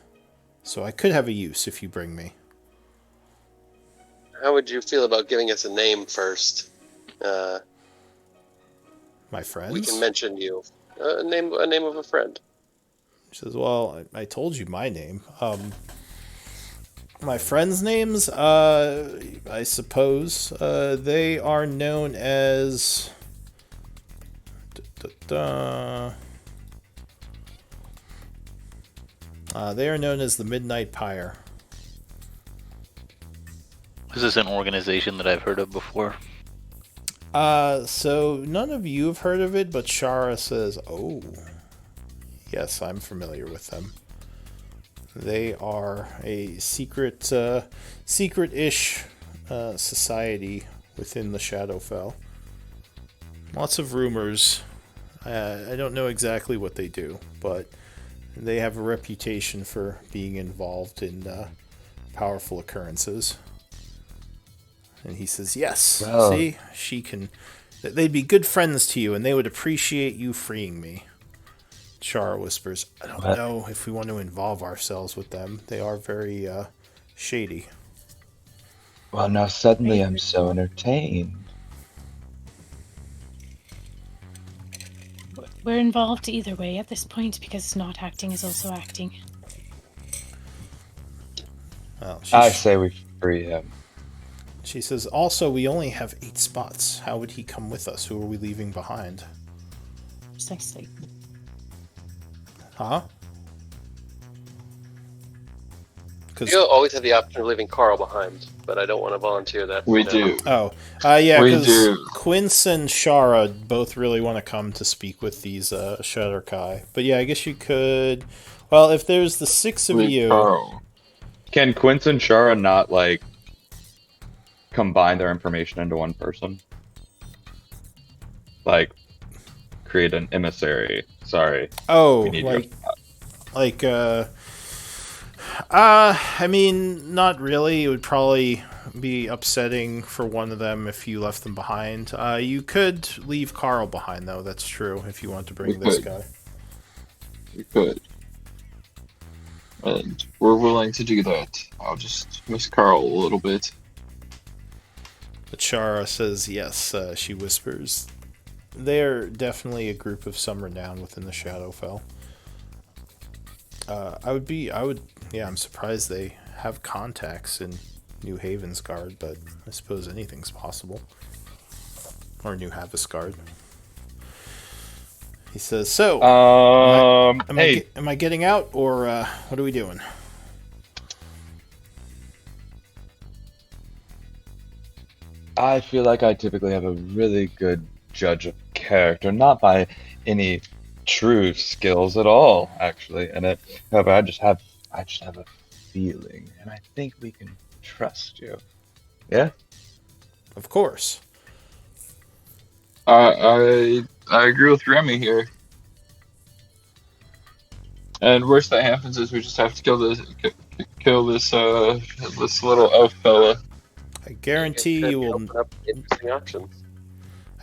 [SPEAKER 4] So I could have a use if you bring me.
[SPEAKER 3] How would you feel about giving us a name first?
[SPEAKER 4] My friends?
[SPEAKER 3] We can mention you. A name of a friend.
[SPEAKER 4] She says, "Well, I told you my name. My friends' names, I suppose, they are known as. They are known as the Midnight Pyre.
[SPEAKER 1] This is an organization that I've heard of before.
[SPEAKER 4] So none of you have heard of it, but Shara says, "Oh, yes, I'm familiar with them. They are a secret-ish society within the Shadowfell. Lots of rumors. I don't know exactly what they do, but they have a reputation for being involved in powerful occurrences." And he says, "Yes,
[SPEAKER 2] Well,
[SPEAKER 4] see, she can. They'd be good friends to you, and they would appreciate you freeing me." Shara whispers, "I don't
[SPEAKER 2] what?
[SPEAKER 4] know if we want to involve ourselves with them. They are very shady."
[SPEAKER 2] Well, now suddenly I'm so entertained.
[SPEAKER 6] We're involved either way at this point because not acting is also acting.
[SPEAKER 4] Well,
[SPEAKER 2] I say we free him.
[SPEAKER 4] she says, "Also, we only have 8 spots. How would he come with us? Who are we leaving behind?"
[SPEAKER 6] Precisely.
[SPEAKER 4] Huh? Because
[SPEAKER 3] You always have the option of leaving Carl behind, but I don't want to volunteer that.
[SPEAKER 5] We
[SPEAKER 3] no.
[SPEAKER 5] do.
[SPEAKER 4] yeah,
[SPEAKER 5] We
[SPEAKER 4] because
[SPEAKER 5] do.
[SPEAKER 4] Quince and Shara both really want to come to speak with these Shadowkai. But yeah, I guess you could. Well, if there's the 6 of
[SPEAKER 5] Leave
[SPEAKER 4] you,
[SPEAKER 5] Carl.
[SPEAKER 2] Can Quince and Shara not like combine their information into one person? Like create an emissary. Sorry, we need you.
[SPEAKER 4] like I mean, not really. It would probably be upsetting for one of them if you left them behind. You could leave Carl behind, though. That's true. If you want to bring
[SPEAKER 5] We
[SPEAKER 4] this
[SPEAKER 5] could.
[SPEAKER 4] guy.
[SPEAKER 5] We could. And we're willing to do that. I'll just miss Carl a little bit.
[SPEAKER 4] But Shara says yes. She whispers, "They're definitely a group of some renown within the Shadowfell. I'm surprised they have contacts in New Havensguard, but I suppose anything's possible. Or New Havensguard." He says, "So,
[SPEAKER 2] Hey,
[SPEAKER 4] am I getting out, or what are we doing?"
[SPEAKER 2] I feel like I typically have a really good judge of character, not by any true skills at all, actually. And however, I just have a feeling, and I think we can trust you. Yeah.
[SPEAKER 4] Of course.
[SPEAKER 5] I agree with Remy here. And worst that happens is we just have to kill this little elf fella.
[SPEAKER 4] I guarantee you will.
[SPEAKER 3] Open up interesting options.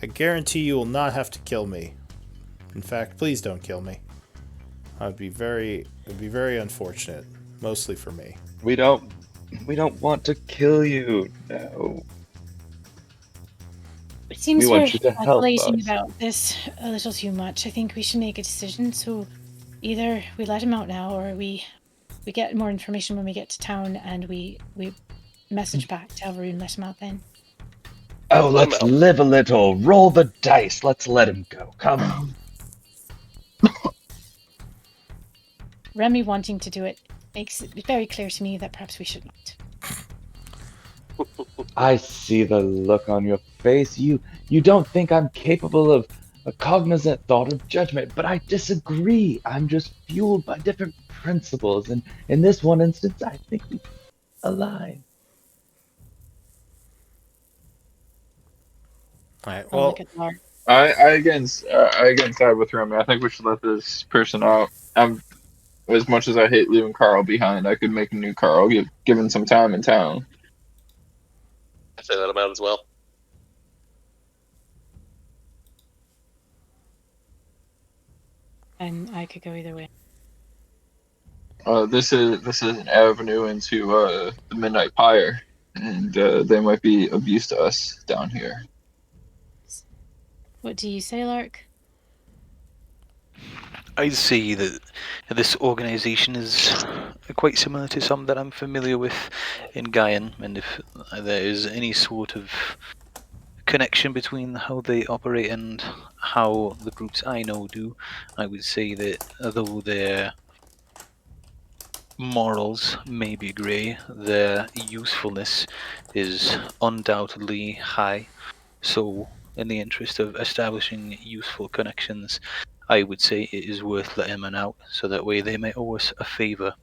[SPEAKER 4] I guarantee you will not have to kill me. In fact, please don't kill me. It'd be very unfortunate, mostly for me.
[SPEAKER 2] We don't want to kill you. No.
[SPEAKER 6] It seems
[SPEAKER 2] We
[SPEAKER 6] we're
[SPEAKER 2] want you to help
[SPEAKER 6] speculating
[SPEAKER 2] us.
[SPEAKER 6] about this a little too much. I think we should make a decision. So either we let him out now, or we get more information when we get to town, and we message back to Elvaroon and let him out then.
[SPEAKER 2] Oh, let's live a little. Roll the dice. Let's let him go. Come on.
[SPEAKER 6] Remy wanting to do it makes it very clear to me that perhaps we should not.
[SPEAKER 2] I see the look on your face. You don't think I'm capable of a cognizant thought or judgment, but I disagree. I'm just fueled by different principles, and in this one instance, I think we align.
[SPEAKER 4] All right.
[SPEAKER 6] I'll
[SPEAKER 4] Well,
[SPEAKER 6] look at Lark.
[SPEAKER 5] I again side with Remy. I think we should let this person out. As much as I hate leaving Carl behind, I could make a new Carl, given some time in town.
[SPEAKER 3] I say let him out as well.
[SPEAKER 6] And I could go either way.
[SPEAKER 5] This is an avenue into the Midnight Pyre, and they might be of use to us down here.
[SPEAKER 6] What do you say, Lark?
[SPEAKER 1] I'd say that this organization is quite similar to some that I'm familiar with in Gaian, and if there is any sort of connection between how they operate and how the groups I know do, I would say that though their morals may be grey, their usefulness is undoubtedly high. So, in the interest of establishing useful connections, I would say it is worth letting them out, so that way they may owe us a favour.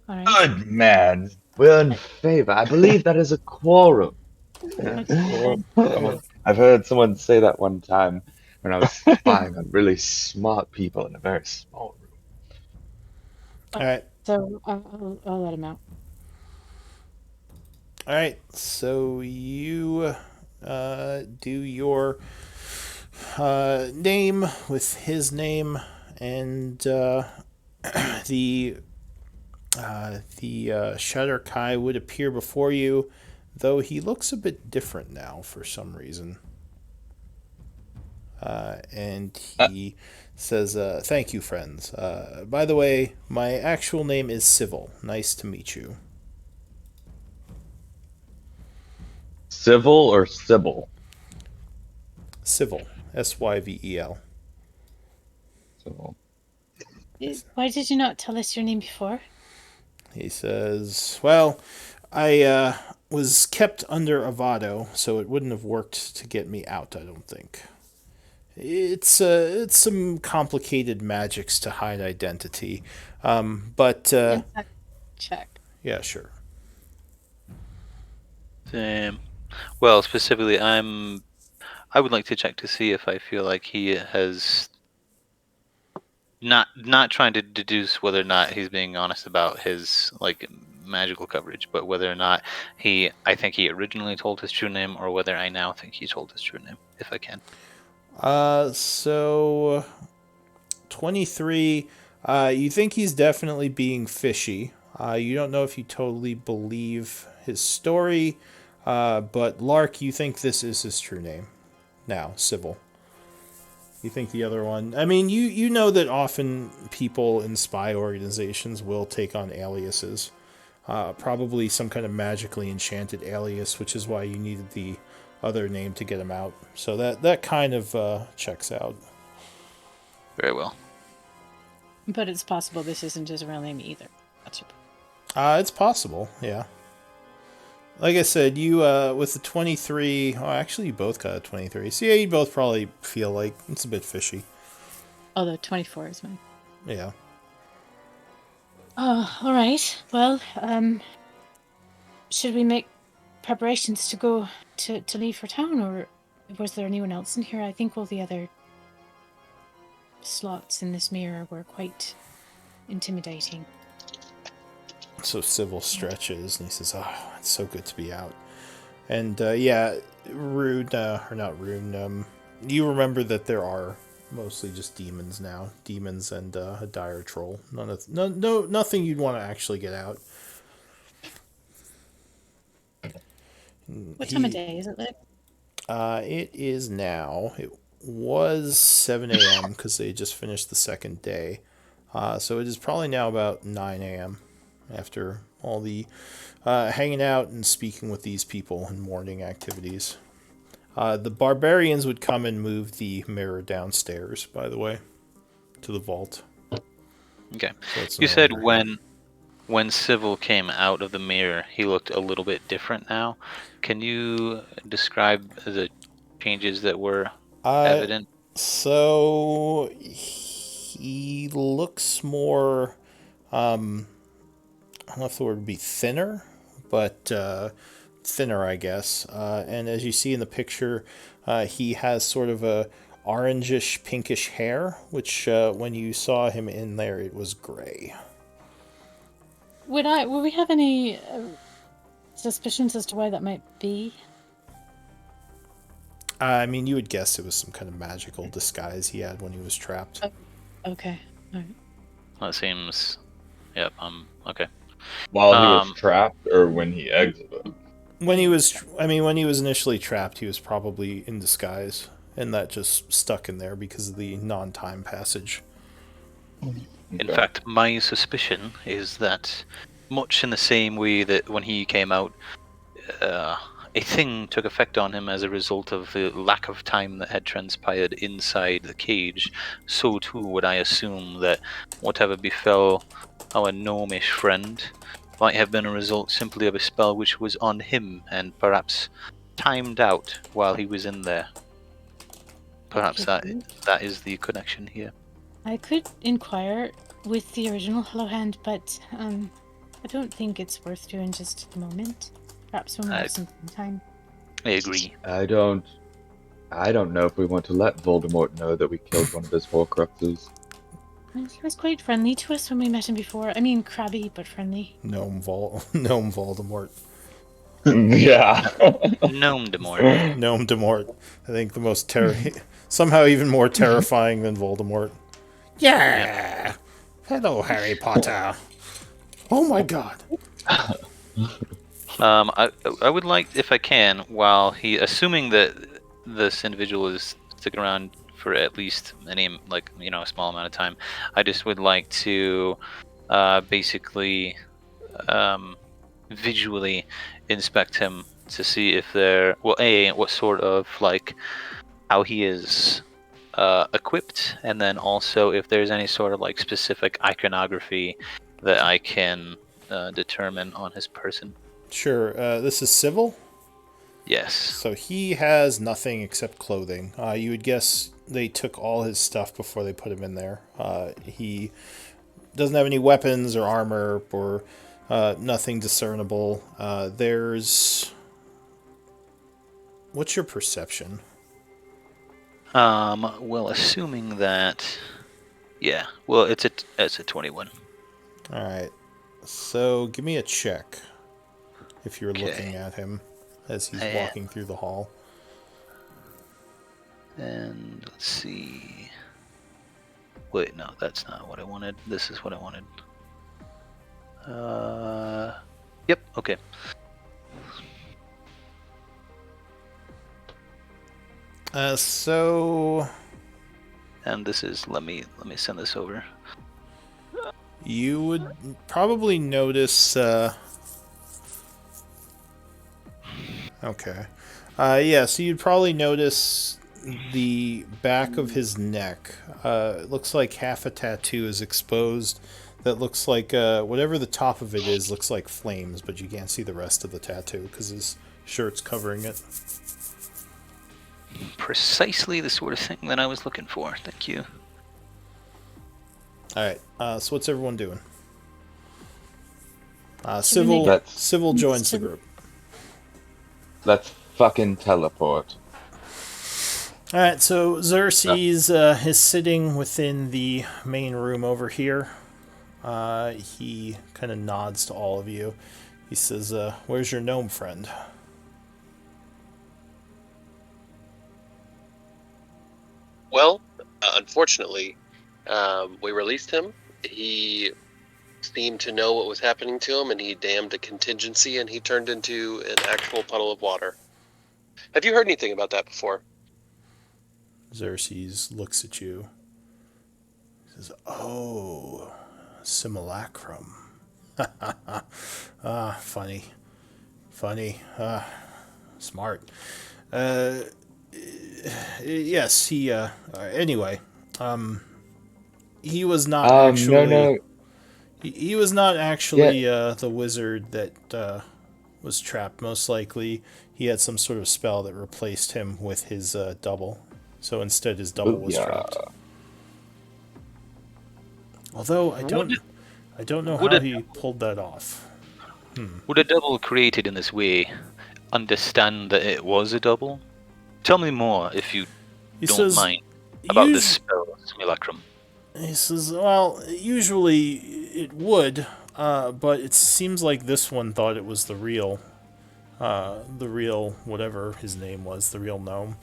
[SPEAKER 6] All right.
[SPEAKER 2] Good man. We're in favor. I believe that is a quorum.
[SPEAKER 6] Okay.
[SPEAKER 2] I've heard someone say that one time when I was spying on really smart people in a very small room.
[SPEAKER 4] All right.
[SPEAKER 6] So I'll let him out.
[SPEAKER 4] All right. So you do your name with his name, and the Shatter Kai would appear before you, though he looks a bit different now for some reason. And he says, "Thank you, friends. By the way, my actual name is Civil. Nice to meet you."
[SPEAKER 2] Civil or Sybil?
[SPEAKER 4] Civil, Syvel.
[SPEAKER 2] Civil.
[SPEAKER 6] Why did you not tell us your name before?
[SPEAKER 4] He says, "Well, I was kept under Avado, so it wouldn't have worked to get me out. I don't think. It's some complicated magics to hide identity, but
[SPEAKER 6] Insight check.
[SPEAKER 4] yeah, sure."
[SPEAKER 1] Well, specifically, I would like to check to see if I feel like he has not trying to deduce whether or not he's being honest about his like magical coverage, but whether or not I think he originally told his true name, or whether I now think he told his true name, if I can.
[SPEAKER 4] So 23. You think he's definitely being fishy. You don't know if you totally believe his story, but Lark, you think this is his true name now, Sybil. You think the other one? I mean, you know that often people in spy organizations will take on aliases. Probably some kind of magically enchanted alias, which is why you needed the other name to get him out. So that kind of checks out.
[SPEAKER 1] Very well.
[SPEAKER 6] But it's possible this isn't his real name either. That's your...
[SPEAKER 4] It's possible, yeah. Like I said, you with the 23. Oh, actually, you both got a 23. So yeah, you both probably feel like it's a bit fishy.
[SPEAKER 6] Although 24 is mine.
[SPEAKER 4] Yeah.
[SPEAKER 6] Oh, all right. Well, should we make preparations to go to leave for town, or was there anyone else in here? I think all the other slots in this mirror were quite intimidating.
[SPEAKER 4] So Sybil stretches and he says, "Oh, it's so good to be out." And yeah, Rune, or not Rune, you remember that there are mostly just demons now. Demons and a dire troll. Nothing you'd want to actually get out.
[SPEAKER 6] What time of day is it, like?
[SPEAKER 4] It is now. It was 7 a.m. because they just finished the second day. So it is probably now about 9 a.m. after all the hanging out and speaking with these people and morning activities. The barbarians would come and move the mirror downstairs, by the way, to the vault.
[SPEAKER 1] Okay.
[SPEAKER 4] So
[SPEAKER 1] You said when Civil came out of the mirror, he looked a little bit different now. Can you describe the changes that were evident?
[SPEAKER 4] So he looks more. I don't know if the word would be thinner, but thinner, I guess. And as you see in the picture, he has sort of a orangish, pinkish hair, which when you saw him in there, it was gray.
[SPEAKER 6] Would we have any suspicions as to why that might be?
[SPEAKER 4] I mean, you would guess it was some kind of magical disguise he had when he was trapped.
[SPEAKER 6] Okay. All right.
[SPEAKER 1] That seems. Yep. Okay.
[SPEAKER 2] While he was trapped, or when he exited?
[SPEAKER 4] When he was initially trapped, he was probably in disguise. and that just stuck in there because of the non-time passage.
[SPEAKER 1] In
[SPEAKER 2] Okay.
[SPEAKER 1] fact, my suspicion is that, much in the same way that when he came out, a thing took effect on him as a result of the lack of time that had transpired inside the cage, so too would I assume that whatever befell our gnomish friend might have been a result simply of a spell which was on him and perhaps timed out while he was in there. Perhaps
[SPEAKER 6] Could
[SPEAKER 1] that
[SPEAKER 6] be.
[SPEAKER 1] that is the connection here.
[SPEAKER 6] I could inquire with the original Hello Hand, but I don't think it's worth doing just at the moment. Perhaps when we
[SPEAKER 1] I,
[SPEAKER 6] have some time.
[SPEAKER 1] I agree.
[SPEAKER 2] I don't know if we want to let Voldemort know that we killed one of his Horcruxes.
[SPEAKER 6] And he was quite friendly to us when we met him before. I mean, crabby, but friendly.
[SPEAKER 4] Gnome Voldemort.
[SPEAKER 2] Yeah.
[SPEAKER 1] Gnome Demort.
[SPEAKER 4] Gnome Demort. I think the most somehow even more terrifying than Voldemort. Yeah. Hello, Harry Potter. Oh my God.
[SPEAKER 1] I would like, if I can, while he, assuming that this individual is sticking around for at least a small amount of time, I just would like to, basically, visually inspect him to see if what sort of how he is equipped, and then also if there's any sort of specific iconography that I can determine on his person.
[SPEAKER 4] Sure. This is civil.
[SPEAKER 1] Yes.
[SPEAKER 4] So he has nothing except clothing. You would guess they took all his stuff before they put him in there. He doesn't have any weapons or armor or nothing discernible. What's your perception?
[SPEAKER 1] Well, assuming that, yeah. Well, it's a 21.
[SPEAKER 4] All right. So give me a check if you're
[SPEAKER 1] Okay.
[SPEAKER 4] looking at him as he's
[SPEAKER 1] I am.
[SPEAKER 4] walking through the hall.
[SPEAKER 1] And let's see. Wait, no, that's not what I wanted. This is what I wanted. Yep. Okay.
[SPEAKER 4] So
[SPEAKER 1] And this is let me send this over.
[SPEAKER 4] you would probably notice. Okay. Yeah, so you'd probably notice the back of his neck. It looks like half a tattoo is exposed. That looks like whatever the top of it is looks like flames, but you can't see the rest of the tattoo because his shirt's covering it.
[SPEAKER 1] Precisely the sort of thing that I was looking for. Thank you.
[SPEAKER 4] All right. So what's everyone doing?
[SPEAKER 6] Should we make-
[SPEAKER 4] Civil joins the group.
[SPEAKER 2] Let's fucking teleport.
[SPEAKER 4] All right. So Xerxes is sitting within the main room over here. He kind of nods to all of you. He says, "Where's your gnome friend?"
[SPEAKER 3] Well, unfortunately, we released him. He seemed to know what was happening to him, and he damned a contingency, and he turned into an actual puddle of water. Have you heard anything about that before?
[SPEAKER 4] Xerxes looks at you. He says, "Oh, simulacrum." Funny. Smart. Yes, he. Anyway, he was not actually.
[SPEAKER 2] No.
[SPEAKER 4] He was not actually the wizard that was trapped. Most likely, he had some sort of spell that replaced him with his double. So instead, his double was trapped. Although I don't know how he pulled that off.
[SPEAKER 1] Would a double created in this way understand that it was a double? Tell me more, if you
[SPEAKER 4] He
[SPEAKER 1] don't
[SPEAKER 4] says,
[SPEAKER 1] mind, about this spell, Simulacrum.
[SPEAKER 4] He says, "Well, usually it would, but it seems like this one thought it was the real whatever his name was, the real gnome.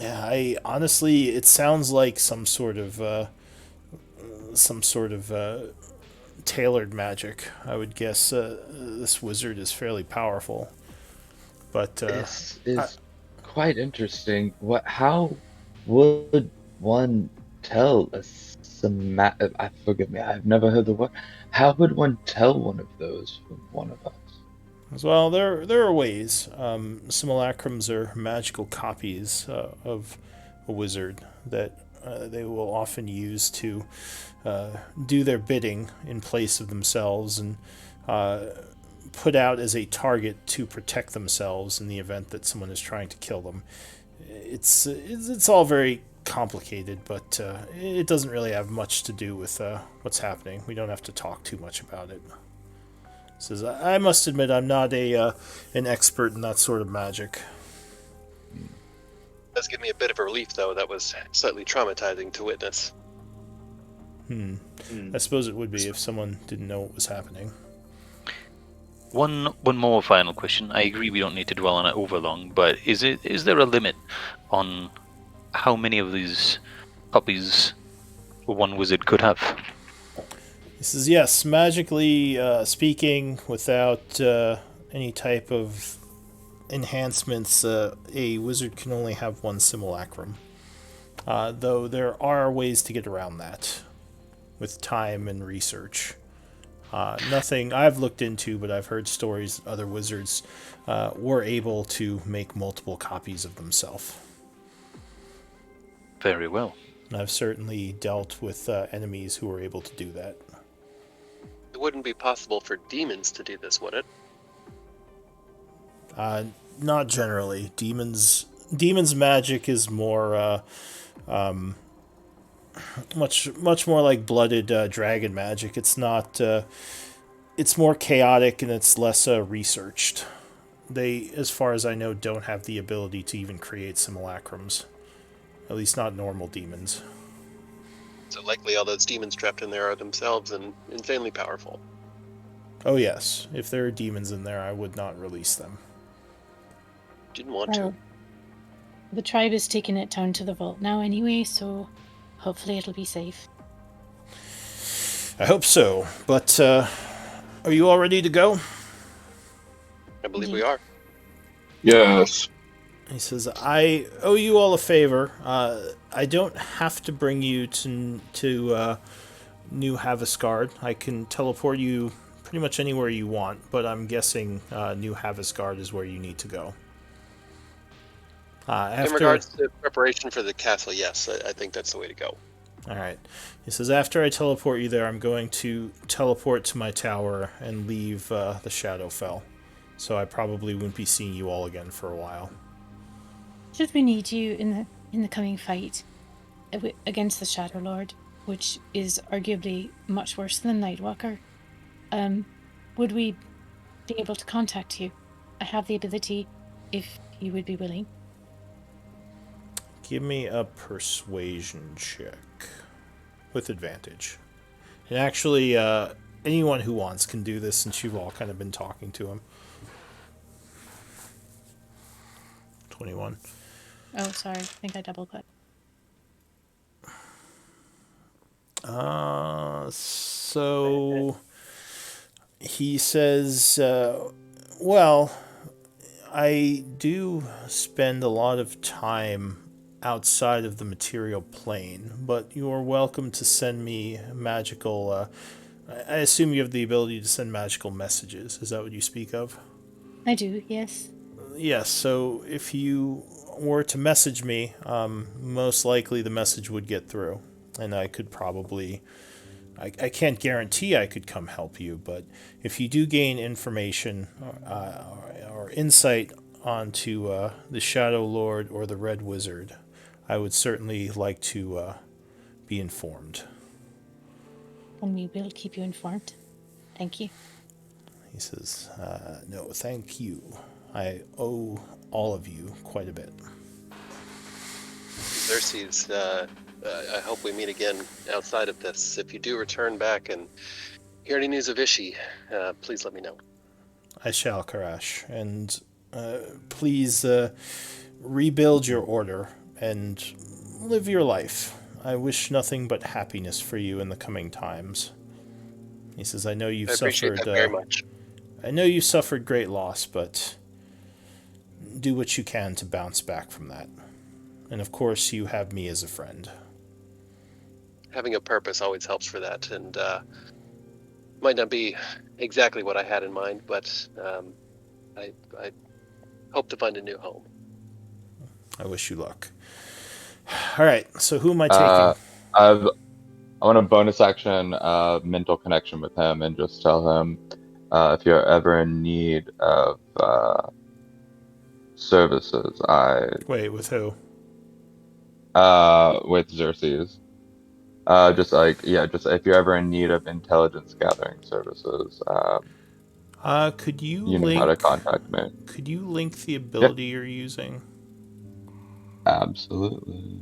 [SPEAKER 4] Yeah, I honestly, it sounds like some sort of tailored magic. I would guess this wizard is fairly powerful, but
[SPEAKER 2] This is quite interesting. How would one tell a forgive me, I've never heard the word. How would one tell one of those from one of us?
[SPEAKER 4] As well, there are ways. Simulacrums are magical copies of a wizard that they will often use to do their bidding in place of themselves and uh, put out as a target to protect themselves in the event that someone is trying to kill them. It's all very complicated, but it doesn't really have much to do with what's happening. We don't have to talk too much about it. Says, I must admit I'm not an expert in that sort of magic.
[SPEAKER 3] Does give me a bit of a relief, though. That was slightly traumatizing to witness.
[SPEAKER 4] I suppose it would be if someone didn't know what was happening.
[SPEAKER 1] One more final question. I agree we don't need to dwell on it over long, but is there a limit on how many of these copies one wizard could have?
[SPEAKER 4] He says, yes, magically speaking, without any type of enhancements, a wizard can only have one simulacrum. Though there are ways to get around that with time and research. Nothing I've looked into, but I've heard stories that other wizards were able to make multiple copies of themselves.
[SPEAKER 1] Very well.
[SPEAKER 4] I've certainly dealt with enemies who were able to do that.
[SPEAKER 3] It wouldn't be possible for demons to do this, would it?
[SPEAKER 4] Not generally. Demons magic is more much more like blooded dragon magic. It's not. It's more chaotic and it's less researched. They, as far as I know, don't have the ability to even create simulacrums. At least not normal demons.
[SPEAKER 3] So likely all those demons trapped in there are themselves and insanely powerful.
[SPEAKER 4] Oh yes, if there are demons in there, I would not release them.
[SPEAKER 3] Didn't want to.
[SPEAKER 6] Well, the tribe is taking it down to the vault now anyway, so hopefully it'll be safe.
[SPEAKER 4] I hope so, but are you all ready to go?
[SPEAKER 3] I believe we are.
[SPEAKER 5] Yes.
[SPEAKER 4] He says, I owe you all a favor. I don't have to bring you to New Havisgard. I can teleport you pretty much anywhere you want, but I'm guessing New Havisgard is where you need to go.
[SPEAKER 3] In regards to preparation for the castle, yes, I think that's the way to go.
[SPEAKER 4] Alright. He says, after I teleport you there, I'm going to teleport to my tower and leave the Shadowfell. So I probably won't be seeing you all again for a while.
[SPEAKER 6] Should we need you in the coming fight against the Shadowlord, which is arguably much worse than the Nightwalker, would we be able to contact you? I have the ability, if you would be willing.
[SPEAKER 4] Give me a persuasion check. With advantage. And actually, anyone who wants can do this since you've all kind of been talking to him. 21.
[SPEAKER 6] Oh, sorry. I think I double clicked.
[SPEAKER 4] So he says, well, I do spend a lot of time outside of the material plane, but you're welcome to send me magical. I assume you have the ability to send magical messages. Is that what you speak of?
[SPEAKER 6] I do, yes.
[SPEAKER 4] Yes, so if you were to message me, most likely the message would get through. And I could probably. I can't guarantee I could come help you, but if you do gain information or insight onto the Shadowlord or the Red Wizard, I would certainly like to be informed.
[SPEAKER 6] And we will keep you informed. Thank you.
[SPEAKER 4] He says, no, thank you. I owe all of you quite a bit.
[SPEAKER 3] Xerxes, I hope we meet again outside of this. If you do return back and hear any news of Ishi, please let me know.
[SPEAKER 4] I shall, Karash. And please rebuild your order and live your life. I wish nothing but happiness for you in the coming times. He says, I know you've
[SPEAKER 3] I appreciate
[SPEAKER 4] suffered
[SPEAKER 3] that very much.
[SPEAKER 4] I know you suffered great loss, but do what you can to bounce back from that. And of course, you have me as a friend.
[SPEAKER 3] Having a purpose always helps for that, and might not be exactly what I had in mind, but I hope to find a new home.
[SPEAKER 4] I wish you luck. All right, so who am I
[SPEAKER 2] Uh,
[SPEAKER 4] taking?
[SPEAKER 2] I want a bonus action mental connection with him and just tell him if you're ever in need of services,
[SPEAKER 4] Wait, with who?
[SPEAKER 2] with Xerxes. Just like yeah, just if you're ever in need of intelligence gathering services,
[SPEAKER 4] Could you
[SPEAKER 2] you know how to
[SPEAKER 4] link?
[SPEAKER 2] contact me.
[SPEAKER 4] Could you link the
[SPEAKER 2] Yep,
[SPEAKER 4] ability you're using?
[SPEAKER 2] absolutely.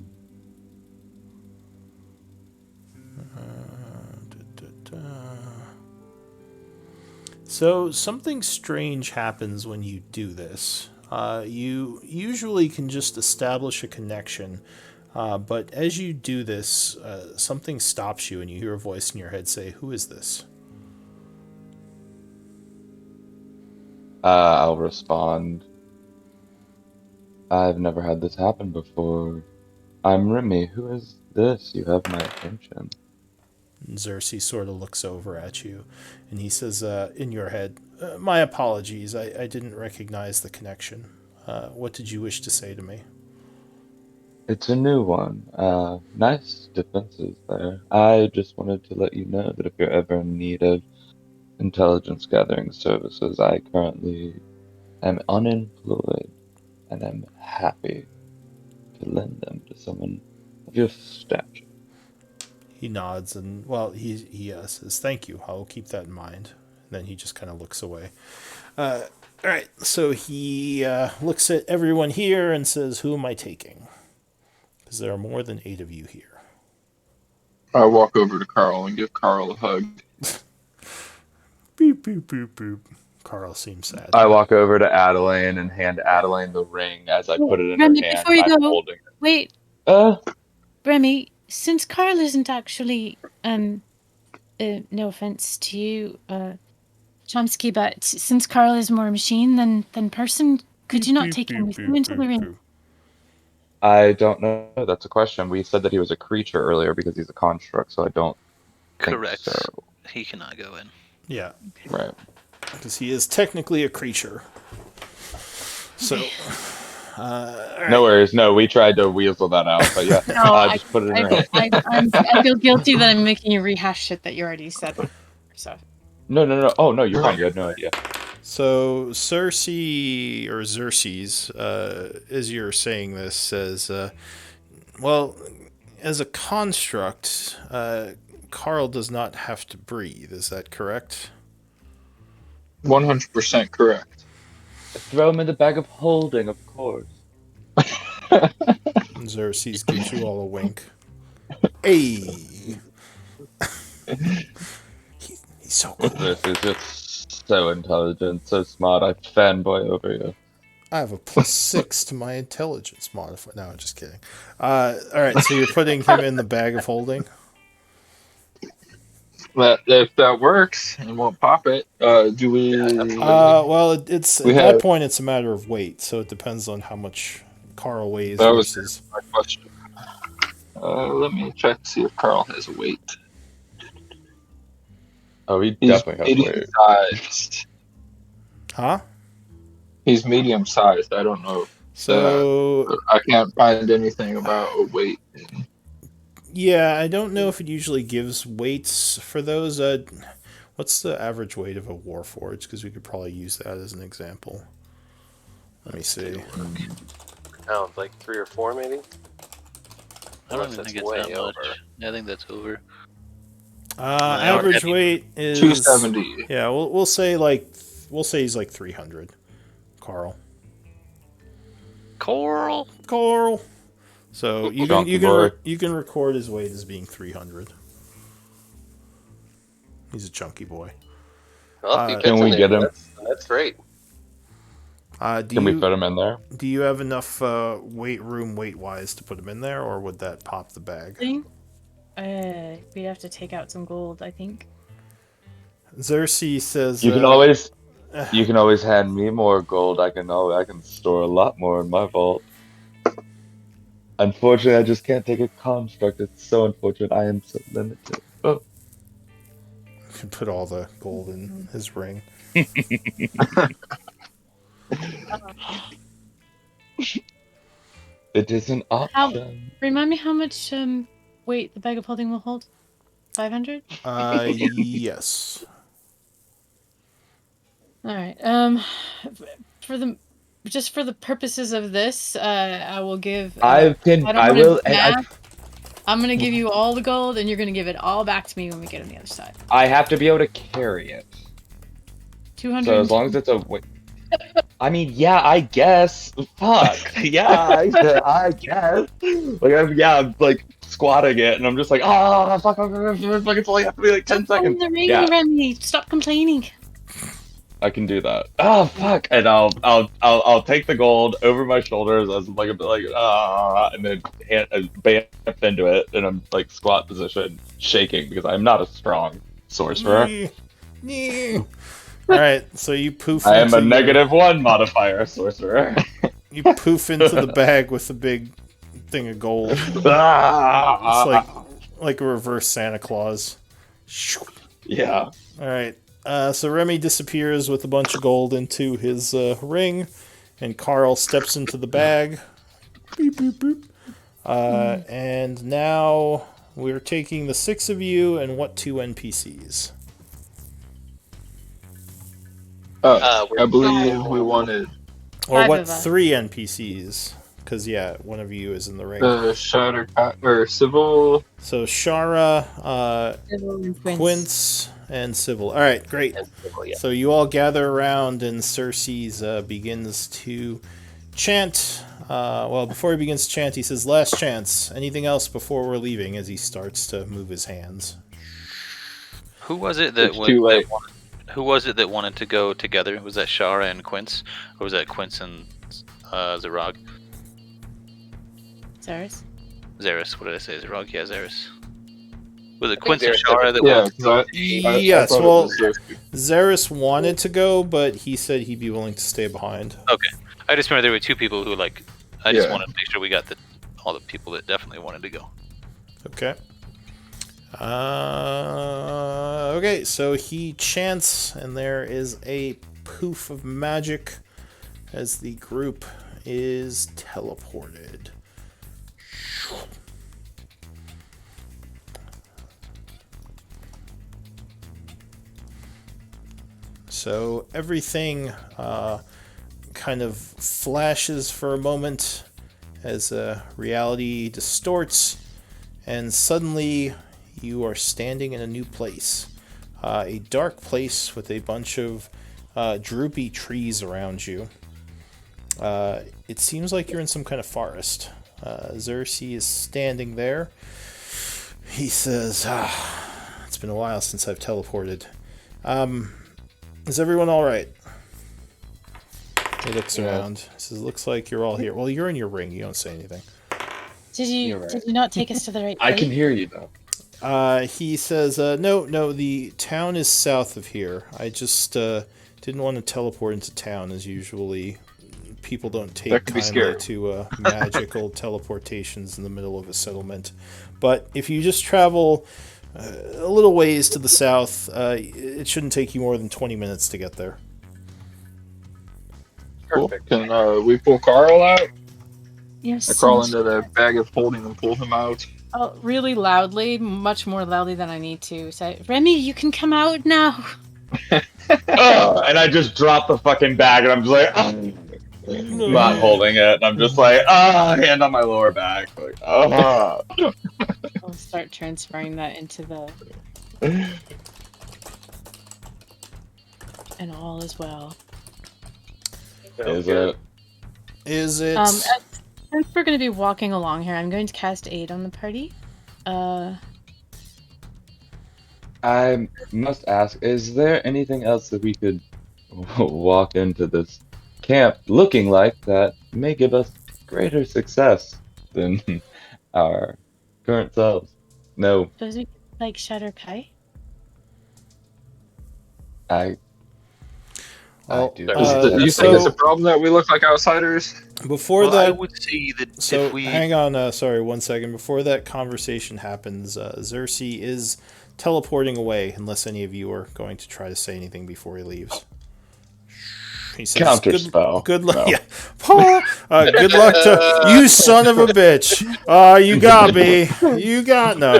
[SPEAKER 4] So something strange happens when you do this. You usually can just establish a connection, but as you do this, something stops you, and you hear a voice in your head say, "Who is this?"
[SPEAKER 2] I'll respond. I've never had this happen before. I'm Remy. Who is this? You have my attention.
[SPEAKER 4] And Xerxes sort of looks over at you, and he says, in your head, "My apologies. I didn't recognize the connection. What did you wish to say to me?"
[SPEAKER 2] It's a new one. Nice defenses there. I just wanted to let you know that if you're ever in need of intelligence gathering services, I currently am unemployed and am happy to lend them to someone of your stature.
[SPEAKER 4] He nods, and well, he says, "Thank you. I'll keep that in mind." And then he just kind of looks away. All right, so he looks at everyone here and says, "Who am I taking?" Because there are more than 8 of you here.
[SPEAKER 5] I walk over to Carl and give Carl a hug.
[SPEAKER 4] Beep, beep, beep, beep. Carl seems sad.
[SPEAKER 2] I walk over to Adeline and hand Adeline the ring as I put it in her
[SPEAKER 6] Remy,
[SPEAKER 2] hand
[SPEAKER 6] before
[SPEAKER 2] and
[SPEAKER 6] you
[SPEAKER 2] I'm
[SPEAKER 6] go,
[SPEAKER 2] holding it.
[SPEAKER 6] wait,
[SPEAKER 2] Uh,
[SPEAKER 6] Remy, since Carl isn't actually, no offense to you, Chomsky, but since Carl is more machine than person, could you
[SPEAKER 4] Beep,
[SPEAKER 6] not
[SPEAKER 4] beep,
[SPEAKER 6] take him
[SPEAKER 4] beep,
[SPEAKER 6] with you
[SPEAKER 4] beep,
[SPEAKER 6] into the
[SPEAKER 4] beep,
[SPEAKER 6] ring?
[SPEAKER 4] beep.
[SPEAKER 2] I don't know. That's a question. We said that he was a creature earlier because he's a construct, so I don't think so.
[SPEAKER 1] Correct. He cannot go in.
[SPEAKER 4] Yeah,
[SPEAKER 2] Right.
[SPEAKER 4] because he is technically a creature. So,
[SPEAKER 2] No worries. No, we tried to weasel that out, but yeah,
[SPEAKER 6] No,
[SPEAKER 2] just put it in her hand.
[SPEAKER 6] I feel guilty that I'm making you rehash shit that you already said. So
[SPEAKER 2] No, no, no. Oh, no, you're fine. You had no idea.
[SPEAKER 4] So Cersei or Xerxes, as you're saying this, says, "Well, as a construct, Carl does not have to breathe. Is that correct?"
[SPEAKER 5] 100% correct.
[SPEAKER 2] Throw him in the bag of holding, of course.
[SPEAKER 4] And Xerxes gives you all a wink. Hey, he's so cool.
[SPEAKER 2] This is just so intelligent, so smart. I fanboy over you.
[SPEAKER 4] I have a +6 to my intelligence modifier. No, just kidding. All right, so you're putting him in the bag of holding.
[SPEAKER 5] But if that works and won't pop it, do we?
[SPEAKER 3] Yeah, absolutely.
[SPEAKER 4] Well, it's
[SPEAKER 5] We
[SPEAKER 4] at that
[SPEAKER 5] have.
[SPEAKER 4] point it's a matter of weight, so it depends on how much Carl weighs
[SPEAKER 5] That was
[SPEAKER 4] versus.
[SPEAKER 5] my question. Let me check to see if Carl has a weight.
[SPEAKER 2] Oh, he
[SPEAKER 5] He's
[SPEAKER 2] definitely has
[SPEAKER 5] medium
[SPEAKER 2] weight.
[SPEAKER 5] sized.
[SPEAKER 4] Huh?
[SPEAKER 5] He's medium sized. I don't know.
[SPEAKER 4] So
[SPEAKER 5] I can't find anything about a weight.
[SPEAKER 4] yeah, I don't know if it usually gives weights for those. What's the average weight of a warforged? Because we could probably use that as an example. Let me
[SPEAKER 1] Let's take
[SPEAKER 4] see.
[SPEAKER 1] a look.
[SPEAKER 3] Oh, like 3 or 4 maybe?
[SPEAKER 1] I don't
[SPEAKER 3] Unless
[SPEAKER 1] even
[SPEAKER 3] it's
[SPEAKER 1] think it's
[SPEAKER 3] way
[SPEAKER 1] that much.
[SPEAKER 3] over.
[SPEAKER 1] I think that's over.
[SPEAKER 4] Average weight is
[SPEAKER 5] 270.
[SPEAKER 4] Yeah, we'll say he's like 300. Carl.
[SPEAKER 1] Coral.
[SPEAKER 4] Carl. So you can
[SPEAKER 2] Donkey boy.
[SPEAKER 4] you can record his weight as being 300. He's a chunky boy.
[SPEAKER 3] Well, if he
[SPEAKER 4] Uh,
[SPEAKER 3] fits
[SPEAKER 2] Can
[SPEAKER 3] in
[SPEAKER 2] we
[SPEAKER 3] there,
[SPEAKER 2] get him?
[SPEAKER 3] that's great.
[SPEAKER 2] Can we fit him in there?
[SPEAKER 4] Do you have enough weight room weight wise to put him in there, or would that pop the bag?
[SPEAKER 6] thing, we'd have to take out some gold, I think.
[SPEAKER 4] Xerxes says,
[SPEAKER 2] You can always You can always hand me more gold. I can store a lot more in my vault. Unfortunately, I just can't take a construct. It's so unfortunate. I am so limited. Oh.
[SPEAKER 4] You can put all the gold in his ring.
[SPEAKER 2] It is an
[SPEAKER 6] How?
[SPEAKER 2] option.
[SPEAKER 6] Remind me how much weight the bag of holding will hold. 500.
[SPEAKER 4] Yes.
[SPEAKER 6] All right. For the just for the purposes of this, I will give. I don't
[SPEAKER 2] I
[SPEAKER 6] want to
[SPEAKER 2] will, and
[SPEAKER 6] math. I'm gonna give you all the gold, and you're gonna give it all back to me when we get on the other side.
[SPEAKER 2] I have to be able to carry it.
[SPEAKER 6] 200.
[SPEAKER 2] So as long as it's a, I mean, yeah, I guess. Fuck. Yeah, I guess. Like, I'm like squatting it, and I'm just like, oh, fuck, it's only have to be like 10
[SPEAKER 6] Stop pulling
[SPEAKER 2] seconds.
[SPEAKER 6] the ring,
[SPEAKER 2] Yeah,
[SPEAKER 6] Remy. Stop complaining.
[SPEAKER 2] I can do that. Oh, fuck. And I'll take the gold over my shoulders as like a bit like, and then bamf into it, and I'm like squat position, shaking because I'm not a strong sorcerer.
[SPEAKER 4] All right, so you poof
[SPEAKER 2] I am
[SPEAKER 4] into
[SPEAKER 2] a -1 modifier sorcerer.
[SPEAKER 4] you poof into the bag with a big thing of gold. It's like a reverse Santa Claus.
[SPEAKER 2] Yeah.
[SPEAKER 4] All right. So Remy disappears with a bunch of gold into his ring, and Carl steps into the bag. Beep, beep, beep. And now we're taking the 6 of you and what 2 NPCs?
[SPEAKER 5] I believe we wanted
[SPEAKER 4] Or
[SPEAKER 6] 5
[SPEAKER 4] what
[SPEAKER 6] of us.
[SPEAKER 4] 3 NPCs? Because, yeah, one of you is in the ring.
[SPEAKER 5] the Civil.
[SPEAKER 4] So Shara,
[SPEAKER 6] Civil and Quince.
[SPEAKER 4] Quince, and Civil. All right, great.
[SPEAKER 3] And Civil, yeah.
[SPEAKER 4] So you all gather around, and Cersei's begins to chant. Well, before he begins to chant, he says, "Last chance. Anything else before we're leaving?" As he starts to move his hands.
[SPEAKER 1] Who was it that
[SPEAKER 5] It's too late.
[SPEAKER 1] Who was it that wanted to go together? Was that Shara and Quince, or was that Quince and Zerog?
[SPEAKER 6] Zaris.
[SPEAKER 1] Zaris. What did I say? Zerog? Yeah, Zaris. Was it
[SPEAKER 3] think
[SPEAKER 1] Quince and
[SPEAKER 3] Zaris
[SPEAKER 1] Shara that
[SPEAKER 5] Yeah,
[SPEAKER 1] wanted?
[SPEAKER 5] because
[SPEAKER 4] Yes,
[SPEAKER 5] thought it
[SPEAKER 4] well,
[SPEAKER 5] was those two.
[SPEAKER 4] Zaris wanted to go, but he said he'd be willing to stay behind.
[SPEAKER 1] Okay. I just remember there were 2 people who I just
[SPEAKER 5] Yeah.
[SPEAKER 1] wanted to make sure we got all the people that definitely wanted to go.
[SPEAKER 4] Okay. Okay, so he chants, and there is a poof of magic as the group is teleported. So everything kind of flashes for a moment as reality distorts, and suddenly you are standing in a new place. A dark place with a bunch of droopy trees around you. It seems like you're in some kind of forest. Cersei is standing there. He says, it's been a while since I've teleported. Is everyone alright? He looks around. He says, looks like you're all here. Well, you're in your ring. You don't say anything.
[SPEAKER 6] Did
[SPEAKER 2] You're right.
[SPEAKER 6] you not take us to the right place?
[SPEAKER 2] I can hear you though.
[SPEAKER 4] He says, no, the town is south of here. I just didn't want to teleport into town, as usually people don't take
[SPEAKER 5] That could be
[SPEAKER 4] kindly
[SPEAKER 5] scary.
[SPEAKER 4] to magical teleportations in the middle of a settlement. But if you just travel a little ways to the south, it shouldn't take you more than 20 minutes to get there.
[SPEAKER 5] Cool.
[SPEAKER 3] Perfect.
[SPEAKER 5] Can we pull Carl out?
[SPEAKER 6] Yes.
[SPEAKER 5] I crawl into the bag of holding and pull him out.
[SPEAKER 6] Oh, really loudly, much more loudly than I need to. Say, Remy, you can come out now.
[SPEAKER 2] Oh, and I just drop the fucking bag, and I'm just like, not holding it. And I'm just like, hand on my lower back. Like,
[SPEAKER 6] I'll start transferring that into the. And all is well.
[SPEAKER 2] Is it?
[SPEAKER 4] Is it?
[SPEAKER 6] Since we're going to be walking along here, I'm going to cast Aid on the party.
[SPEAKER 2] I must ask, is there anything else that we could walk into this camp looking like that may give us greater success than our current selves? No,
[SPEAKER 6] Does it like Shatter Kai?
[SPEAKER 2] I I
[SPEAKER 4] Oh,
[SPEAKER 2] do.
[SPEAKER 3] Sorry.
[SPEAKER 5] You think it's a problem that we look like outsiders?
[SPEAKER 4] before
[SPEAKER 1] Well, I
[SPEAKER 4] that,
[SPEAKER 1] would say that
[SPEAKER 4] so
[SPEAKER 1] if we
[SPEAKER 4] hang on. Sorry, 1 second. Before that conversation happens, Xerxes is teleporting away. Unless any of you are going to try to say anything before he leaves. He says,
[SPEAKER 2] Counter spell.
[SPEAKER 4] good luck."
[SPEAKER 2] No.
[SPEAKER 4] Yeah, Paul. Good luck to you, son of a bitch. You got me. You got no.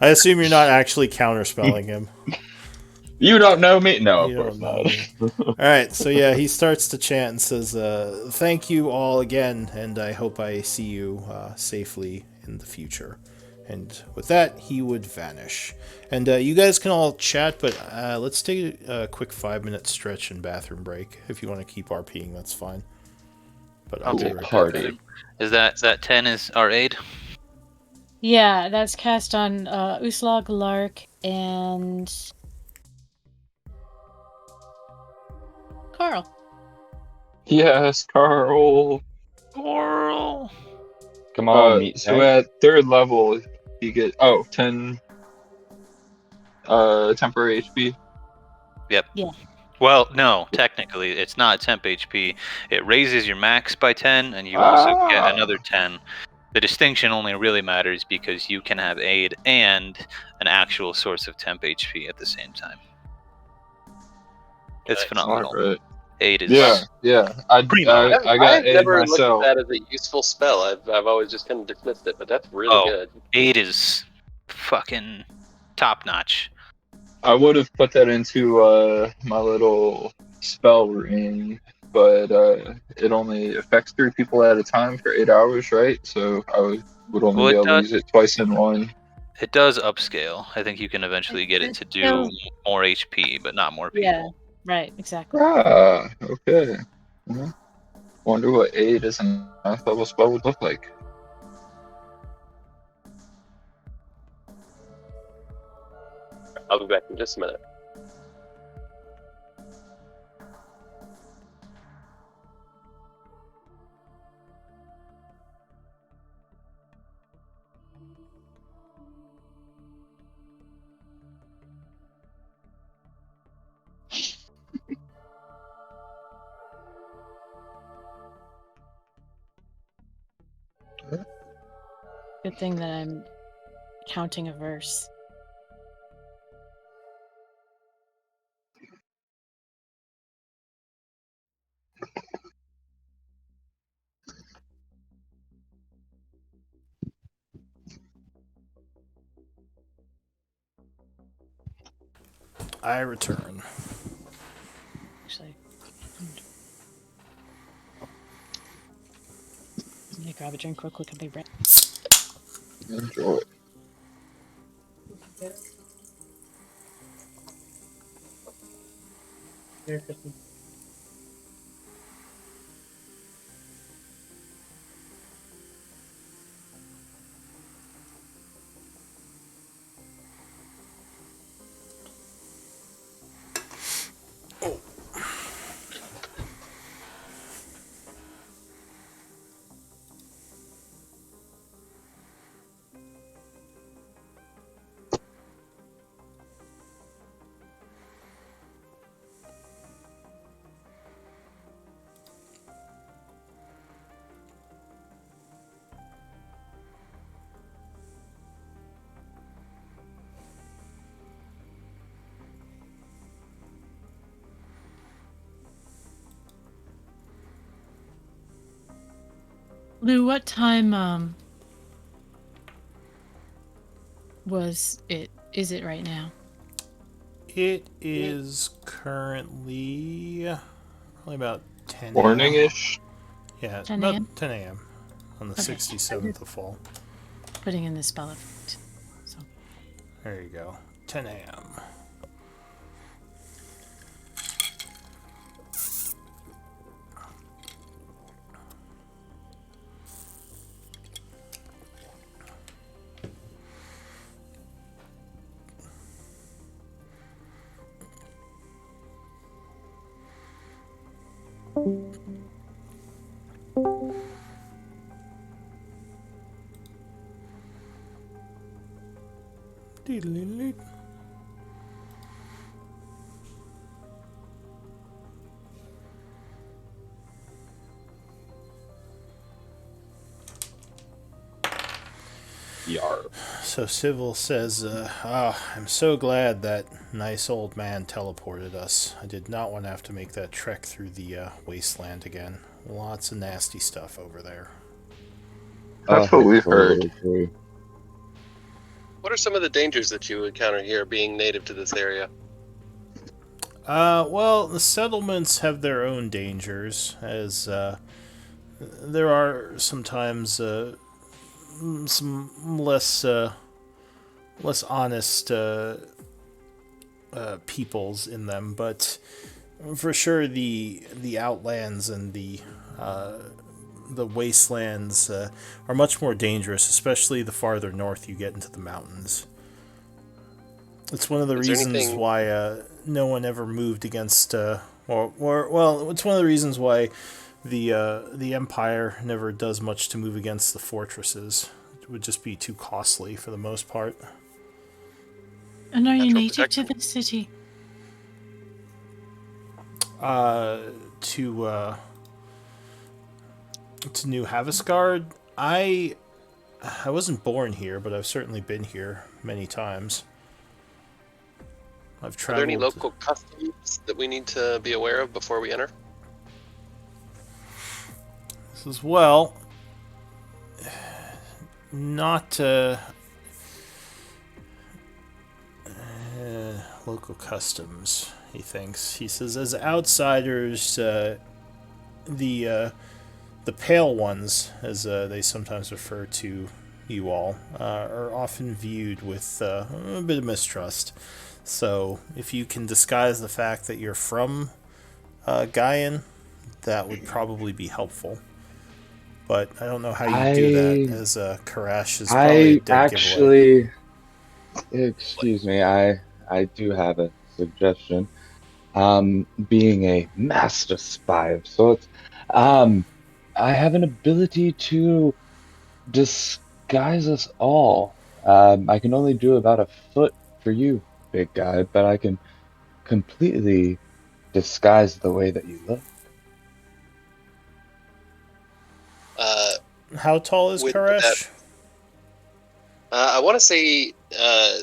[SPEAKER 4] I assume you're not actually counterspelling him.
[SPEAKER 2] You don't know me? No, of
[SPEAKER 4] You
[SPEAKER 2] course
[SPEAKER 4] don't know
[SPEAKER 2] not.
[SPEAKER 4] me. All right, so yeah, he starts to chant and says, "Thank you all again, and I hope I see you safely in the future." And with that, he would vanish. And you guys can all chat, but let's take a quick 5-minute stretch and bathroom break. If you want to keep RPing, that's fine. But I'll
[SPEAKER 1] I'll
[SPEAKER 4] be
[SPEAKER 1] take
[SPEAKER 4] right
[SPEAKER 1] that.
[SPEAKER 4] back.
[SPEAKER 2] Party.
[SPEAKER 1] Is that 10 is our aid?
[SPEAKER 6] Yeah, that's cast on Uslog, Lark, and Carl.
[SPEAKER 5] Yes, Carl.
[SPEAKER 1] Oral.
[SPEAKER 2] Come on, meat
[SPEAKER 5] So
[SPEAKER 2] tank.
[SPEAKER 5] at 3rd level, you get 10 temporary HP.
[SPEAKER 1] Yep.
[SPEAKER 6] Yeah.
[SPEAKER 1] Well, no, technically it's not temp HP. It raises your max by 10, and you also get
[SPEAKER 5] Ah,
[SPEAKER 1] another 10. The distinction only really matters because you can have aid and an actual source of temp HP at the same time. It's
[SPEAKER 3] Nice.
[SPEAKER 1] phenomenal.
[SPEAKER 5] alright.
[SPEAKER 1] Aid is
[SPEAKER 5] Yeah.
[SPEAKER 1] primo.
[SPEAKER 5] I got
[SPEAKER 3] I've
[SPEAKER 5] aid
[SPEAKER 3] never looked at
[SPEAKER 5] myself.
[SPEAKER 3] that as a useful spell. I've always just kind of dismissed it, but that's really
[SPEAKER 1] Oh,
[SPEAKER 3] good.
[SPEAKER 1] aid is fucking top notch.
[SPEAKER 5] I would have put that into my little spell ring, but it only affects 3 people at a time for 8 hours, right? So would only
[SPEAKER 1] Well,
[SPEAKER 5] be able to use it twice in one.
[SPEAKER 1] it does upscale. I think you can eventually get it to do more HP, but not more
[SPEAKER 6] Yeah,
[SPEAKER 1] people.
[SPEAKER 6] right, exactly.
[SPEAKER 5] Ah, okay. Mhm. Wonder what 8 as a 9th level spell would look like.
[SPEAKER 3] I'll be back in just a minute.
[SPEAKER 6] Good thing that I'm counting a verse.
[SPEAKER 4] I return.
[SPEAKER 6] Actually, let me grab a drink real quick and be right.
[SPEAKER 5] Enjoy.
[SPEAKER 6] Lou, what time was it? Is it right now?
[SPEAKER 4] It is currently probably about 10 a.m.
[SPEAKER 5] Morning-ish.
[SPEAKER 4] Yeah,
[SPEAKER 6] 10
[SPEAKER 4] about
[SPEAKER 6] a.m.?
[SPEAKER 4] 10 a.m. on the
[SPEAKER 6] Okay.
[SPEAKER 4] 67th of fall.
[SPEAKER 6] Putting in the spell effect. So
[SPEAKER 4] There you go. 10 a.m.
[SPEAKER 2] Yarp.
[SPEAKER 4] So Civil says, I'm so glad that nice old man teleported us. I did not want to have to make that trek through the wasteland again. Lots of nasty stuff over there.
[SPEAKER 5] That's what
[SPEAKER 2] I
[SPEAKER 5] we heard.
[SPEAKER 2] totally agree.
[SPEAKER 3] What are some of the dangers that you encounter here, being native to this area?
[SPEAKER 4] Well, the settlements have their own dangers, as there are sometimes some less honest peoples in them, but for sure the outlands and the wastelands are much more dangerous, especially the farther north you get into the mountains. It's one of the
[SPEAKER 3] Is there
[SPEAKER 4] reasons
[SPEAKER 3] anything?
[SPEAKER 4] why no one ever moved against, well, it's one of the reasons why the Empire never does much to move against the fortresses. It would just be too costly for the most part.
[SPEAKER 6] And are you
[SPEAKER 3] Natural
[SPEAKER 6] native to
[SPEAKER 3] protection.
[SPEAKER 6] the city?
[SPEAKER 4] Uh, to to New Havisgard, I wasn't born here, but I've certainly been here many times. I've
[SPEAKER 3] Are there any
[SPEAKER 4] traveled.
[SPEAKER 3] local customs that we need to be aware of before we enter?
[SPEAKER 4] This as well. Not local customs. He thinks. He says, as outsiders, the pale ones, as they sometimes refer to you all, are often viewed with a bit of mistrust. So, if you can disguise the fact that you're from Gaian, that would probably be helpful. But I don't know how you do that,
[SPEAKER 2] I
[SPEAKER 4] as Karash is probably a
[SPEAKER 2] I
[SPEAKER 4] dead giveaway.
[SPEAKER 2] actually, excuse me, I do have a suggestion. Being a master spy of sorts, um, I have an ability to disguise us all. I can only do about a foot for you, big guy, but I can completely disguise the way that you look.
[SPEAKER 3] Uh,
[SPEAKER 4] How tall is
[SPEAKER 3] with that,
[SPEAKER 4] Karash?
[SPEAKER 3] I want to say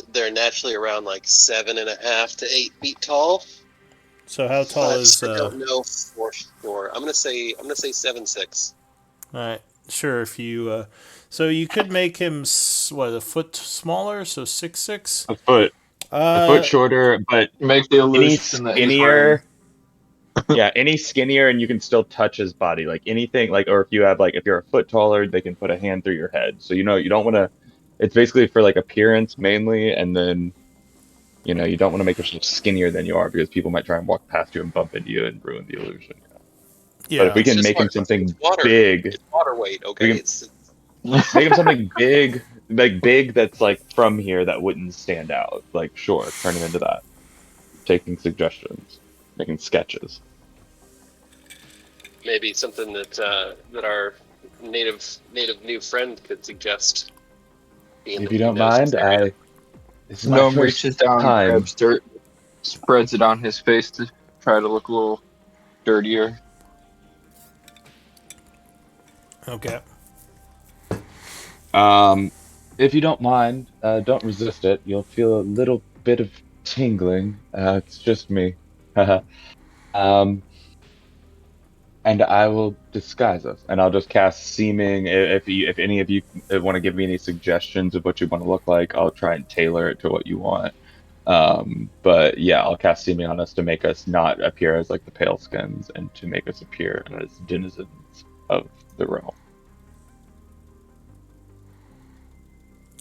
[SPEAKER 3] they're naturally around like 7.5 to 8 feet tall,
[SPEAKER 4] So how tall
[SPEAKER 3] but
[SPEAKER 4] is
[SPEAKER 3] I don't know for sure. I'm gonna say 7'6".
[SPEAKER 4] Alright, sure. If you, so you could make him what, a foot smaller, so 6'6".
[SPEAKER 2] A foot
[SPEAKER 4] Uh,
[SPEAKER 2] shorter, but
[SPEAKER 5] Make the
[SPEAKER 2] any
[SPEAKER 5] illusion that he's wearing.
[SPEAKER 2] skinnier, yeah, any skinnier, and you can still touch his body, like anything, like, or if you have, like, if you're a foot taller, they can put a hand through your head. So, you don't want to, it's basically for like appearance mainly, and then, you don't want to make yourself skinnier than you are because people might try and walk past you and bump into you and ruin the illusion. But if
[SPEAKER 4] yeah.
[SPEAKER 2] we
[SPEAKER 3] It's
[SPEAKER 2] can
[SPEAKER 3] just
[SPEAKER 2] make him
[SPEAKER 3] water. It's
[SPEAKER 2] something
[SPEAKER 3] water.
[SPEAKER 2] big,
[SPEAKER 3] It's water weight.
[SPEAKER 2] we
[SPEAKER 3] Okay.
[SPEAKER 2] can
[SPEAKER 3] It's
[SPEAKER 2] make him something big, like big that's like from here that wouldn't stand out. Like, sure, turn him into that. Taking suggestions, making sketches.
[SPEAKER 3] maybe something that our native new friend could suggest, being
[SPEAKER 2] If
[SPEAKER 3] that
[SPEAKER 2] you
[SPEAKER 3] he
[SPEAKER 2] don't
[SPEAKER 3] knows this
[SPEAKER 2] mind,
[SPEAKER 3] area.
[SPEAKER 2] this is my
[SPEAKER 5] Gnome
[SPEAKER 2] first
[SPEAKER 5] reaches down and
[SPEAKER 2] time.
[SPEAKER 5] grabs dirt, spreads it on his face to try to look a little dirtier.
[SPEAKER 4] Okay.
[SPEAKER 2] Um, if you don't mind, don't resist it. You'll feel a little bit of tingling. It's just me. Um, and I will disguise us, and I'll just cast seeming. If any of you want to give me any suggestions of what you want to look like, I'll try and tailor it to what you want. But yeah, I'll cast seeming on us to make us not appear as like the pale skins, and to make us appear as denizens of the realm.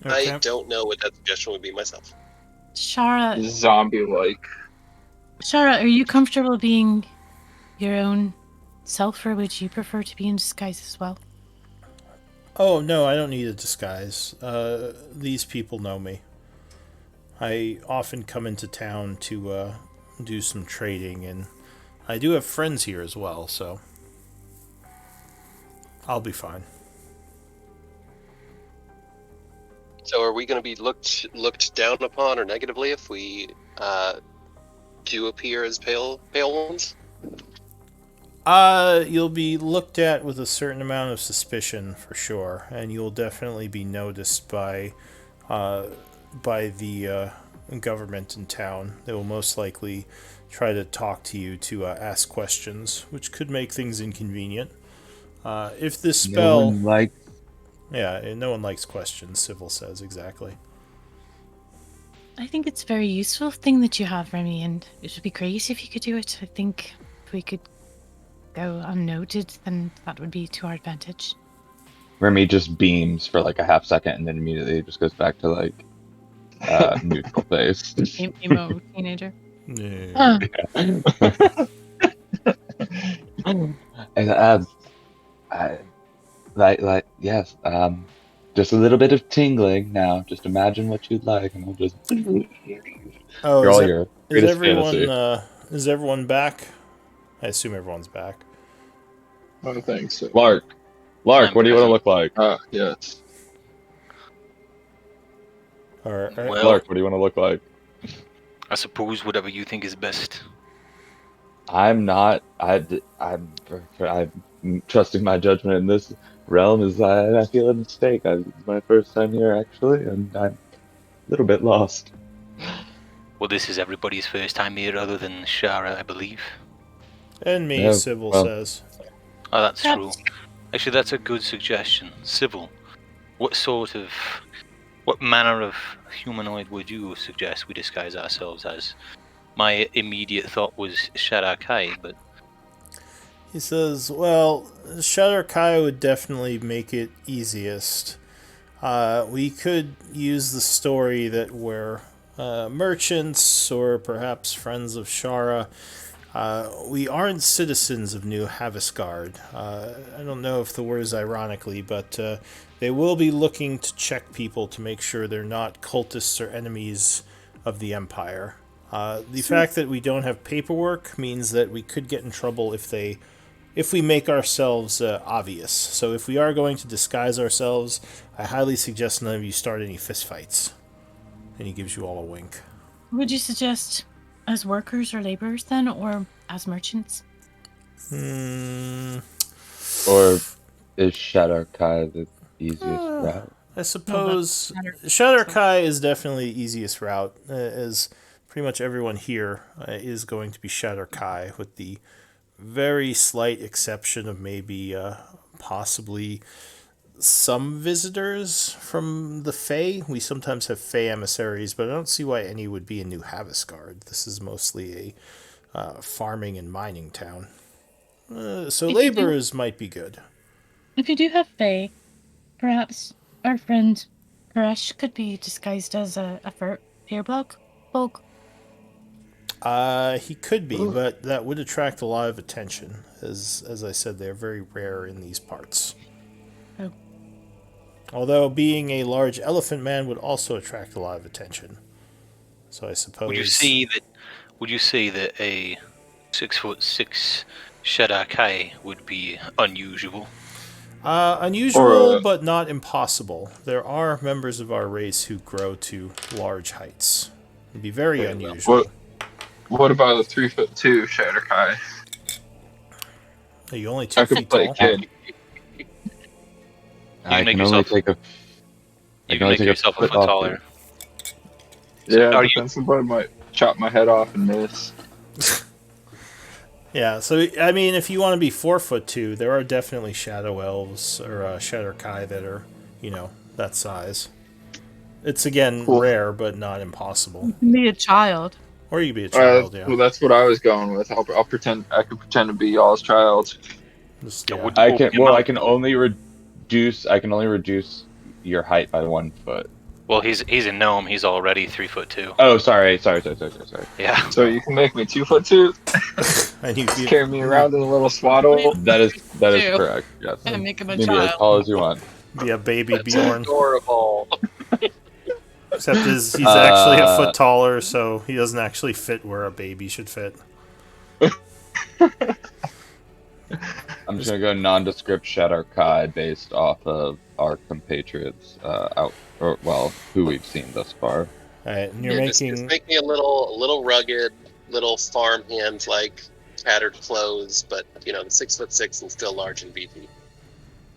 [SPEAKER 3] I
[SPEAKER 4] Okay.
[SPEAKER 3] don't know what that suggestion would be myself.
[SPEAKER 6] Shara,
[SPEAKER 5] Zombie-like.
[SPEAKER 6] Shara, are you comfortable being your own self, or would you prefer to be in disguise as well?
[SPEAKER 4] Oh, no, I don't need a disguise. These people know me. I often come into town to do some trading, and I do have friends here as well, so I'll be fine.
[SPEAKER 3] So, are we going to be looked down upon or negatively if we do appear as pale ones?
[SPEAKER 4] You'll be looked at with a certain amount of suspicion for sure, and you'll definitely be noticed by the government in town. They will most likely try to talk to you to ask questions, which could make things inconvenient. If this
[SPEAKER 2] No
[SPEAKER 4] spell,
[SPEAKER 2] one likes.
[SPEAKER 4] yeah, no one likes questions. Sybil says exactly.
[SPEAKER 6] I think it's a very useful thing that you have, Remy, and it would be great if you could do it. I think if we could go unnoted, then that would be to our advantage.
[SPEAKER 2] Remy just beams for like a half second and then immediately just goes back to like neutral face.
[SPEAKER 6] Emo teenager.
[SPEAKER 4] Yeah.
[SPEAKER 2] And, like yes, just a little bit of tingling now. Just imagine what you'd like, and I'll just.
[SPEAKER 4] Oh,
[SPEAKER 2] You're all your
[SPEAKER 4] is
[SPEAKER 2] greatest
[SPEAKER 4] everyone
[SPEAKER 2] fantasy.
[SPEAKER 4] is everyone back? I assume everyone's back.
[SPEAKER 5] I don't think so.
[SPEAKER 2] Lark,
[SPEAKER 7] I'm
[SPEAKER 2] what do you want to
[SPEAKER 7] present.
[SPEAKER 2] look like?
[SPEAKER 5] Yes.
[SPEAKER 4] All right.
[SPEAKER 7] Well,
[SPEAKER 2] Lark, what do you want to look like?
[SPEAKER 7] I suppose whatever you think is best.
[SPEAKER 2] I'm not. I'm trusting my judgment in this realm. I feel a mistake. It's my first time here actually, and I'm a little bit lost.
[SPEAKER 7] Well, this is everybody's first time here other than Shara, I believe.
[SPEAKER 4] And me,
[SPEAKER 2] Yeah,
[SPEAKER 4] Sybil
[SPEAKER 2] well.
[SPEAKER 4] says.
[SPEAKER 7] Oh, that's true.
[SPEAKER 6] Perhaps-
[SPEAKER 7] Actually, that's a good suggestion. Civil. What manner of humanoid would you suggest we disguise ourselves as? My immediate thought was Sharakai, but
[SPEAKER 4] He says, well, Shadow Kai would definitely make it easiest. We could use the story that we're merchants or perhaps friends of Shara. We aren't citizens of New Havisgard. I don't know if the word is ironically, but they will be looking to check people to make sure they're not cultists or enemies of the Empire. The fact that we don't have paperwork means that we could get in trouble if we make ourselves obvious. So if we are going to disguise ourselves, I highly suggest none of you start any fistfights. And he gives you all a wink.
[SPEAKER 6] Would you suggest as workers or laborers then, or as merchants?
[SPEAKER 2] Or is Shadow Kai the easiest route?
[SPEAKER 4] I suppose
[SPEAKER 6] Shatter-
[SPEAKER 4] Shatter Kai is definitely the easiest route, as pretty much everyone here is going to be Shatter Kai, with the very slight exception of maybe possibly some visitors from the Fae. We sometimes have Fae emissaries, but I don't see why any would be in New Havisgard. This is mostly a farming and mining town. So
[SPEAKER 6] If you do-
[SPEAKER 4] laborers might be good.
[SPEAKER 6] If you do have Fae, perhaps our friend Koresh could be disguised as a Fearbog folk.
[SPEAKER 4] He could be, but that would attract a lot of attention. As I said, they're very rare in these parts.
[SPEAKER 6] Oh.
[SPEAKER 4] Although being a large elephant man would also attract a lot of attention. So I suppose.
[SPEAKER 7] would you say that a 6'6" Sharakai would be unusual?
[SPEAKER 4] Unusual,
[SPEAKER 5] Or,
[SPEAKER 4] but not impossible. There are members of our race who grow to large heights. It'd be very unusual.
[SPEAKER 5] What about a 3'2" Shatterkai?
[SPEAKER 4] Are you only 2
[SPEAKER 5] I could
[SPEAKER 4] feet
[SPEAKER 5] play
[SPEAKER 4] tall?
[SPEAKER 5] kid.
[SPEAKER 2] I
[SPEAKER 7] make
[SPEAKER 2] can only
[SPEAKER 7] yourself-
[SPEAKER 2] take a.
[SPEAKER 7] You can make yourself a foot
[SPEAKER 2] off
[SPEAKER 7] taller.
[SPEAKER 5] Yeah,
[SPEAKER 7] Are
[SPEAKER 5] but then somebody might chop my head off and miss.
[SPEAKER 4] Yeah, so I mean, if you want to be 4'2", there are definitely shadow elves or shadow kai that are, that size. It's again
[SPEAKER 5] Cool.
[SPEAKER 4] rare, but not impossible.
[SPEAKER 6] You can be a child.
[SPEAKER 4] Or you could be a child, yeah.
[SPEAKER 5] Well, that's what I was going with. I'll pretend. I could pretend to be y'all's child.
[SPEAKER 4] Just,
[SPEAKER 7] Yeah,
[SPEAKER 4] yeah.
[SPEAKER 7] would-
[SPEAKER 2] I can.
[SPEAKER 7] Open your
[SPEAKER 2] Well,
[SPEAKER 7] mouth.
[SPEAKER 2] I can only reduce your height by 1 foot.
[SPEAKER 7] Well, he's a gnome. He's already 3'2".
[SPEAKER 2] Oh, sorry.
[SPEAKER 7] Yeah.
[SPEAKER 5] So you can make me 2'2",
[SPEAKER 4] And you
[SPEAKER 5] carry me around in a little swaddle.
[SPEAKER 2] That is
[SPEAKER 6] Two.
[SPEAKER 2] correct. Yes.
[SPEAKER 6] And make him a
[SPEAKER 2] Maybe as
[SPEAKER 6] child.
[SPEAKER 2] tall as you want.
[SPEAKER 4] be a baby
[SPEAKER 3] That's
[SPEAKER 4] Bjorn.
[SPEAKER 3] adorable.
[SPEAKER 4] Except he's actually a foot taller, so he doesn't actually fit where a baby should fit.
[SPEAKER 2] I'm just gonna go nondescript Shadow Kai based off of our compatriots who we've seen thus far.
[SPEAKER 4] Alright, and you're
[SPEAKER 3] Yeah,
[SPEAKER 4] making...
[SPEAKER 3] just make me a little rugged, little farm hands like tattered clothes, but the 6'6" and still large and beefy.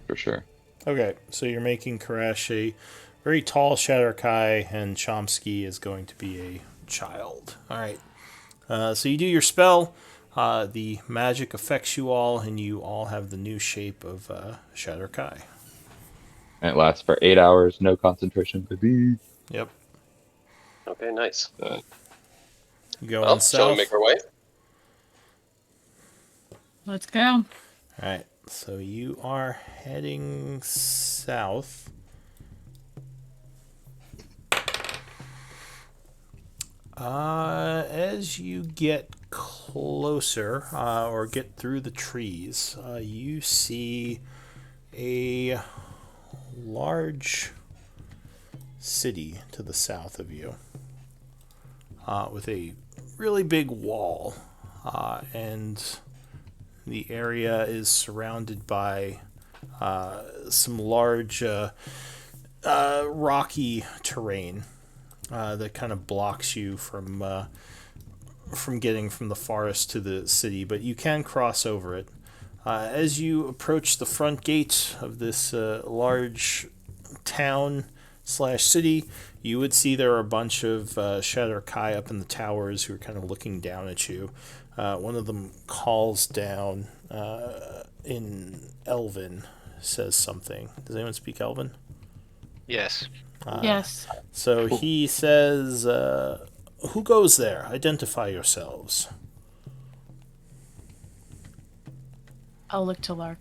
[SPEAKER 2] For sure.
[SPEAKER 4] Okay, so you're making Koresh a very tall Shatterkai, and Chomsky is going to be a child. All right. So you do your spell. The magic affects you all, and you all have the new shape of Shatterkai.
[SPEAKER 2] And it lasts for 8 hours, no concentration, baby.
[SPEAKER 4] Yep.
[SPEAKER 3] Okay, nice.
[SPEAKER 4] You go
[SPEAKER 3] Well,
[SPEAKER 4] on
[SPEAKER 3] shall we
[SPEAKER 4] south.
[SPEAKER 3] make our way?
[SPEAKER 6] Let's go.
[SPEAKER 4] All right. So you are heading south. As you get closer, or get through the trees, you see a large city to the south of you, with a really big wall, and the area is surrounded by some large rocky terrain that kind of blocks you from getting from the forest to the city, but you can cross over it. As you approach the front gate of this large town slash city, you would see there are a bunch of Shatterkai up in the towers who are kind of looking down at you. One of them calls down in Elven, says something. Does anyone speak Elven?
[SPEAKER 7] Yes.
[SPEAKER 6] Yes.
[SPEAKER 4] So he says, who goes there? Identify yourselves.
[SPEAKER 6] I'll look to Lark.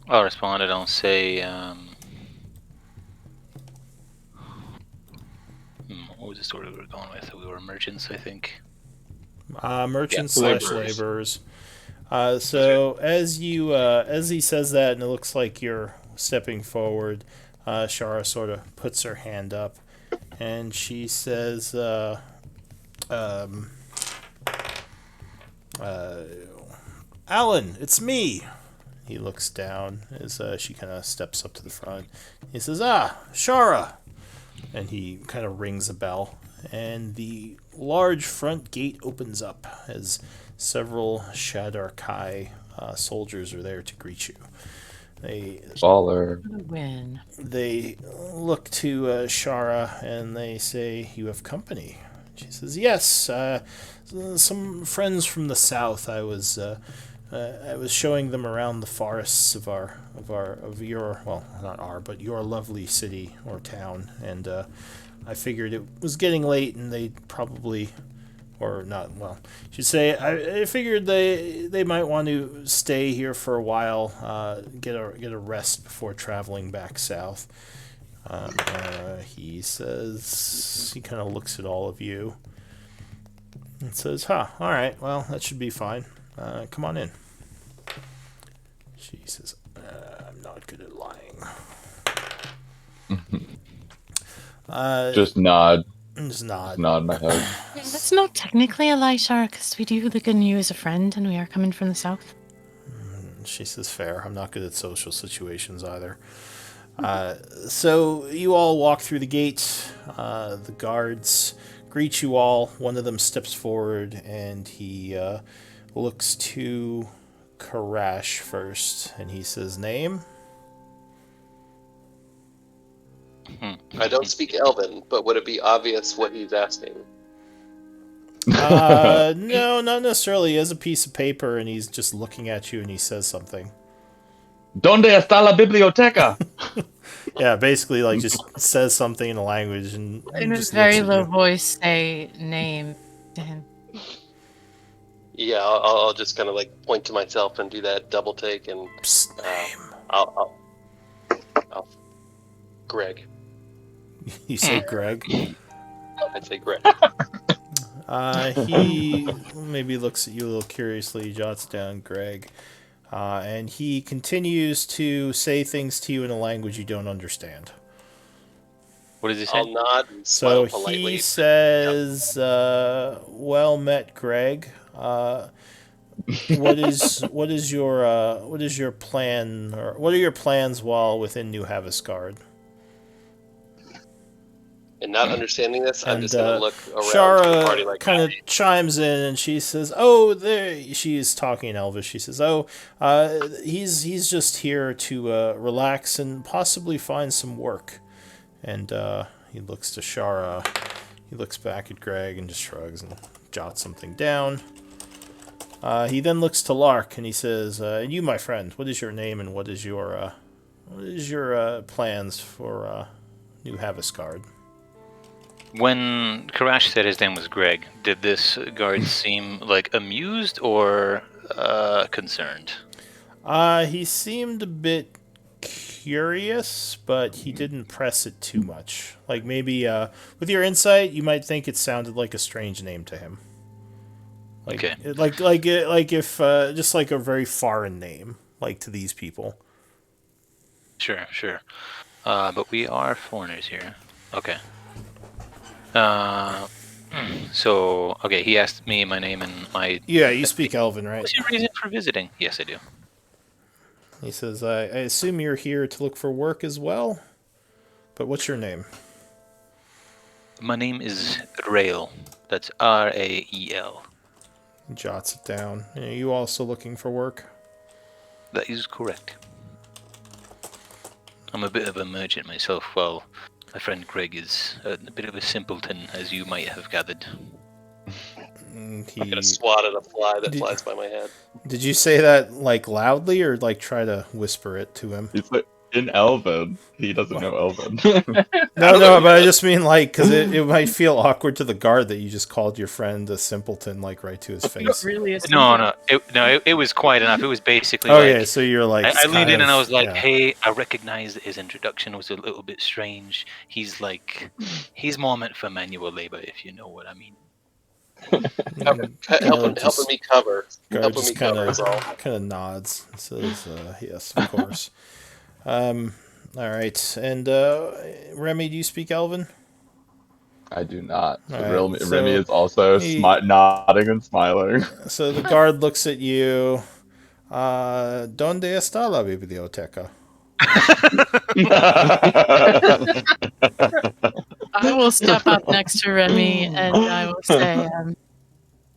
[SPEAKER 7] I'll respond and I'll say, what was the story we were going with? We were merchants, I think.
[SPEAKER 4] Merchants
[SPEAKER 5] Yeah,
[SPEAKER 4] slash
[SPEAKER 5] laborers.
[SPEAKER 4] laborers. So as he says that, and it looks like you're stepping forward, Shara sort of puts her hand up, and she says, "Alan, it's me." He looks down as she kind of steps up to the front. He says, "Ah, Shara," and he kind of rings a bell, and the large front gate opens up as several Shadarkai soldiers are there to greet you.
[SPEAKER 2] Baller.
[SPEAKER 6] Win.
[SPEAKER 4] They look to Shara and they say, "You have company." She says, "Yes, some friends from the south. I was showing them around the forests of your, well, not our, but your lovely city or town, and I figured it was getting late and they'd probably, or not, well, I should say, I figured they might want to stay here for a while, get a rest before traveling back south." He says, he kind of looks at all of you and says, "Huh, all right, well, that should be fine. Come on in." She says, "I'm not good at lying."
[SPEAKER 2] Just nod.
[SPEAKER 4] Just nod.
[SPEAKER 2] Just nod my head.
[SPEAKER 6] That's not technically a lie, Shara, because we do look on you as a friend, and we are coming from the south.
[SPEAKER 4] She says, "Fair. I'm not good at social situations either." So you all walk through the gate. The guards greet you all. One of them steps forward and he looks to Karash first, and he says, "Name?"
[SPEAKER 3] I don't speak Elven, but would it be obvious what he's asking?
[SPEAKER 4] No, not necessarily. He has a piece of paper and he's just looking at you and he says something.
[SPEAKER 2] ¿Dónde está la biblioteca?
[SPEAKER 4] Yeah, basically, like, just says something in a language and
[SPEAKER 6] In a
[SPEAKER 4] just
[SPEAKER 6] very
[SPEAKER 4] looks at
[SPEAKER 6] low
[SPEAKER 4] you.
[SPEAKER 6] voice, say name to him.
[SPEAKER 3] Yeah, I'll just kind of like point to myself and do that double take, and
[SPEAKER 4] Psst, name.
[SPEAKER 3] I'll Greg.
[SPEAKER 4] You say Greg.
[SPEAKER 3] I'd say Greg.
[SPEAKER 4] He maybe looks at you a little curiously, jots down Greg, and he continues to say things to you in a language you don't understand.
[SPEAKER 7] What does he
[SPEAKER 3] I'll
[SPEAKER 7] say?
[SPEAKER 3] nod and
[SPEAKER 4] So
[SPEAKER 3] smile politely.
[SPEAKER 4] he says, "Well met, Greg. What is your plan, or what are your plans while within New Havisgard?"
[SPEAKER 3] In not understanding this, I'm
[SPEAKER 4] And
[SPEAKER 3] just gonna look around to the party
[SPEAKER 4] Shara
[SPEAKER 3] like,
[SPEAKER 4] kind of chimes in, and she says, "Oh, there." She's talking in Elvish. She says, "Oh, he's just here to relax and possibly find some work." And he looks to Shara. He looks back at Greg and just shrugs and jots something down. He then looks to Lark and he says, "You, my friend, what is your name and what is your plans for New Haviscard?"
[SPEAKER 7] When Karash said his name was Greg, did this guard seem like amused or concerned?
[SPEAKER 4] He seemed a bit curious, but he didn't press it too much. Like maybe with your insight, you might think it sounded like a strange name to him. Like,
[SPEAKER 7] Okay.
[SPEAKER 4] like if just like a very foreign name, like to these people.
[SPEAKER 7] Sure. But we are foreigners here. Okay. Uh, so, okay, he asked me my name and my...
[SPEAKER 4] Yeah, you speak Elven, right?
[SPEAKER 7] What's your reason for visiting? Yes, I do.
[SPEAKER 4] He says, I assume you're here to look for work as well? But what's your name?
[SPEAKER 7] My name is Rael. That's Rael.
[SPEAKER 4] He jots it down. Are you also looking for work?
[SPEAKER 7] That is correct. I'm a bit of a merchant myself, while my friend Greg is a bit of a simpleton, as you might have gathered.
[SPEAKER 3] I'm gonna swat at a fly that flies by my head.
[SPEAKER 4] Did you say that like loudly or like try to whisper it to him?
[SPEAKER 2] He's like in Elven. He doesn't know Elven.
[SPEAKER 4] No, but I just mean like because it might feel awkward to the guard that you just called your friend a simpleton like right to his face.
[SPEAKER 6] Really?
[SPEAKER 7] No, it was quite enough. It was basically
[SPEAKER 4] Okay,
[SPEAKER 7] like...
[SPEAKER 4] so you're like
[SPEAKER 7] I leaned in and I was like,
[SPEAKER 4] yeah.
[SPEAKER 7] hey, I recognize that his introduction was a little bit strange. He's more meant for manual labor, if you know what I mean.
[SPEAKER 3] Helping me cover.
[SPEAKER 4] Guard
[SPEAKER 3] Helping
[SPEAKER 4] just
[SPEAKER 3] me cover is all.
[SPEAKER 4] kind of nods and says, "Yes, of course." All right, and Remy, do you speak Elven?
[SPEAKER 2] I do not. So
[SPEAKER 4] All right,
[SPEAKER 2] Remy is also nodding and smiling.
[SPEAKER 4] So the guard looks at you. ¿Dónde está la biblioteca?
[SPEAKER 6] I will step up next to Remy and I will say,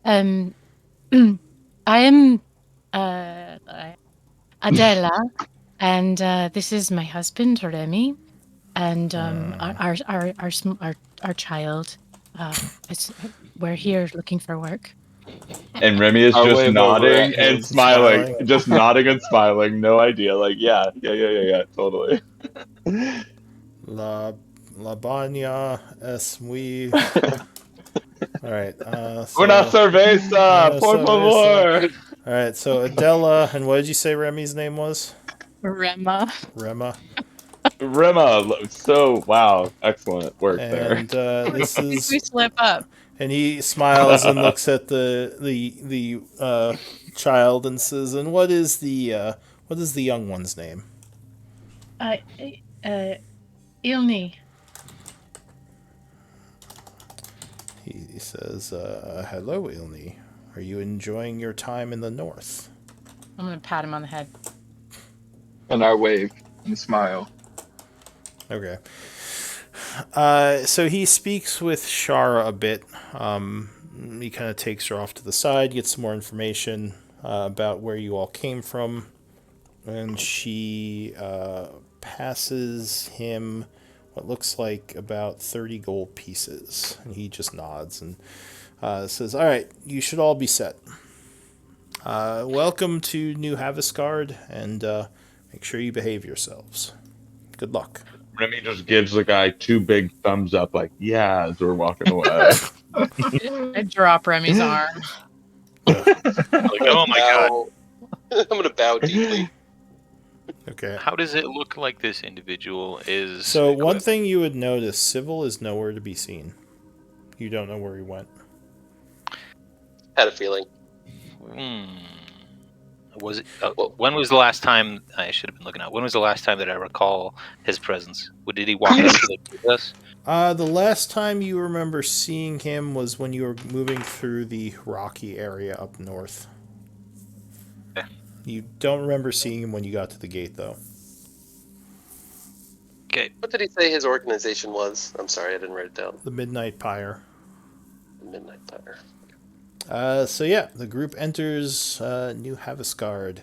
[SPEAKER 6] I am Adela, and this is my husband Remy, and our child. We're here looking for work.
[SPEAKER 2] And Remy is
[SPEAKER 5] Our
[SPEAKER 2] just
[SPEAKER 5] wave over
[SPEAKER 2] nodding
[SPEAKER 5] at
[SPEAKER 2] and
[SPEAKER 5] his.
[SPEAKER 2] smiling. Just nodding and smiling. No idea. Like, yeah, totally.
[SPEAKER 4] La baña es muy. All right.
[SPEAKER 2] Una cerveza, por favor.
[SPEAKER 4] All right. So Adela, and what did you say Remy's name was?
[SPEAKER 6] Rema.
[SPEAKER 2] Rema. So wow, excellent work
[SPEAKER 4] And this is.
[SPEAKER 6] We slip up.
[SPEAKER 4] And he smiles and looks at the child and says, "And what is the young one's name?"
[SPEAKER 6] Ilni.
[SPEAKER 4] He says, "Hello, Ilni. Are you enjoying your time in the north?"
[SPEAKER 6] I'm gonna pat him on the head.
[SPEAKER 5] And I wave and smile.
[SPEAKER 4] Okay. So he speaks with Shara a bit. He kind of takes her off to the side, gets some more information about where you all came from, and she passes him what looks like about 30 gold pieces. And he just nods and says, "All right, you should all be set. Welcome to New Haviscard, and make sure you behave yourselves. Good luck."
[SPEAKER 2] Remy just gives the guy 2 big thumbs up, like, yeah, as we're walking away.
[SPEAKER 6] I drop Remy's arm.
[SPEAKER 7] Like, oh my god.
[SPEAKER 3] I'm gonna bow deeply.
[SPEAKER 4] Okay.
[SPEAKER 7] How does it look like this individual is...
[SPEAKER 4] So one thing you would notice, Sybil is nowhere to be seen. You don't know where he went.
[SPEAKER 3] Had a feeling.
[SPEAKER 7] Was it? When was the last time? I should have been looking out. When was the last time that I recall his presence? Did he walk up to us?
[SPEAKER 4] The last time you remember seeing him was when you were moving through the rocky area up north. You don't remember seeing him when you got to the gate, though.
[SPEAKER 7] Okay.
[SPEAKER 3] What did he say his organization was? I'm sorry, I didn't write it down.
[SPEAKER 4] The Midnight Pyre.
[SPEAKER 3] Midnight Fire.
[SPEAKER 4] So yeah, the group enters New Havisgard.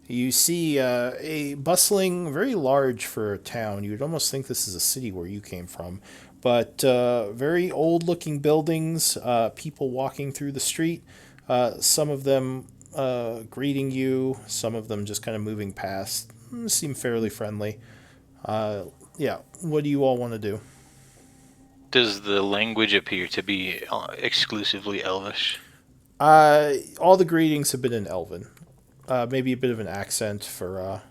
[SPEAKER 4] You see a bustling, very large for a town. You would almost think this is a city where you came from, but very old-looking buildings. People walking through the street. Some of them greeting you. Some of them just kind of moving past. Seem fairly friendly. Yeah. What do you all want to do?
[SPEAKER 7] Does the language appear to be exclusively Elvish?
[SPEAKER 4] All the greetings have been in Elven. Maybe a bit of an accent for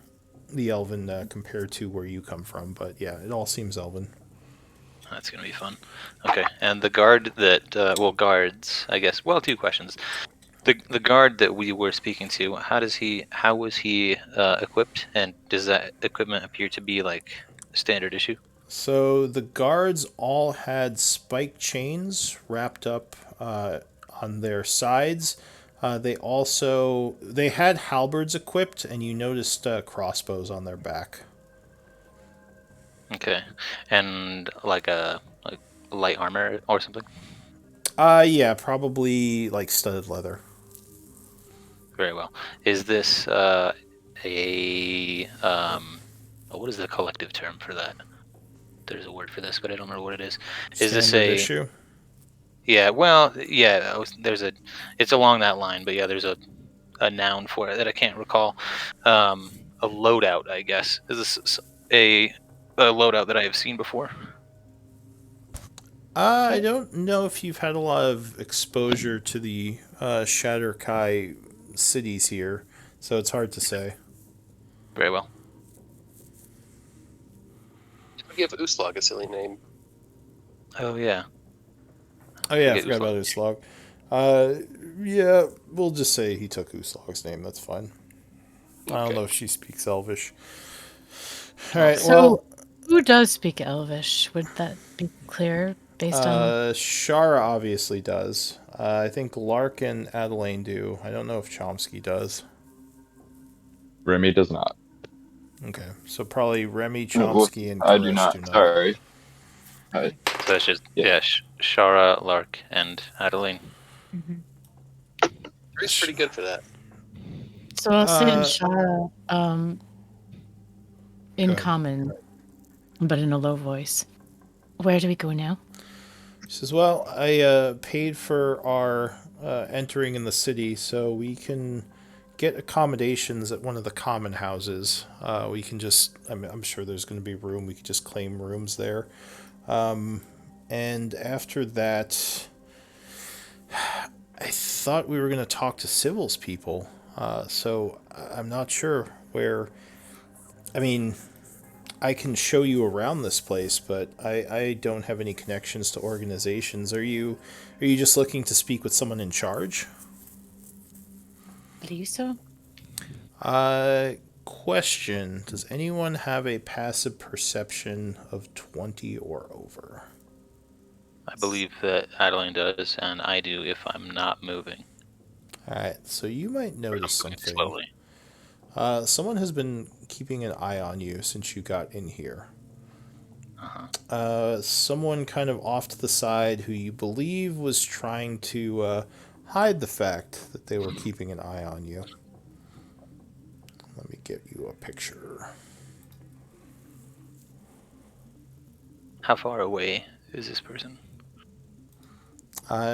[SPEAKER 4] the Elven compared to where you come from, but yeah, it all seems Elven.
[SPEAKER 7] That's going to be fun. Okay, and the guard that, guards, I guess. Well, two questions. The guard that we were speaking to, how was he equipped, and does that equipment appear to be like standard issue?
[SPEAKER 4] So the guards all had spike chains wrapped up on their sides. They had halberds equipped, and you noticed crossbows on their back.
[SPEAKER 7] Okay, and like light armor or something.
[SPEAKER 4] Yeah, probably like studded leather.
[SPEAKER 7] Very well. Is this what is the collective term for that? There's a word for this, but I don't remember what it is. Is this
[SPEAKER 4] Standard issue?
[SPEAKER 7] Yeah, well, yeah, it's along that line, but yeah, there's a noun for it that I can't recall. A loadout, I guess. Is this a loadout that I have seen before?
[SPEAKER 4] I don't know if you've had a lot of exposure to the Shatterkai cities here, so it's hard to say.
[SPEAKER 7] Very well.
[SPEAKER 3] Give Uslag a silly name.
[SPEAKER 7] Oh yeah.
[SPEAKER 4] Oh yeah, I
[SPEAKER 7] Forget
[SPEAKER 4] forgot about
[SPEAKER 7] Uslag.
[SPEAKER 4] Uslag. Yeah, we'll just say he took Uslag's name. That's fine. I don't know if she speaks Elvish. All right.
[SPEAKER 6] So,
[SPEAKER 4] Well,
[SPEAKER 6] who does speak Elvish? Would that be clear based on?
[SPEAKER 4] Shara obviously does. I think Lark and Adelaine do. I don't know if Chomsky does.
[SPEAKER 2] Remy does not.
[SPEAKER 4] Okay, so probably Remy,
[SPEAKER 5] Well,
[SPEAKER 4] Chomsky, and
[SPEAKER 5] I do
[SPEAKER 4] Koresh
[SPEAKER 5] not.
[SPEAKER 4] do not.
[SPEAKER 5] Sorry.
[SPEAKER 7] So it's just
[SPEAKER 5] Yeah.
[SPEAKER 7] Shara, Lark, and Adeline.
[SPEAKER 3] He's pretty good for that.
[SPEAKER 6] So I'll say to
[SPEAKER 4] Uh,
[SPEAKER 6] Shara, in
[SPEAKER 4] Go ahead.
[SPEAKER 6] common, but in a low voice. Where do we go now?
[SPEAKER 4] She says, "Well, I paid for our entering in the city, so we can get accommodations at one of the common houses. We can just, I'm sure there's going to be room. We could just claim rooms there. And after that, I thought we were going to talk to Civil's people. So I'm not sure where. I mean, I can show you around this place, but I don't have any connections to organizations. Are you just looking to speak with someone in charge?
[SPEAKER 6] Believe so.
[SPEAKER 4] Question. Does anyone have a passive perception of 20 or over?
[SPEAKER 7] I believe that Adeline does, and I do if I'm not moving.
[SPEAKER 4] Alright, so you might notice
[SPEAKER 7] Moving
[SPEAKER 4] something.
[SPEAKER 7] slowly.
[SPEAKER 4] Someone has been keeping an eye on you since you got in here. Someone kind of off to the side who you believe was trying to hide the fact that they were keeping an eye on you. Let me get you a picture.
[SPEAKER 7] How far away is this person?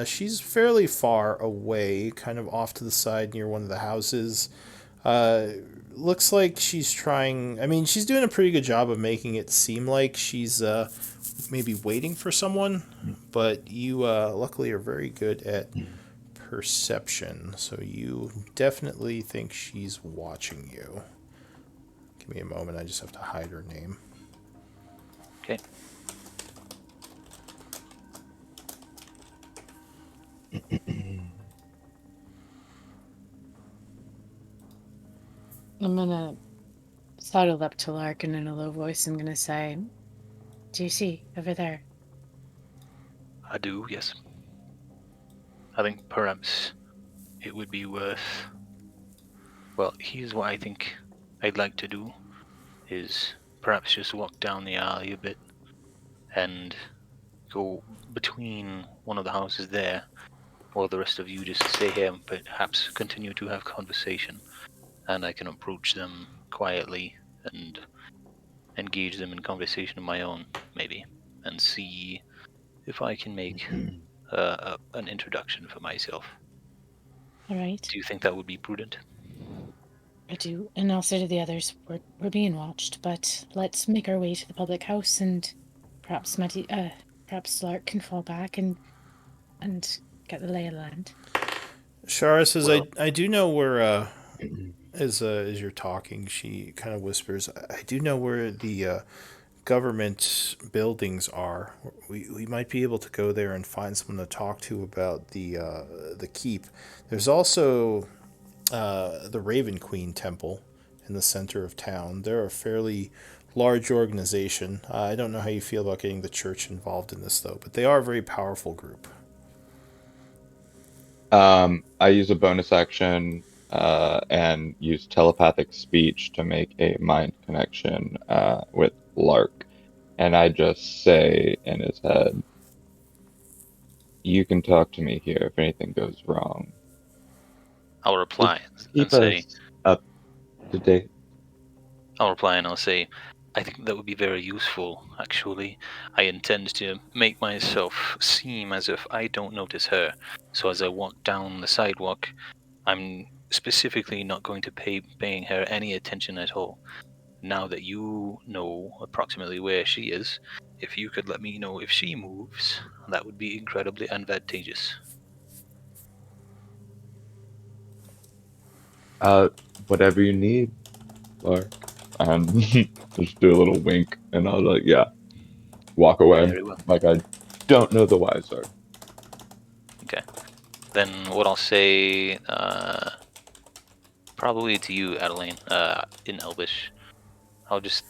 [SPEAKER 4] She's fairly far away, kind of off to the side near one of the houses. Looks like she's trying. I mean, she's doing a pretty good job of making it seem like she's maybe waiting for someone, but you luckily are very good at perception, so you definitely think she's watching you. Give me a moment, I just have to hide her name.
[SPEAKER 7] Okay.
[SPEAKER 6] I'm gonna sidle up to Larkin in a low voice. I'm gonna say, "Do you see over there?"
[SPEAKER 7] I do, yes. I think perhaps it would be worth... Well, here's what I think I'd like to do, is perhaps just walk down the alley a bit and go between one of the houses there, while the rest of you just stay here and perhaps continue to have conversation, and I can approach them quietly and engage them in conversation of my own, maybe, and see if I can make an introduction for myself.
[SPEAKER 6] All right.
[SPEAKER 7] Do you think that would be prudent?
[SPEAKER 6] I do. And I'll say to the others, we're being watched, but let's make our way to the public house and perhaps perhaps Lark can fall back and get the lay of the land.
[SPEAKER 4] Shara says,
[SPEAKER 7] Well,
[SPEAKER 4] I do know where, as you're talking, she kind of whispers, I do know where the government buildings are. We might be able to go there and find someone to talk to about the keep. There's also the Raven Queen Temple in the center of town. They're a fairly large organization. I don't know how you feel about getting the church involved in this, though, but they are a very powerful group.
[SPEAKER 2] I use a bonus action and use telepathic speech to make a mind connection with Lark. And I just say in his head, "You can talk to me here if anything goes wrong.
[SPEAKER 7] I'll reply
[SPEAKER 2] Just
[SPEAKER 7] and
[SPEAKER 2] keep
[SPEAKER 7] say,
[SPEAKER 2] us up to date."
[SPEAKER 7] I'll say, I think that would be very useful, actually. I intend to make myself seem as if I don't notice her, so as I walk down the sidewalk, I'm specifically not going to paying her any attention at all. Now that you know approximately where she is, if you could let me know if she moves, that would be incredibly advantageous.
[SPEAKER 2] Whatever you need, Lark. And just do a little wink, and I'll like, yeah, walk away
[SPEAKER 7] Very well.
[SPEAKER 2] like I don't know the wiser.
[SPEAKER 7] Okay. Then what I'll say, probably to you, Adeline, in Elvish, I'll just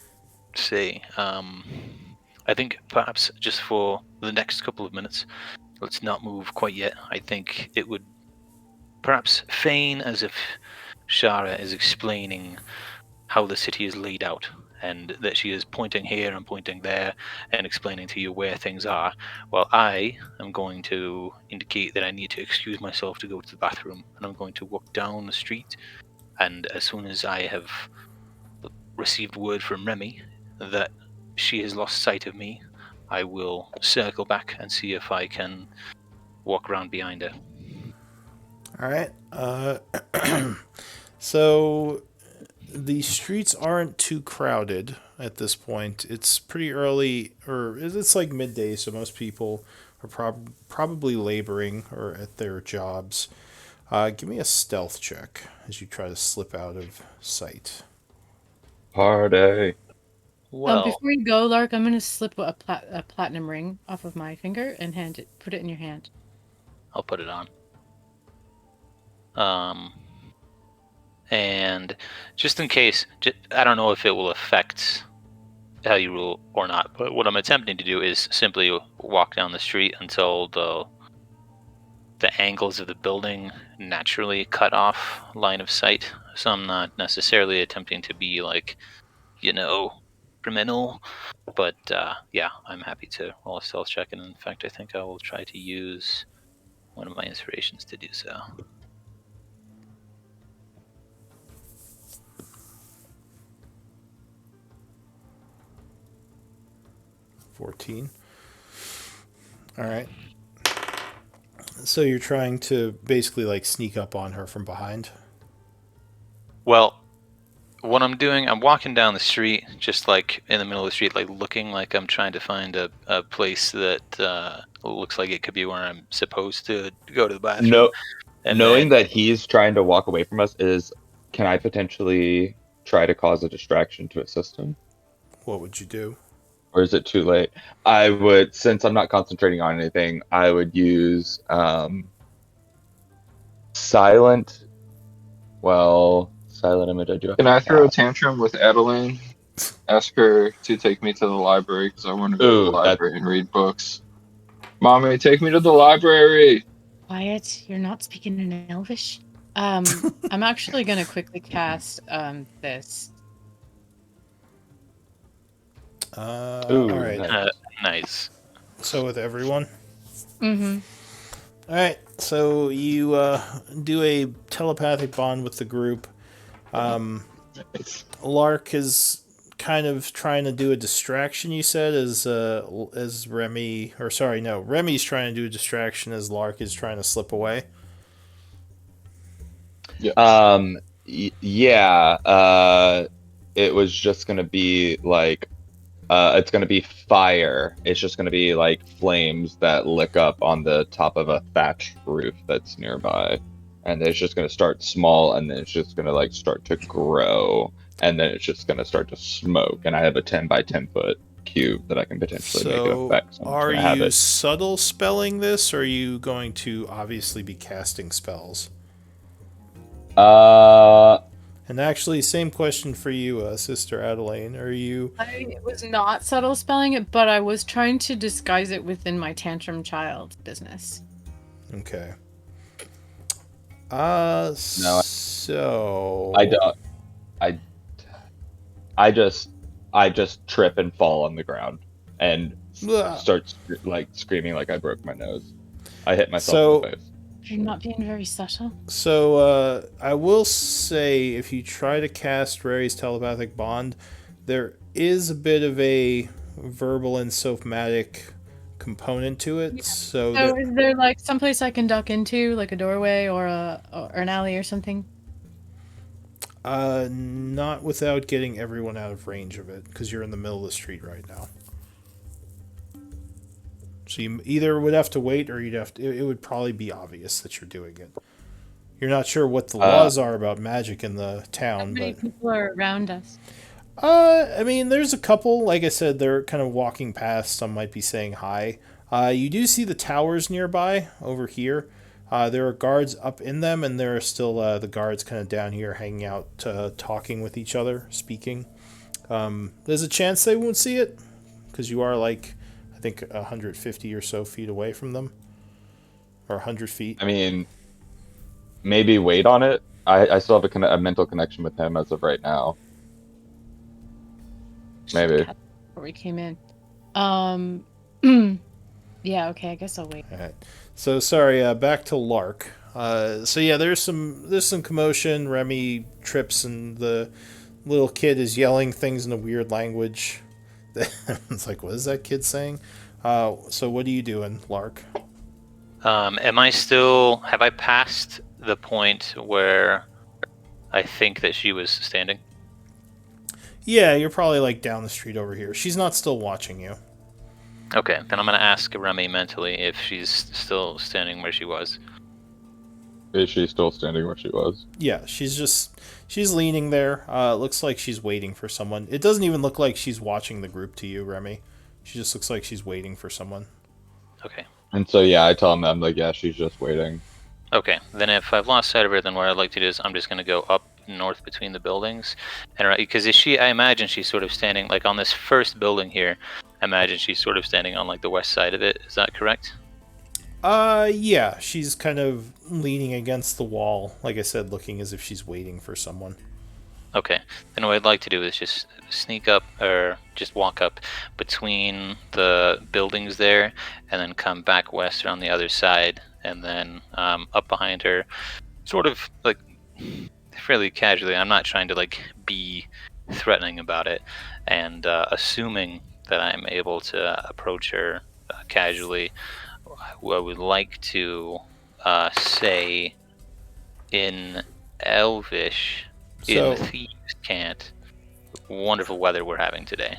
[SPEAKER 7] say, I think perhaps just for the next couple of minutes, let's not move quite yet. I think it would perhaps feign as if Shara is explaining how the city is laid out, and that she is pointing here and pointing there and explaining to you where things are, while I am going to indicate that I need to excuse myself to go to the bathroom, and I'm going to walk down the street, and as soon as I have received word from Remy that she has lost sight of me, I will circle back and see if I can walk around behind her.
[SPEAKER 4] All right. So the streets aren't too crowded at this point. It's pretty early, or it's like midday, so most people are probably laboring or at their jobs. Give me a stealth check as you try to slip out of sight.
[SPEAKER 2] Party.
[SPEAKER 7] Well,
[SPEAKER 6] Before you go, Lark, I'm gonna slip a platinum ring off of my finger and put it in your hand.
[SPEAKER 7] I'll put it on. And just in case, I don't know if it will affect how you rule or not, but what I'm attempting to do is simply walk down the street until the angles of the building naturally cut off line of sight. So I'm not necessarily attempting to be like, criminal, but yeah, I'm happy to roll a stealth check, and in fact, I think I will try to use one of my inspirations to do so.
[SPEAKER 4] 14. All right. So you're trying to basically like sneak up on her from behind?
[SPEAKER 7] Well, what I'm doing, I'm walking down the street, just like in the middle of the street, like looking like I'm trying to find a place that looks like it could be where I'm supposed to go to the bathroom.
[SPEAKER 2] No,
[SPEAKER 7] And
[SPEAKER 2] knowing
[SPEAKER 7] then,
[SPEAKER 2] that he's trying to walk away from us can I potentially try to cause a distraction to assist him?
[SPEAKER 4] What would you do?
[SPEAKER 2] Or is it too late? I would, since I'm not concentrating on anything, I would use silent. Well, silent image. I do have
[SPEAKER 5] Can
[SPEAKER 2] to
[SPEAKER 5] I throw a
[SPEAKER 2] cast.
[SPEAKER 5] tantrum with Adeline? Ask her to take me to the library because I want to go to the
[SPEAKER 2] Ooh, that
[SPEAKER 5] library and read books. Mommy, take me to the library.
[SPEAKER 6] Quiet, you're not speaking in Elvish. I'm actually gonna quickly cast this.
[SPEAKER 2] Ooh,
[SPEAKER 4] All right.
[SPEAKER 2] nice.
[SPEAKER 7] Nice.
[SPEAKER 4] So with everyone.
[SPEAKER 6] Mm-hmm.
[SPEAKER 4] All right. So you do a telepathic bond with the group.
[SPEAKER 5] Nice.
[SPEAKER 4] Lark is kind of trying to do a distraction. You said as Remy, or sorry, no, Remy's trying to do a distraction as Lark is trying to slip away.
[SPEAKER 5] Yes.
[SPEAKER 2] Yeah, it was just gonna be like, it's gonna be fire. It's just gonna be like flames that lick up on the top of a thatched roof that's nearby. And it's just gonna start small and then it's just gonna like start to grow. And then it's just gonna start to smoke. And I have a 10 by 10 foot cube that I can potentially make it
[SPEAKER 4] So
[SPEAKER 2] affect. So I'm just
[SPEAKER 4] are
[SPEAKER 2] gonna have
[SPEAKER 4] you
[SPEAKER 2] it.
[SPEAKER 4] subtle spelling this, or are you going to obviously be casting spells?
[SPEAKER 2] Uh,
[SPEAKER 4] And actually, same question for you, Sister Adeline. Are you?
[SPEAKER 6] I was not subtle spelling it, but I was trying to disguise it within my tantrum child business.
[SPEAKER 4] Okay.
[SPEAKER 2] no,
[SPEAKER 4] So
[SPEAKER 2] I don't. I I just trip and fall on the ground and
[SPEAKER 4] Ugh.
[SPEAKER 2] start like screaming like I broke my nose. I hit myself in the
[SPEAKER 4] So
[SPEAKER 2] face.
[SPEAKER 6] You're not being very subtle.
[SPEAKER 4] I will say, if you try to cast Rary's telepathic bond, there is a bit of a verbal and somatic component to it. So
[SPEAKER 6] So is there like someplace I can duck into, like a doorway or or an alley or something?
[SPEAKER 4] not without getting everyone out of range of it, because you're in the middle of the street right now. So you either would have to wait, or you'd have to. It would probably be obvious that you're doing it. You're not sure what the
[SPEAKER 2] Uh,
[SPEAKER 4] laws are about magic in the
[SPEAKER 6] How
[SPEAKER 4] town,
[SPEAKER 6] many
[SPEAKER 4] but
[SPEAKER 6] people are around us?
[SPEAKER 4] I mean, there's a couple. Like I said, they're kind of walking past. Some might be saying hi. You do see the towers nearby over here. There are guards up in them, and there are still the guards kind of down here hanging out, talking with each other, speaking. There's a chance they won't see it, because you are like, I think, 150 or so feet away from them, or 100 feet.
[SPEAKER 2] I mean, maybe wait on it. I still have a mental connection with him as of right now. Maybe.
[SPEAKER 6] Before we came in. Yeah, okay, I guess I'll wait.
[SPEAKER 4] All right. So sorry. Back to Lark. So yeah, there's some commotion. Remy trips, and the little kid is yelling things in a weird language. It's like, what is that kid saying? So what are you doing, Lark?
[SPEAKER 7] Am I still? Have I passed the point where I think that she was standing?
[SPEAKER 4] Yeah, you're probably like down the street over here. She's not still watching you.
[SPEAKER 7] Okay, then I'm gonna ask Remy mentally if she's still standing where she was.
[SPEAKER 2] Is she still standing where she was?
[SPEAKER 4] Yeah, she's leaning there. Looks like she's waiting for someone. It doesn't even look like she's watching the group to you, Remy. She just looks like she's waiting for someone.
[SPEAKER 7] Okay.
[SPEAKER 2] And so yeah, I tell him, I'm like, yeah, she's just waiting.
[SPEAKER 7] Okay, then if I've lost sight of her, then what I'd like to do is I'm just gonna go up north between the buildings, and because I imagine she's sort of standing like on this first building here. I imagine she's sort of standing on like the west side of it. Is that correct?
[SPEAKER 4] Yeah, she's kind of leaning against the wall, like I said, looking as if she's waiting for someone.
[SPEAKER 7] Okay, then what I'd like to do is just sneak up or just walk up between the buildings there, and then come back west around the other side, and then up behind her, sort of like fairly casually. I'm not trying to like be threatening about it, and assuming that I'm able to approach her casually. I would like to say in Elvish,
[SPEAKER 4] So-
[SPEAKER 7] in Thieves' Cant, wonderful weather we're having today.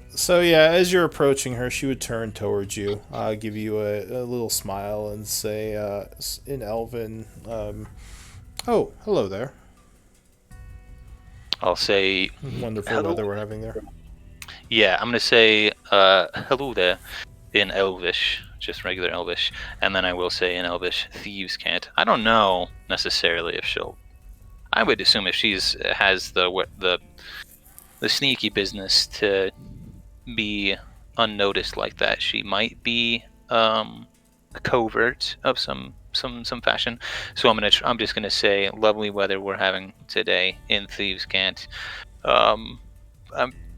[SPEAKER 4] So yeah, as you're approaching her, she would turn towards you, give you a little smile, and say, in Elven, "Oh, hello there.
[SPEAKER 7] I'll say,
[SPEAKER 4] Wonderful
[SPEAKER 7] Hello.
[SPEAKER 4] weather we're having there."
[SPEAKER 7] yeah, I'm going to say hello there in Elvish, just regular Elvish, and then I will say in Elvish, Thieves' Cant. I don't know necessarily if she'll. I would assume if has the sneaky business to be unnoticed like that, she might be a covert of some fashion. So I'm just gonna say lovely weather we're having today in Thieves' Cant. I'm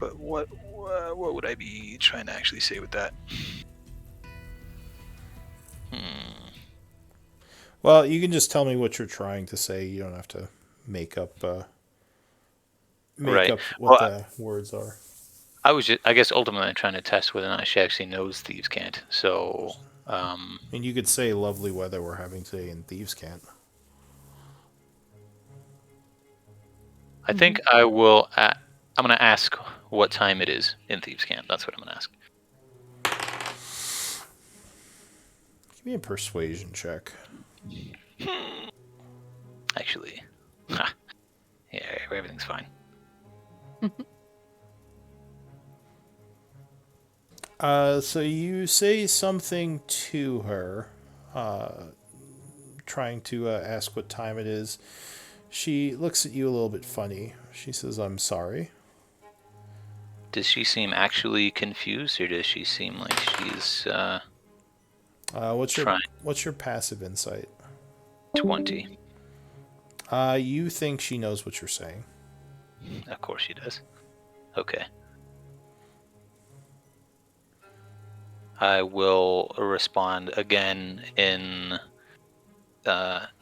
[SPEAKER 7] But what would I be trying to actually say with that?
[SPEAKER 4] Well, you can just tell me what you're trying to say. You don't have to make up
[SPEAKER 7] Right.
[SPEAKER 4] what
[SPEAKER 7] Well,
[SPEAKER 4] the words are.
[SPEAKER 7] I guess ultimately trying to test whether or not she actually knows Thieves Can't. So,
[SPEAKER 4] And you could say lovely weather we're having today in Thieves Camp.
[SPEAKER 7] I think I will. I'm going to ask what time it is in Thieves Camp. That's what I'm going to ask.
[SPEAKER 4] Give me a persuasion check.
[SPEAKER 7] Actually, yeah, everything's fine.
[SPEAKER 4] So you say something to her, trying to ask what time it is. She looks at you a little bit funny. She says, "I'm sorry."
[SPEAKER 7] Does she seem actually confused, or does she seem like she's
[SPEAKER 4] What's your
[SPEAKER 7] trying?
[SPEAKER 4] passive insight?
[SPEAKER 7] 20.
[SPEAKER 4] You think she knows what you're saying.
[SPEAKER 7] Of course she does. Okay. I will respond again in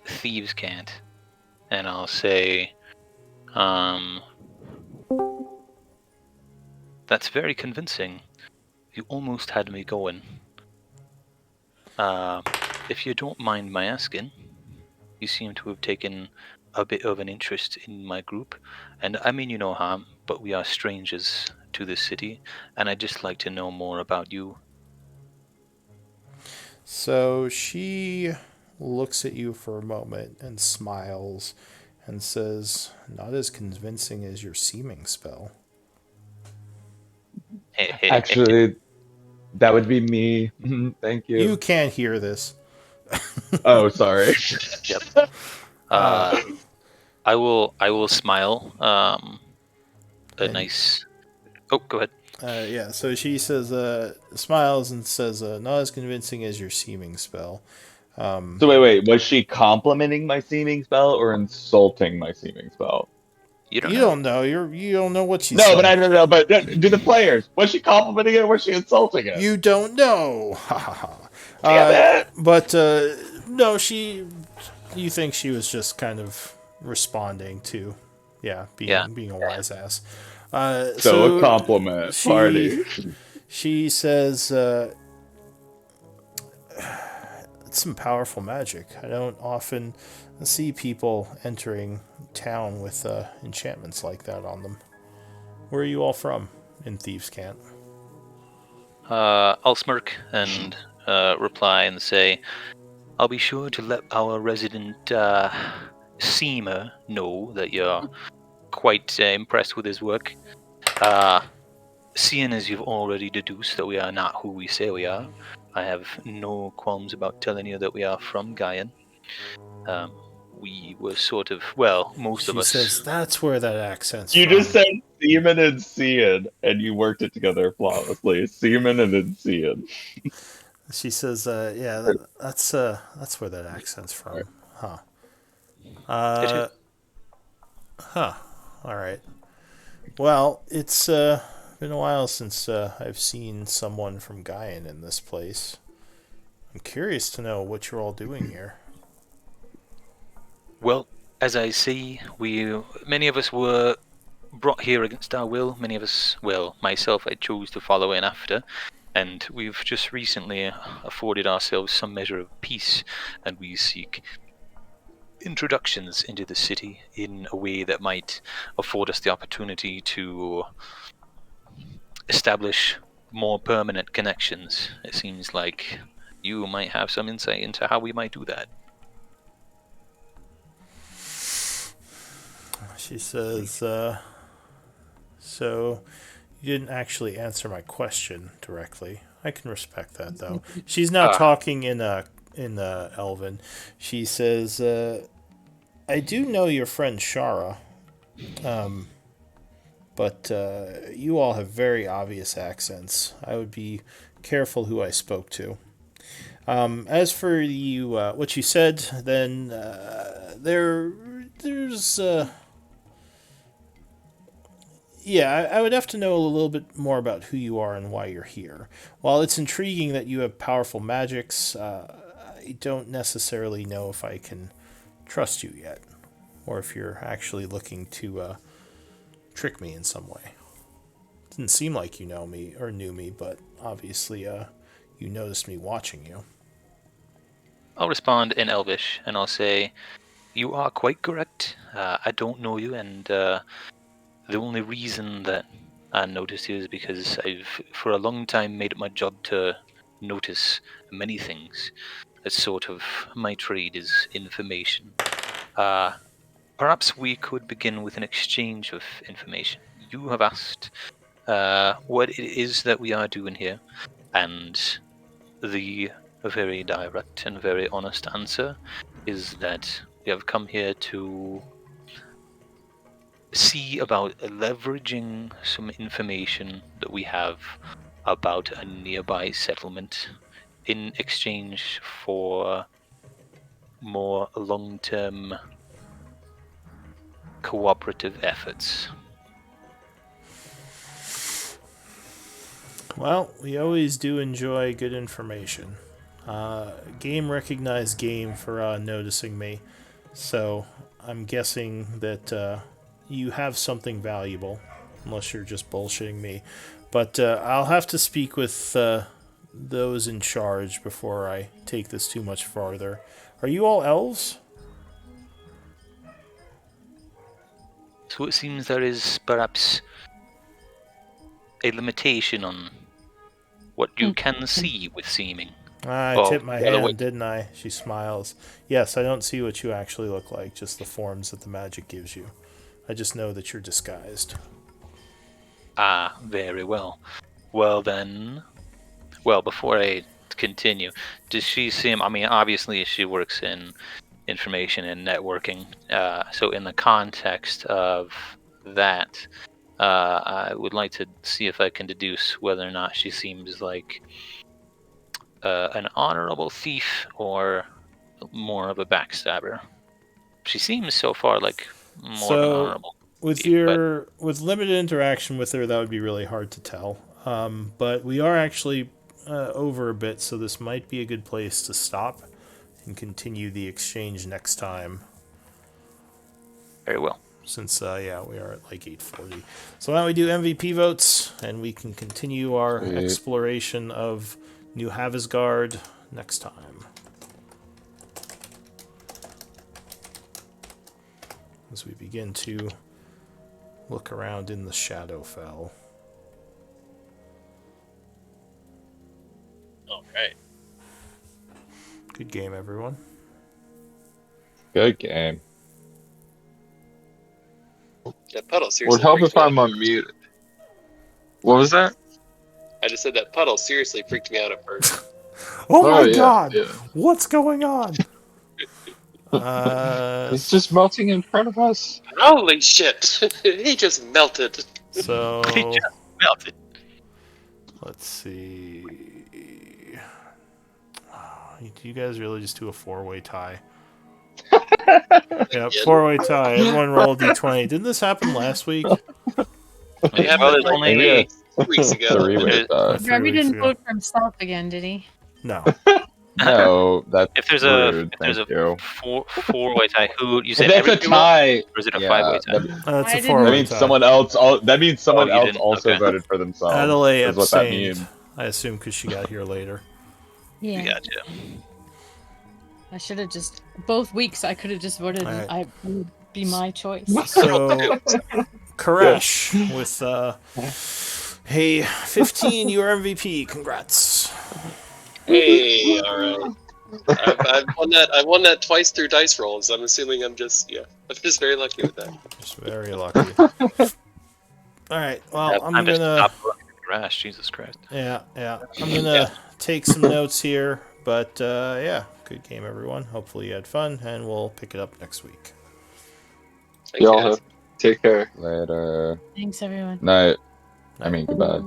[SPEAKER 7] Thieves Can't, and I'll say, that's very convincing. You almost had me going. If you don't mind my asking, you seem to have taken a bit of an interest in my group, and I mean you no harm, but we are strangers to this city, and I'd just like to know more about you.
[SPEAKER 4] So she looks at you for a moment and smiles and says, "Not as convincing as your seeming spell."
[SPEAKER 2] Actually, that would be me. Thank
[SPEAKER 4] You
[SPEAKER 2] you.
[SPEAKER 4] can't hear this.
[SPEAKER 2] Oh, sorry.
[SPEAKER 7] Yep. I will smile. A
[SPEAKER 4] And
[SPEAKER 7] nice. Oh, go ahead.
[SPEAKER 4] yeah, so she says, smiles and says, "Not as convincing as your seeming spell."
[SPEAKER 2] So wait. Was she complimenting my seeming spell or insulting my seeming spell?
[SPEAKER 7] You don't
[SPEAKER 4] You
[SPEAKER 7] know.
[SPEAKER 4] don't know. You don't know what she's
[SPEAKER 2] No, but
[SPEAKER 4] saying.
[SPEAKER 2] I don't know. But do the players? Was she complimenting it or was she insulting it?
[SPEAKER 4] You don't know. Ha ha ha.
[SPEAKER 2] Damn it!
[SPEAKER 4] But no, she. You think she was just kind of responding to, yeah,
[SPEAKER 7] Yeah.
[SPEAKER 4] being a wise ass.
[SPEAKER 2] So a
[SPEAKER 4] So
[SPEAKER 2] compliment
[SPEAKER 4] she
[SPEAKER 2] party.
[SPEAKER 4] she says, "It's some powerful magic. I don't often see people entering town with enchantments like that on them. Where are you all from in Thieves' Camp?"
[SPEAKER 7] I'll smirk and reply and say, I'll be sure to let our resident seamer know that you're quite impressed with his work. Seeing as you've already deduced that we are not who we say we are, I have no qualms about telling you that we are from Gaian. We were sort of, well, most of
[SPEAKER 4] She says,
[SPEAKER 7] us.
[SPEAKER 4] "That's where that accent's
[SPEAKER 2] You just
[SPEAKER 4] from."
[SPEAKER 2] said semen and seeing, and you worked it together flawlessly. Semen and then seeing.
[SPEAKER 4] She says, "Yeah, that's where that accent's from, huh?
[SPEAKER 7] It is.
[SPEAKER 4] Huh. All right. Well, it's been a while since I've seen someone from Gaian in this place. I'm curious to know what you're all doing here."
[SPEAKER 7] Well, as I see, many of us were brought here against our will. Many of us, well, myself, I chose to follow in after, and we've just recently afforded ourselves some measure of peace, and we seek introductions into the city in a way that might afford us the opportunity to establish more permanent connections. It seems like you might have some insight into how we might do that.
[SPEAKER 4] She says, "So you didn't actually answer my question directly. I can respect that, though." She's now
[SPEAKER 7] Ah,
[SPEAKER 4] talking in Elven. She says, "I do know your friend Shara, but you all have very obvious accents. I would be careful who I spoke to. As for you, what you said, then there's Yeah, I would have to know a little bit more about who you are and why you're here. While it's intriguing that you have powerful magics, I don't necessarily know if I can trust you yet, or if you're actually looking to trick me in some way. Didn't seem like you know me or knew me, but obviously you noticed me watching you.
[SPEAKER 7] I'll respond in Elvish, and I'll say, "You are quite correct. I don't know you, and the only reason that I noticed you is because I've, for a long time, made it my job to notice many things. That's sort of my trade is information. Perhaps we could begin with an exchange of information. You have asked what it is that we are doing here, and the very direct and very honest answer is that we have come here to see about leveraging some information that we have about a nearby settlement in exchange for more long-term cooperative efforts."
[SPEAKER 4] Well, we always do enjoy good information. Game recognized game for noticing me, so I'm guessing that you have something valuable, unless you're just bullshitting me. But I'll have to speak with those in charge before I take this too much farther. Are you all elves?
[SPEAKER 7] So it seems there is perhaps a limitation on what you can see with seeming.
[SPEAKER 4] I
[SPEAKER 7] Oh,
[SPEAKER 4] tipped my
[SPEAKER 7] by the way,
[SPEAKER 4] hand, didn't I? She smiles. Yes, I don't see what you actually look like, just the forms that the magic gives you. I just know that you're disguised.
[SPEAKER 7] very well. Well, before I continue, does she seem, I mean, obviously she works in information and networking, so in the context of that, I would like to see if I can deduce whether or not she seems like an honorable thief or more of a backstabber. She seems so far like more of an
[SPEAKER 4] So,
[SPEAKER 7] honorable
[SPEAKER 4] with
[SPEAKER 7] thief, but
[SPEAKER 4] with limited interaction with her, that would be really hard to tell. But we are actually over a bit, so this might be a good place to stop and continue the exchange next time.
[SPEAKER 7] very well.
[SPEAKER 4] Since yeah, we are at like 8:40. So why don't we do MVP votes and we can continue our
[SPEAKER 2] Sweet.
[SPEAKER 4] exploration of New Havisgard next time. As we begin to look around in the Shadowfell.
[SPEAKER 3] All right.
[SPEAKER 4] Good game, everyone.
[SPEAKER 2] Good game.
[SPEAKER 3] That puddle seriously
[SPEAKER 5] Would help
[SPEAKER 3] freaked
[SPEAKER 5] if
[SPEAKER 3] me out
[SPEAKER 5] I'm
[SPEAKER 3] at first.
[SPEAKER 5] unmuted. What was that?
[SPEAKER 3] I just said that puddle seriously freaked me out at first.
[SPEAKER 4] Oh my
[SPEAKER 5] yeah,
[SPEAKER 4] god!
[SPEAKER 5] yeah.
[SPEAKER 4] What's going on?
[SPEAKER 5] It's just melting in front of us.
[SPEAKER 3] Holy shit! He just melted.
[SPEAKER 7] He
[SPEAKER 4] So
[SPEAKER 7] just melted.
[SPEAKER 4] let's see. Do you guys really just do a four-way tie? Yep,
[SPEAKER 3] Again.
[SPEAKER 4] four-way tie. Everyone roll a d20. Didn't this happen last week?
[SPEAKER 3] It happened
[SPEAKER 7] Well, there's
[SPEAKER 3] like
[SPEAKER 7] only
[SPEAKER 2] Maybe
[SPEAKER 3] 2 weeks ago.
[SPEAKER 2] three-way tie.
[SPEAKER 6] Robbie
[SPEAKER 4] weeks
[SPEAKER 6] didn't
[SPEAKER 4] ago.
[SPEAKER 6] vote for himself again, did he?
[SPEAKER 4] No.
[SPEAKER 2] No, that's
[SPEAKER 7] if there's
[SPEAKER 2] rude.
[SPEAKER 7] a
[SPEAKER 2] Thank you.
[SPEAKER 7] four-way tie, who you
[SPEAKER 2] If
[SPEAKER 7] said
[SPEAKER 2] that's a
[SPEAKER 7] everybody rolled,
[SPEAKER 2] tie,
[SPEAKER 7] or is it a
[SPEAKER 2] yeah,
[SPEAKER 7] five-way tie?
[SPEAKER 4] That's
[SPEAKER 6] I
[SPEAKER 4] a
[SPEAKER 6] didn't-
[SPEAKER 2] that
[SPEAKER 4] four-way
[SPEAKER 2] means
[SPEAKER 4] tie.
[SPEAKER 2] someone else. That means someone
[SPEAKER 7] you
[SPEAKER 2] else
[SPEAKER 7] didn't?
[SPEAKER 2] also
[SPEAKER 7] Okay.
[SPEAKER 2] voted for themselves.
[SPEAKER 4] Adelaide
[SPEAKER 2] Is what that
[SPEAKER 4] abstained.
[SPEAKER 2] means.
[SPEAKER 4] I assume because she got here later.
[SPEAKER 6] Yeah.
[SPEAKER 7] Gotcha.
[SPEAKER 6] I should have just both weeks. I could have just voted.
[SPEAKER 4] Alright.
[SPEAKER 6] I would be my choice.
[SPEAKER 4] So, Koresh with hey, 15, you are MVP. Congrats.
[SPEAKER 3] Hey, all right. I've won that. I won that twice through dice rolls. I'm assuming I'm just very lucky with that.
[SPEAKER 4] Just very lucky. All right. Well, I'm
[SPEAKER 7] Time to
[SPEAKER 4] gonna.
[SPEAKER 7] stop looking at the grass. Jesus Christ.
[SPEAKER 4] Yeah. I'm gonna take some notes here, but yeah, good game, everyone. Hopefully you had fun, and we'll pick it up next week.
[SPEAKER 3] Thanks,
[SPEAKER 5] Y'all
[SPEAKER 3] guys.
[SPEAKER 5] have take care.
[SPEAKER 2] Later.
[SPEAKER 6] Thanks, everyone.
[SPEAKER 2] Night. I mean, goodbye.